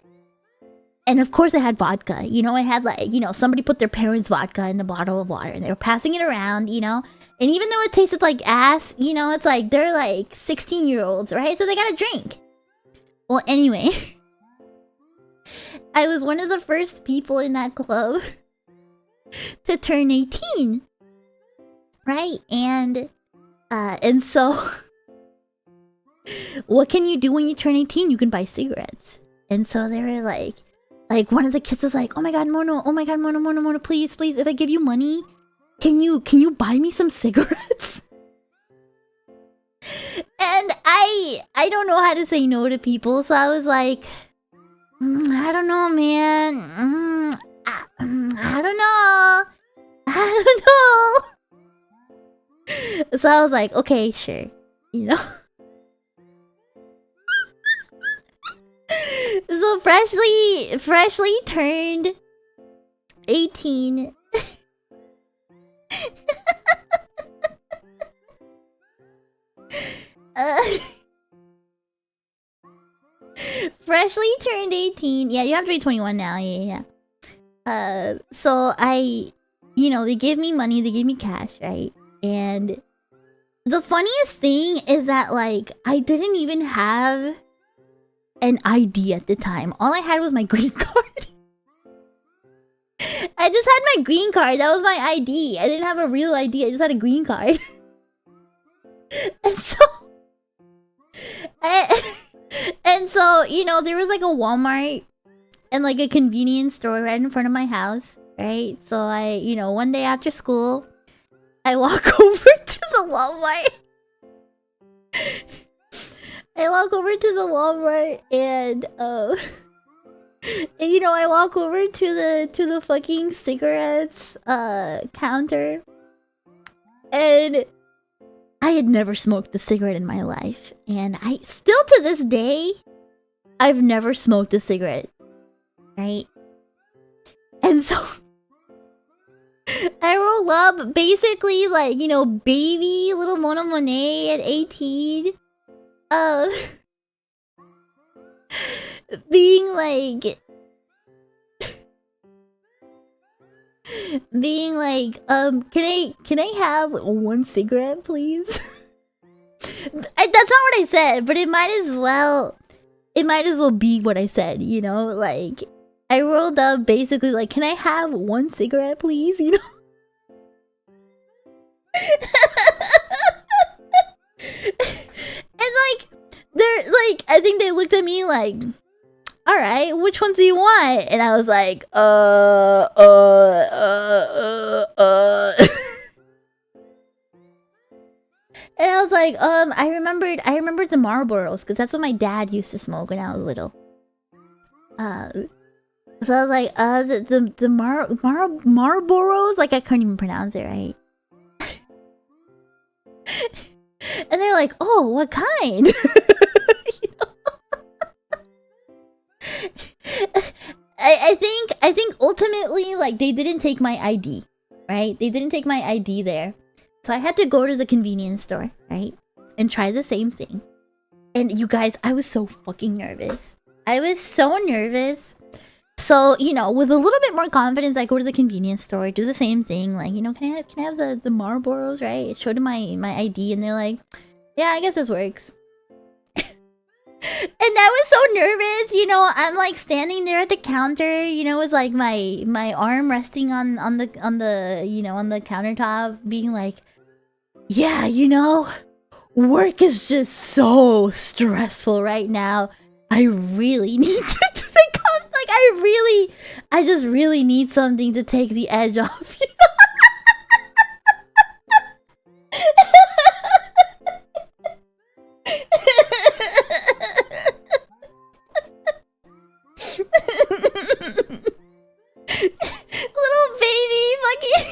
And of course it had vodka. It had like, somebody put their parents' vodka in the bottle of water and they were passing it around, And even though it tasted like ass, it's like they're like 16-year-olds, right? So they gotta drink. Well, anyway. I was one of the first people in that club to turn 18. Right? And so what can you do when you turn 18? You can buy cigarettes. And so they were like one of the kids was like, oh my god, Mono, please, if I give you money, can you buy me some cigarettes? And I don't know how to say no to people, so I was like, I don't know, man. I don't know. So I was like, okay, sure. So freshly turned 18. freshly turned 18. Yeah, you have to be 21 now. Yeah. So they gave me money, they gave me cash, right? And the funniest thing is that, like, I didn't even have an ID at the time. All I had was my green card. I just had my green card. That was my ID. I didn't have a real ID. I just had a green card. and so... and so, there was like a Walmart and like a convenience store right in front of my house, right? So one day after school, I walk over to the Walmart. I walk over to the Walmart and I walk over to the fucking cigarettes counter, and I had never smoked a cigarette in my life, and I still to this day I've never smoked a cigarette, right? And so I roll up basically like, baby little Monet at 18. Being like, can I have one cigarette, please? That's not what I said, but it might as well be what I said, like, I rolled up basically like, can I have one cigarette, please, And like, they're like, I think they looked at me like, all right, which ones do you want? And I was like, And I was like, I remembered the Marlboros, because that's what my dad used to smoke when I was little. So I was like, the Marlboros, like, I couldn't even pronounce it right. And they're like, oh, what kind? I think ultimately, like, they didn't take my ID, right? They didn't take my ID there. So I had to go to the convenience store, right? And try the same thing. And you guys, I was so fucking nervous. I was so nervous. So, with a little bit more confidence, I go to the convenience store, do the same thing. Like, can I have the Marlboros, right? I showed them my ID, and they're like, yeah, I guess this works. And I was so nervous, I'm like standing there at the counter, with like my arm resting on the countertop, being like, yeah, work is just so stressful right now. I really need to I just really need something to take the edge off. Little baby fucking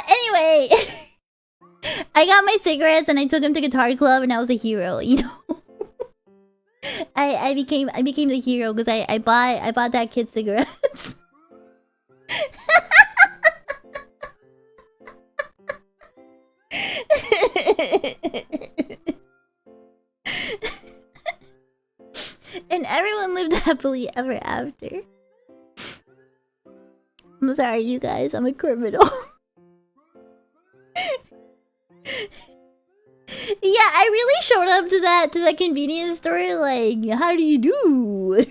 Anyway, I got my cigarettes and I took him to Guitar Club, and I was a hero, I became the hero because I bought that kid cigarettes. And everyone lived happily ever after. I'm sorry, you guys. I'm a criminal. Yeah, I really showed up to that convenience store like, how do you do? I'm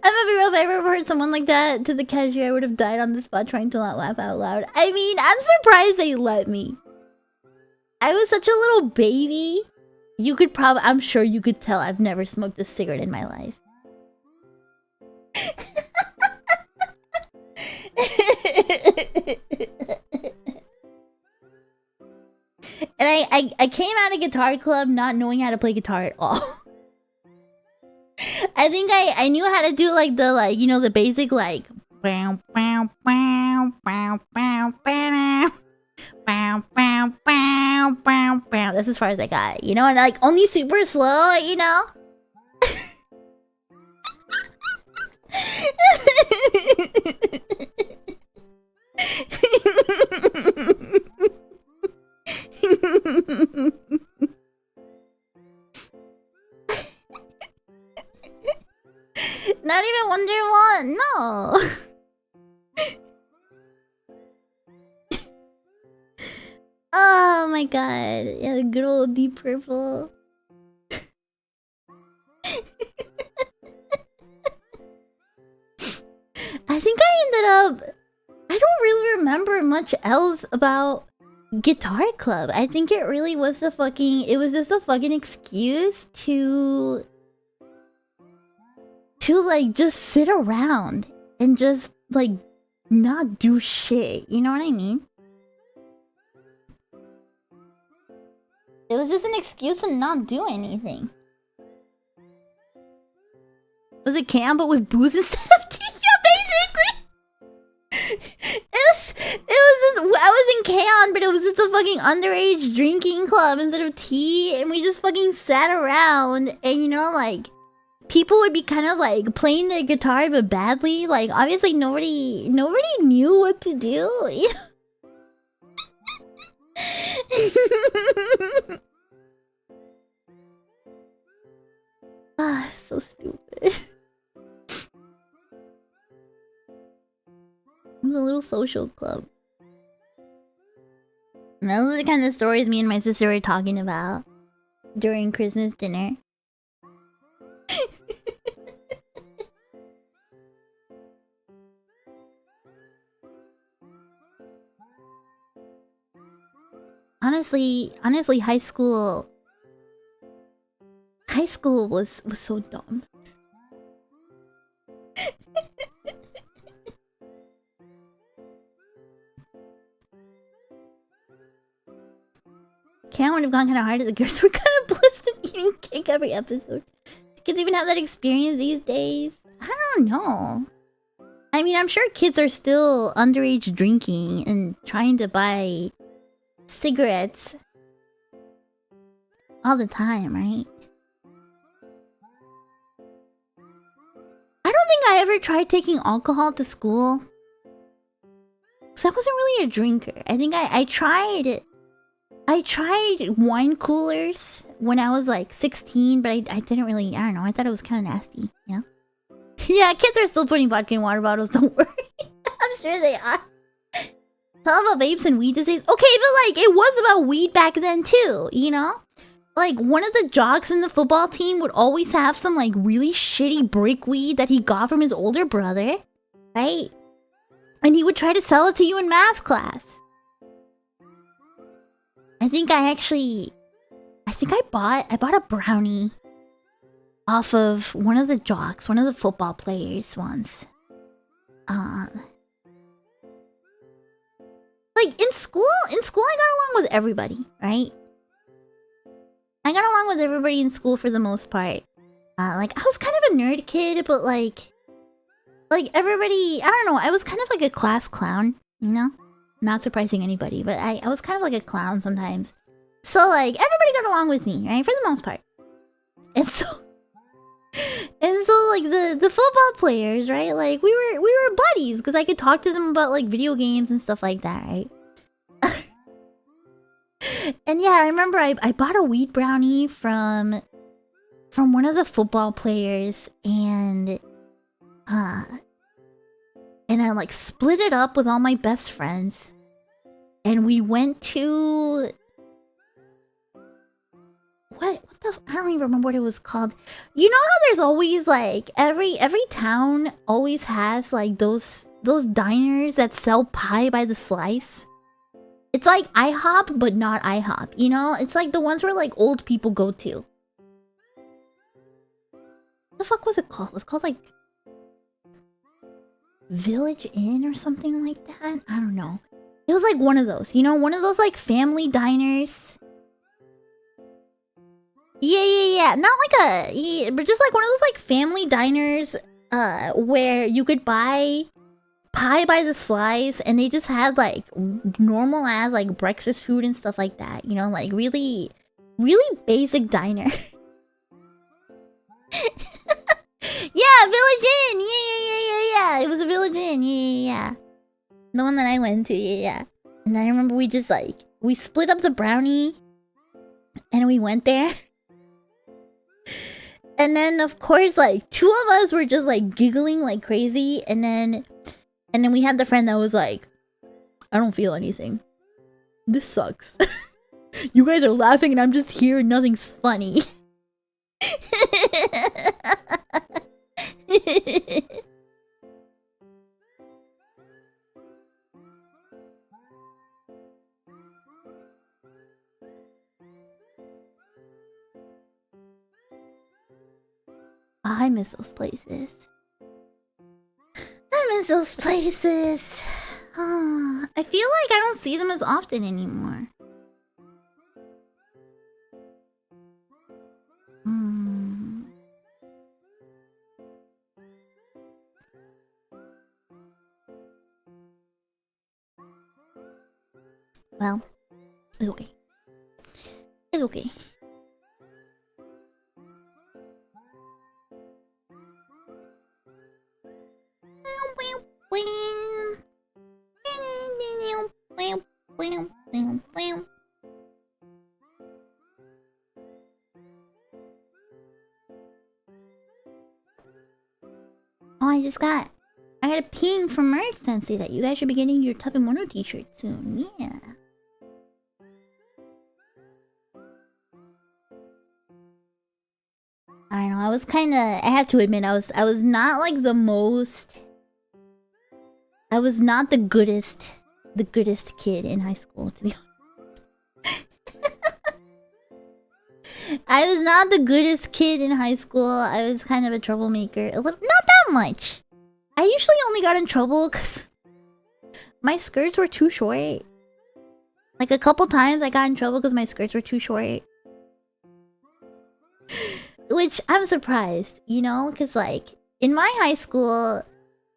a real, if I ever heard someone like that to the cashier, I would have died on the spot trying to not laugh out loud. I mean, I'm surprised they let me. I was such a little baby. I'm sure you could tell I've never smoked a cigarette in my life. And I came out of Guitar Club not knowing how to play guitar at all. I think I knew how to do like the basic like Bow, bow, bow, bow, bow. That's as far as I got, you know, and like only super slow, you know. Not even Wonder 1, no. Oh my god. Yeah, the good old Deep Purple. I think I ended up... I don't really remember much else about Guitar Club. I think it really was the fucking... It was just a fucking excuse to like just sit around and just like not do shit. You know what I mean? It was just an excuse to not do anything. Was it camp but with booze instead of tea? Yeah, basically. It was just, I was in K-On, but it was just a fucking underage drinking club instead of tea, and we just fucking sat around, and you know, like, people would be kind of like playing their guitar but badly. Like, obviously nobody knew what to do. You know? Ah, so stupid. It was a little social club. And those are the kind of stories me and my sister were talking about during Christmas dinner. Honestly, high school was so dumb. Cam would have gone kind of hard at the girls. We're kind of blessed in eating cake every episode. Kids even have that experience these days? I don't know. I mean, I'm sure kids are still underage drinking and trying to buy cigarettes all the time, right? I don't think I ever tried taking alcohol to school. Because I wasn't really a drinker. I think I tried wine coolers when I was like 16, but I didn't really, I don't know, I thought it was kind of nasty, you know? Yeah, kids are still putting vodka in water bottles, don't worry. I'm sure they are. Tell about vapes and weed these days. Okay, but like, it was about weed back then too, you know? Like, one of the jocks in the football team would always have some like really shitty brick weed that he got from his older brother, right? And he would try to sell it to you in math class. I think I bought a brownie off of one of the jocks, one of the football players once. Like in school I got along with everybody, right? I got along with everybody in school for the most part. Like I was kind of a nerd kid, but like everybody, I don't know, I was kind of like a class clown, you know? Not surprising anybody, but I was kind of like a clown sometimes. So like everybody got along with me, right? For the most part. And so like the football players, right? Like we were buddies because I could talk to them about like video games and stuff like that, right? And yeah, I remember I bought a weed brownie from one of the football players, and I like split it up with all my best friends, and we went to I don't even remember what it was called. You know how there's always like every town always has like those diners that sell pie by the slice. It's like IHOP, but not IHOP. You know, it's like the ones where like old people go to. What the fuck was it called? It was called like Village Inn or something like that. I don't know. It was like one of those, you know, one of those like family diners. Yeah. Not like but just like one of those like family diners, where you could buy pie by the slice, and they just had like normal ass like breakfast food and stuff like that. You know, like really, really basic diner. Yeah, Village Inn. Yeah. It was a Village Inn. Yeah. The one that I went to. Yeah. And I remember we just like we split up the brownie, and we went there. And then of course like two of us were just like giggling like crazy, and then we had the friend that was like, I don't feel anything. This sucks. You guys are laughing and I'm just here and nothing's funny. I miss those places. I miss those places. I feel like I don't see them as often anymore. Well, it's okay. It's okay. Oh, I got a ping from Merch Sensei that you guys should be getting your Tub and Mono t-shirt soon. Yeah. I know, I have to admit, I was not like the most... I was not the goodest kid in high school, to be honest. I was not the goodest kid in high school. I was kind of a troublemaker. Not that much. I usually only got in trouble because my skirts were too short. Like a couple times I got in trouble because my skirts were too short. Which I'm surprised, you know? Because like, in my high school,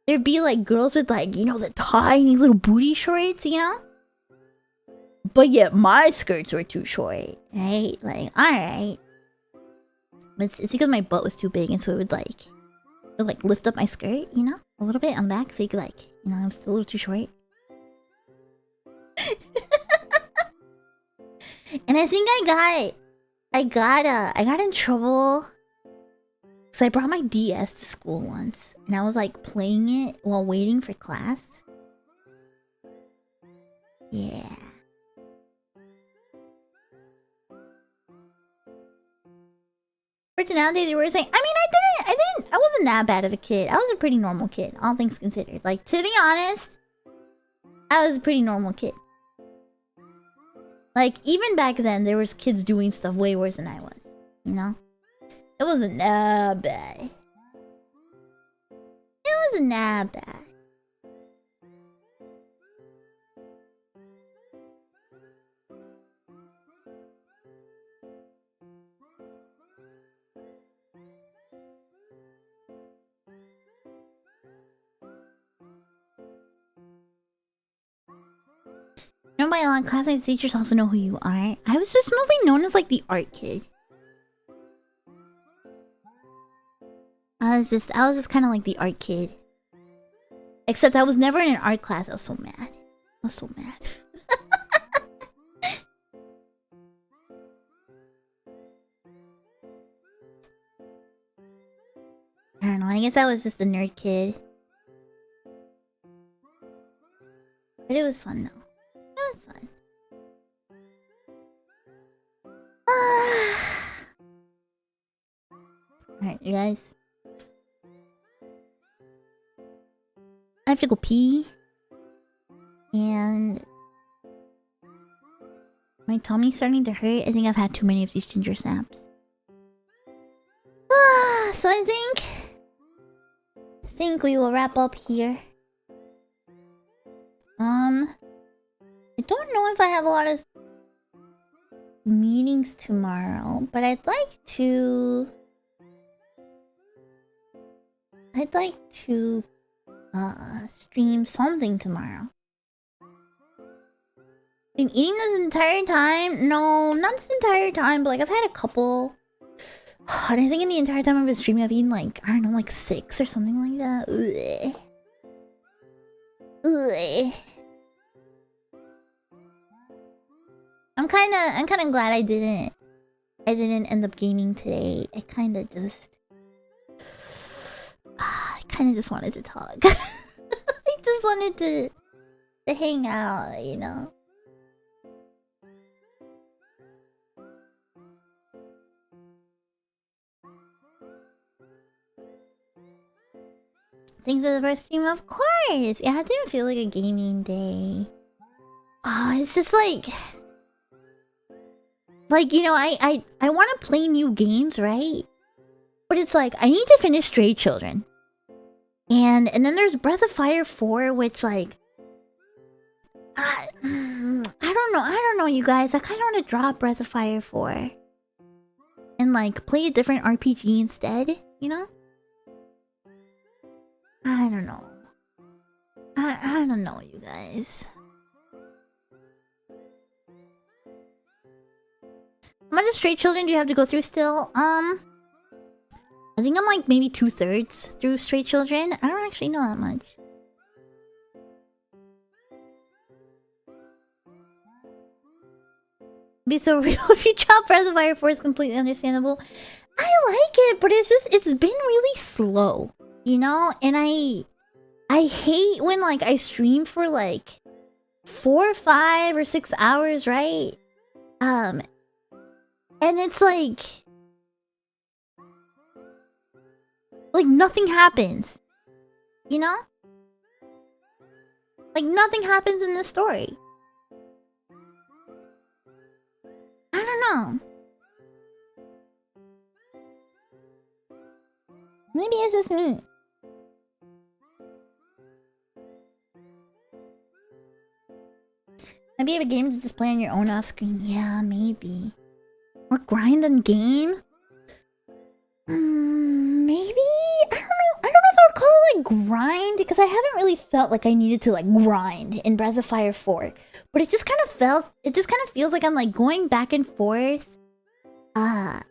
there'd be like girls with like, you know, the tiny little booty shorts, you know? But yet my skirts were too short, right? Like, alright. But it's because my butt was too big, and so it would like lift up my skirt, you know? A little bit on the back, so you could like, you know, I was a little too short. And I think I got in trouble because I brought my DS to school once, and I was like playing it while waiting for class. Yeah. For nowadays, you were saying, I mean, I wasn't that bad of a kid. I was a pretty normal kid, all things considered. Like, to be honest, I was a pretty normal kid. Like, even back then, there was kids doing stuff way worse than I was, you know? It wasn't that bad. It wasn't that bad. You know, by a lot of classmates, teachers also know who you are. I was just mostly known as like the art kid. I was just kind of like the art kid. Except I was never in an art class. I was so mad. I was so mad. I don't know. I guess I was just a nerd kid. But it was fun though. It was fun. Alright, you guys. I have to go pee. And my tummy's starting to hurt. I think I've had too many of these ginger snaps. So I think we will wrap up here. I don't know if I have a lot of meetings tomorrow, but I'd like to stream something tomorrow. Been eating this entire time? No, not this entire time, but like I've had a couple. And I think in the entire time I've been streaming, I've eaten like, I don't know, like 6 or something like that. Ugh. Ugh. I'm kind of glad I didn't end up gaming today. I kind of just wanted to talk. I just wanted to hang out, you know. Thanks for the first stream, of course. Yeah, it didn't feel like a gaming day. It's just like you know, I want to play new games, right? But it's like I need to finish Stray Children, and then there's Breath of Fire 4, which like I don't know, you guys. I kind of want to drop Breath of Fire 4 and like play a different RPG instead, you know? I don't know. I don't know, you guys. How much of Stray Children do you have to go through still? I think I'm like maybe 2/3 through Stray Children. I don't actually know that much. Be so real if you chop Breath of Fire 4 is completely understandable. I like it, but it's been really slow, you know? And I hate when like I stream for like 4, 5, or 6 hours, right? And it's like nothing happens, you know? Like nothing happens in the story. I don't know. Maybe it's just me. Maybe you have a game to just play on your own off screen. Yeah, maybe. Or grind and game? Maybe? I don't know. I don't know if I would call it like grind, because I haven't really felt like I needed to like grind in Breath of Fire 4. But it just kind of feels like I'm like going back and forth. And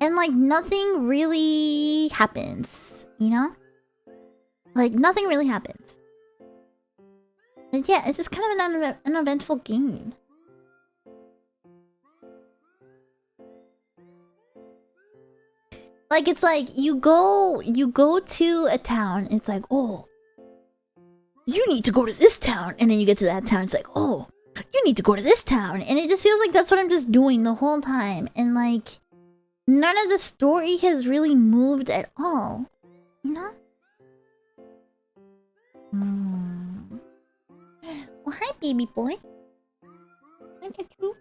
like nothing really happens, you know? Like nothing really happens. And yeah, it's just kind of an uneventful game. Like it's like you go to a town, it's like, oh, you need to go to this town, and then you get to that town, it's like, oh, you need to go to this town, and it just feels like that's what I'm just doing the whole time, and like none of the story has really moved at all, you know? Well, hi, baby boy. Look at you.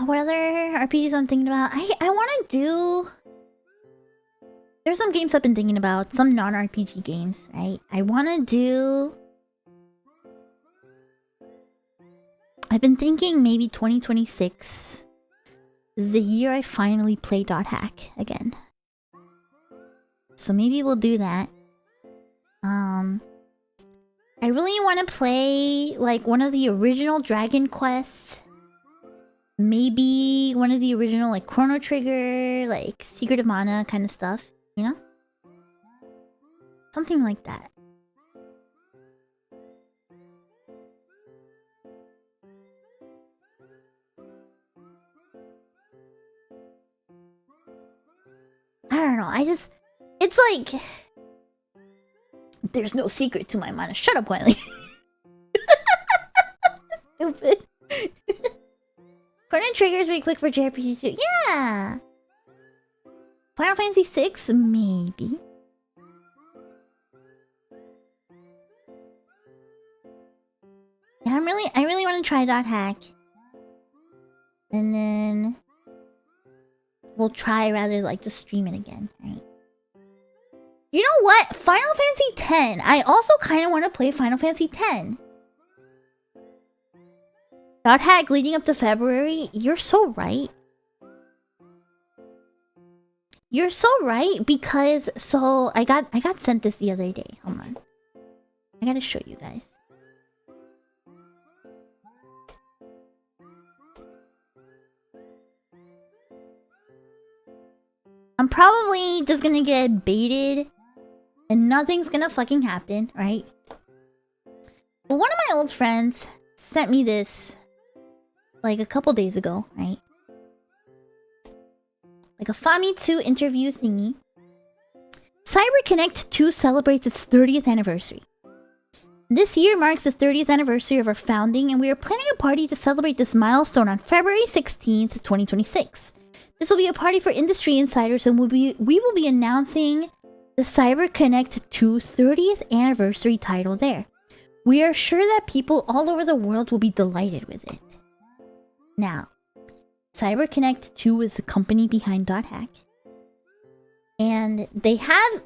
What other RPGs I'm thinking about? I want to do... There's some games I've been thinking about. Some non-RPG games, right? I want to do... I've been thinking maybe 2026 is the year I finally play .hack again. So maybe we'll do that. I really want to play like one of the original Dragon Quests. Maybe one of the original like Chrono Trigger, like Secret of Mana kind of stuff, you know? Something like that. I don't know, it's like... There's no secret to my mana. Shut up, Wiley. Stupid. Chrono Trigger is really quick for JRPG too. Yeah! Final Fantasy 6? Maybe. Yeah, I really want to try .hack. And then... we'll try rather like just stream it again, right? You know what? Final Fantasy X. I also kind of want to play Final Fantasy X. .hack leading up to February. You're so right. You're so right, because so I got sent this the other day. Hold on. I gotta show you guys. I'm probably just gonna get baited and nothing's gonna fucking happen, right? But one of my old friends sent me this like a couple days ago, right? Like a Famitsu interview thingy. CyberConnect 2 celebrates its 30th anniversary. This year marks the 30th anniversary of our founding, and we are planning a party to celebrate this milestone on February 16th, 2026. This will be a party for industry insiders, and we will be announcing the CyberConnect 2 30th anniversary title there. We are sure that people all over the world will be delighted with it. Now, CyberConnect 2 is the company behind .hack. And they have...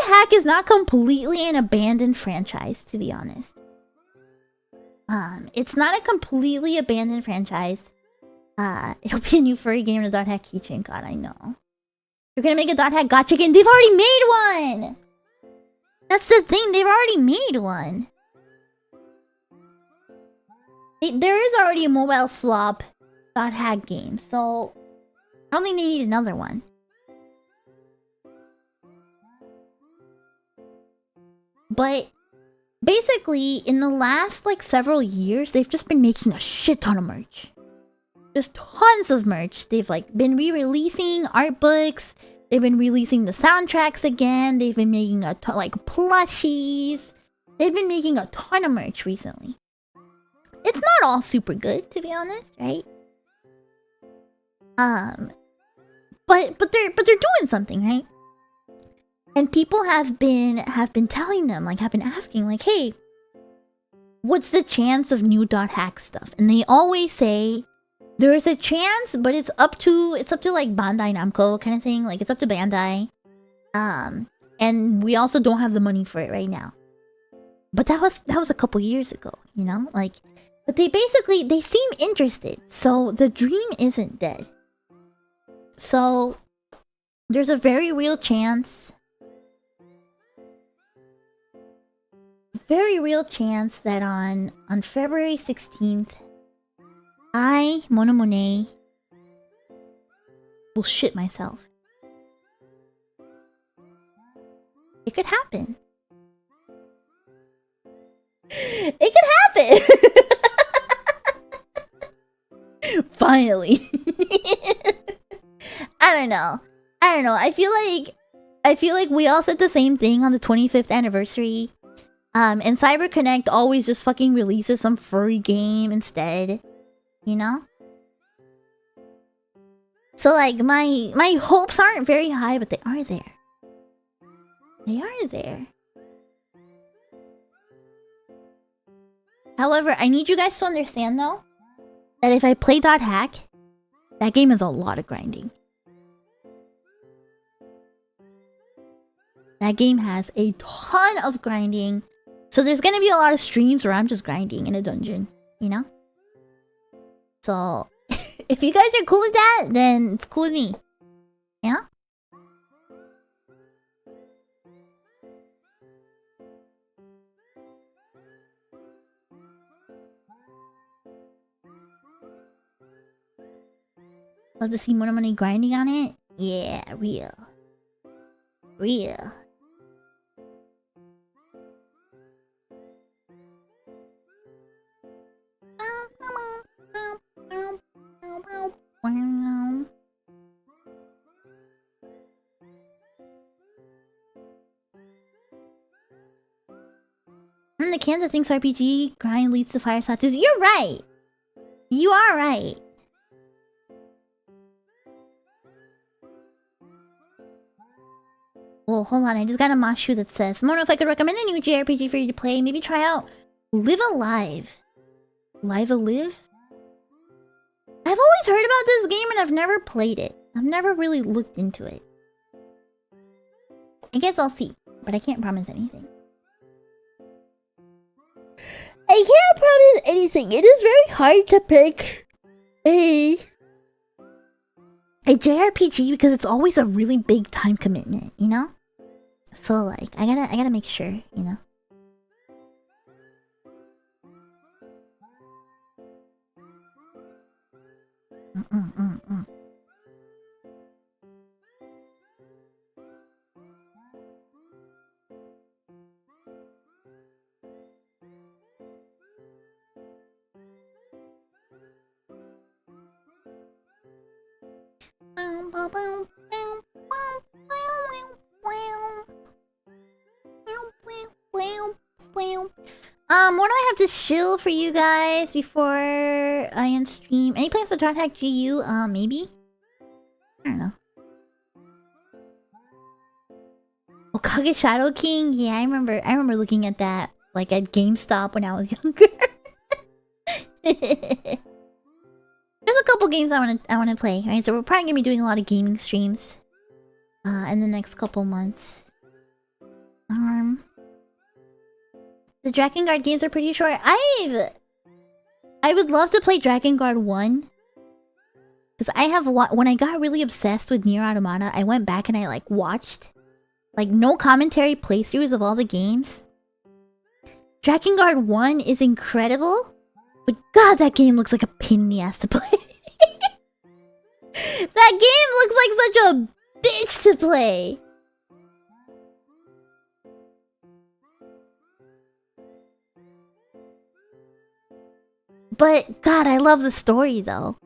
.hack is not completely an abandoned franchise, to be honest. It's not a completely abandoned franchise. It'll be a new furry game in a .hack keychain. God, I know. You're gonna make a .hack gacha game? They've already made one! That's the thing, they've already made one. There is already a mobile slop .hack game, so I don't think they need another one. But basically, in the last like several years, they've just been making a shit ton of merch. Just tons of merch. They've like been re-releasing art books. They've been releasing the soundtracks again. They've been making a ton like plushies. They've been making a ton of merch recently. It's not all super good, to be honest, right? But they're doing something, right? And people have been telling them, like, have been asking, like, hey, what's the chance of new .hack stuff? And they always say there is a chance, but it's up to like Bandai Namco kind of thing. Like, it's up to Bandai. And we also don't have the money for it right now. But that was a couple years ago, you know? Like, but they seem interested. So the dream isn't dead. So there's a very real chance that on February 16th, I, Monet, will shit myself. It could happen. It could happen! Finally. I don't know. I feel like we all said the same thing on the 25th anniversary. And CyberConnect always just fucking releases some furry game instead. You know? So like my hopes aren't very high, but they are there. They are there. However, I need you guys to understand though that if I play .hack, that game is a lot of grinding. That game has a ton of grinding. So there's gonna be a lot of streams where I'm just grinding in a dungeon, you know? So, if you guys are cool with that, then it's cool with me. Yeah? Love to see more money grinding on it? Yeah, real. Real. The Kansas thinks RPG grind leads to fire statues. You're right. You are right. Well, hold on. I just got a Mashu that says, Mono, if I could recommend a new JRPG for you to play, maybe try out Live Alive. Live Alive? I've always heard about this game and I've never played it. I've never really looked into it. I guess I'll see, but I can't promise anything. I can't promise anything. It is very hard to pick a a JRPG because it's always a really big time commitment, you know? So like I gotta make sure, you know. Mm-mm-mm-mm. What do I have to shill for you guys before I end stream? Any plans to try hack GU? Maybe? I don't know. Okage Shadow King? Yeah, I remember looking at that like at GameStop when I was younger. There's a couple games I wanna play, right? So we're probably gonna be doing a lot of gaming streams in the next couple months. The Drakengard games are pretty short. I would love to play Drakengard 1. Because I have when I got really obsessed with Nier Automata, I went back and I like watched like no commentary playthroughs of all the games. Drakengard 1 is incredible, but god, that game looks like a pain in the ass to play. That game looks like such a bitch to play. But god, I love the story though.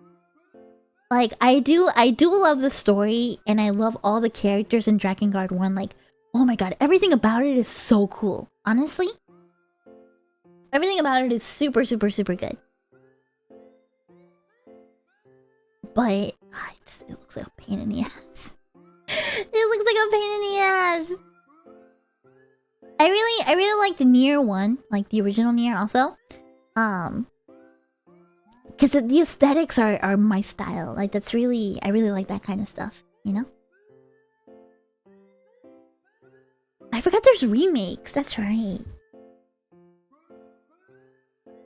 Like I do love the story, and I love all the characters in Drakengard 1. Like, oh my god, everything about it is so cool. Honestly, everything about it is super good. But it looks like a pain in the ass. It looks like a pain in the ass. I really like the Nier 1, like the original Nier also. Because the aesthetics are my style. Like I really like that kind of stuff, you know? I forgot there's remakes, that's right.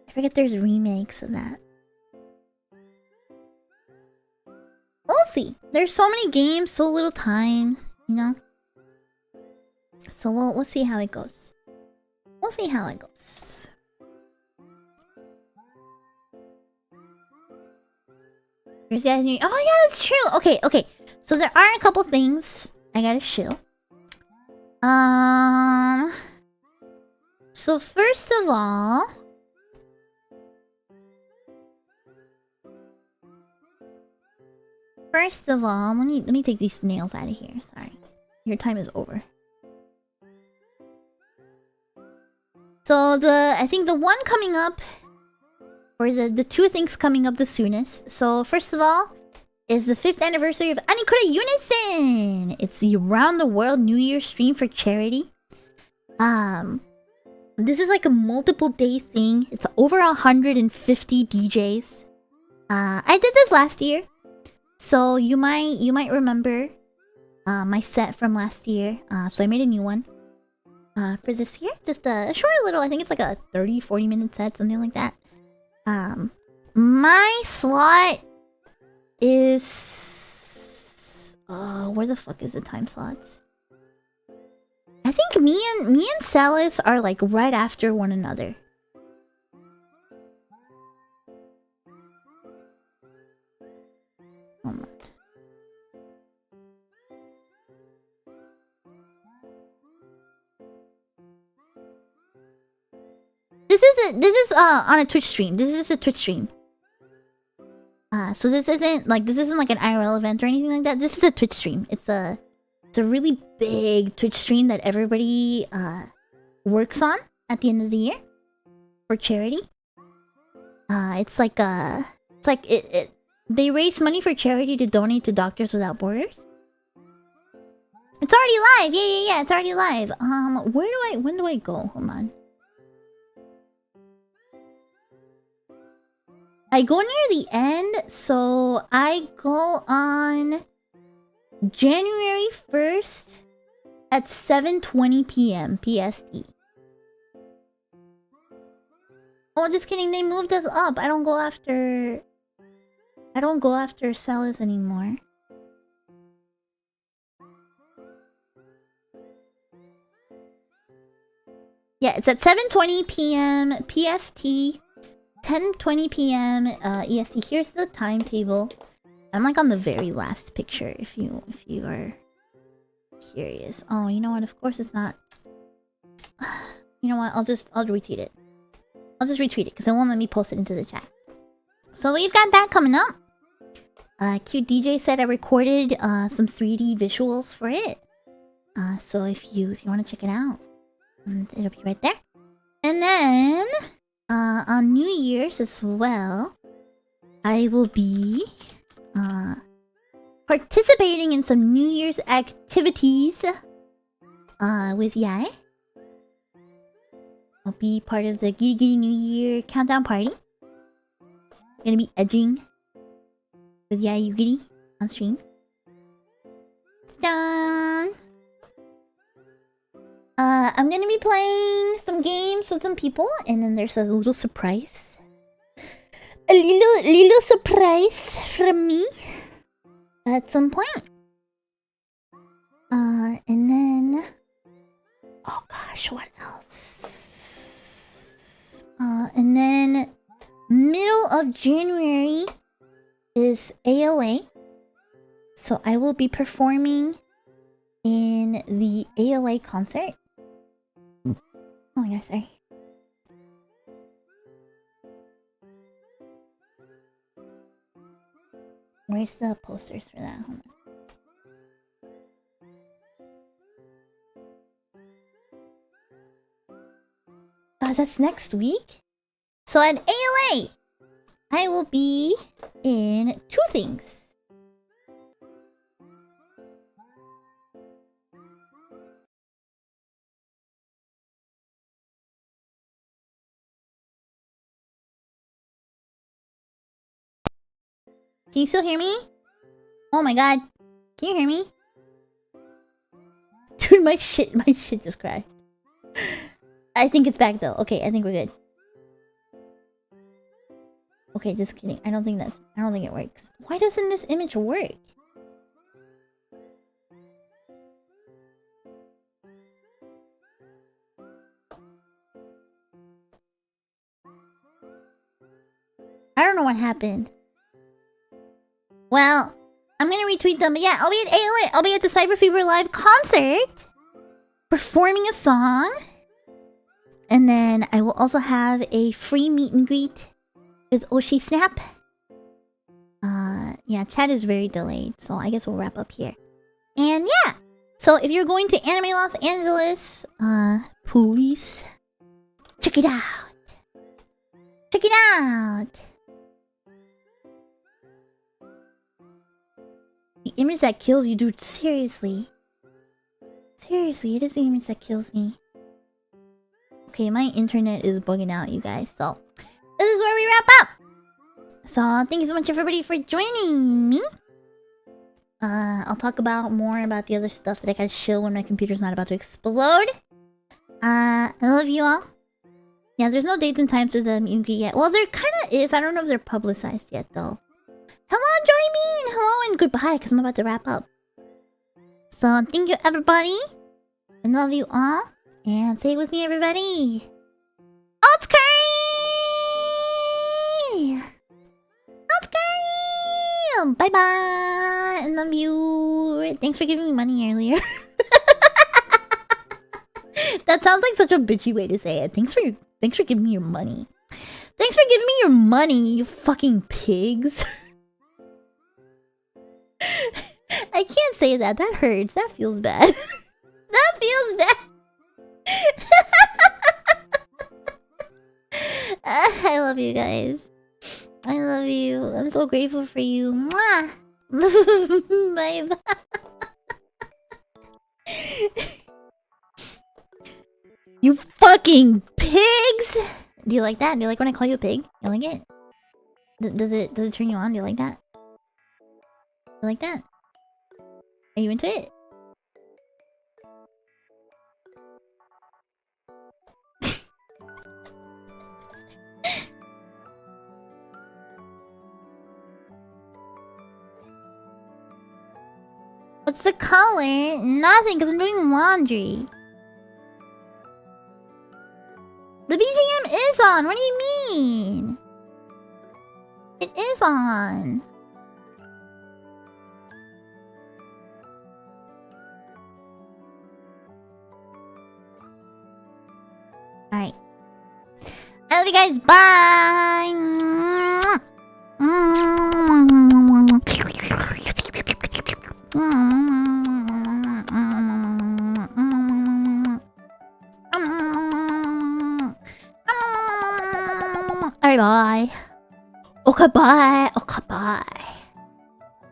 I forget there's remakes of that. We'll see. There's so many games, so little time, you know? So we'll see how it goes. We'll see how it goes. Oh yeah, that's true. Okay. So there are a couple things I gotta shill. So first of all, let me take these nails out of here. Sorry, your time is over. So I think the one coming up, or the two things coming up the soonest. So first of all is the 5th anniversary of Anikura Unison. It's the Around the World New Year stream for charity. This is like a multiple day thing. It's over 150 DJs. I did this last year, so you might remember my set from last year. So I made a new one for this year. Just a short little, I think it's like a 30-40 minute set, something like that. My slot is where the fuck is the time slots? I think me and Salas are like right after one another. Oh my. This is on a Twitch stream. This is a Twitch stream. So this isn't like an IRL event or anything like that. This is a Twitch stream. It's a really big Twitch stream that everybody works on at the end of the year for charity. They raise money for charity to donate to Doctors Without Borders. It's already live. Yeah, it's already live. When do I go? Hold on. I go near the end, so I go on January 1st at 7:20 p.m. PST. Oh, just kidding. They moved us up. I don't go after Celis anymore. Yeah, it's at 7:20 p.m. PST, 10:20 p.m. EST. Here's the timetable. I'm like on the very last picture. If you are curious. Oh, you know what? Of course it's not. You know what? I'll retweet it. I'll just retweet it because it won't let me post it into the chat. So we've got that coming up. Cute DJ said I recorded some 3D visuals for it. So if you want to check it out, it'll be right there. And then on New Year's as well, I will be participating in some New Year's activities with Yae. I'll be part of the Gigi New Year countdown party. I'm gonna be edging with Yae Yugiri on stream. Dun! I'm gonna be playing some games with some people, and then there's a little surprise. A little surprise from me at some point. And then... Oh gosh, what else? And then... Middle of January is ALA. So I will be performing in the ALA concert. Oh my gosh, sorry. Where's the posters for that? Hold on. Gosh, that's next week? So at ALA, I will be in two things. Can you still hear me? Oh my god. Can you hear me? Dude, my shit just crashed. I think it's back though. Okay, I think we're good. Okay, just kidding. I don't think it works. Why doesn't this image work? I don't know what happened. Well, I'm gonna retweet them, but yeah, I'll be at ALA. I'll be at the Cyber Fever Live concert, performing a song, and then I will also have a free meet and greet with Oshi Snap. Yeah, chat is very delayed, so I guess we'll wrap up here. And yeah, so if you're going to Anime Los Angeles, please check it out. Check it out. The image that kills you, dude. Seriously. Seriously, it is the image that kills me. Okay, my internet is bugging out, you guys. So, this is where we wrap up. So, thank you so much, everybody, for joining me. I'll talk more about the other stuff that I gotta show when my computer's not about to explode. I love you all. Yeah, there's no dates and times to the meet and greet yet. Well, there kind of is. I don't know if they're publicized yet, though. Hello, join me, and hello, and goodbye, because I'm about to wrap up. So, thank you, everybody. I love you all. And say it with me, everybody. Otsukai! Otsukai! Bye-bye! I love you. Thanks for giving me money earlier. That sounds like such a bitchy way to say it. Thanks for giving me your money. Thanks for giving me your money, you fucking pigs. I can't say that. That hurts. That feels bad. That feels bad. I love you guys. I love you. I'm so grateful for you. Mwah. Bye bye. You fucking pigs! Do you like that? Do you like when I call you a pig? You like it? Does it turn you on? Do you like that? You like that? Are you into it? What's the color? Nothing, because I'm doing laundry. on. What do you mean? It is on. Alright. I love you guys. Bye. Alright, bye. Okay, bye. Okay, bye.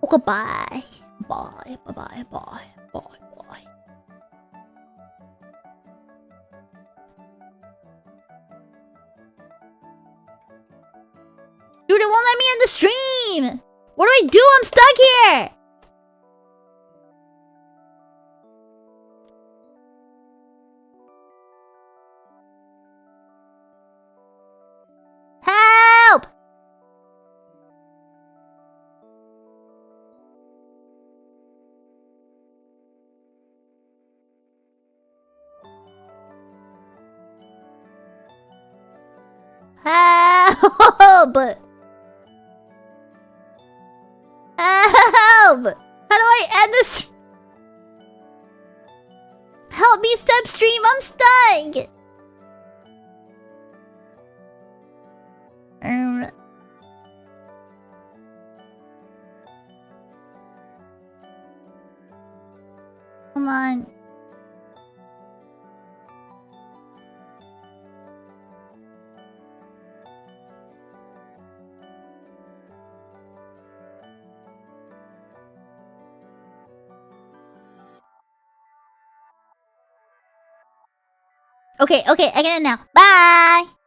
Okay, bye. Bye. Bye. Bye. Bye. Bye. Bye. Dude, it won't let me end the stream! What do I do? I'm stuck here! Help! Help! Help! How do I end this? Help me, step stream! I'm stuck! Hold on. Okay, I get it now. Bye!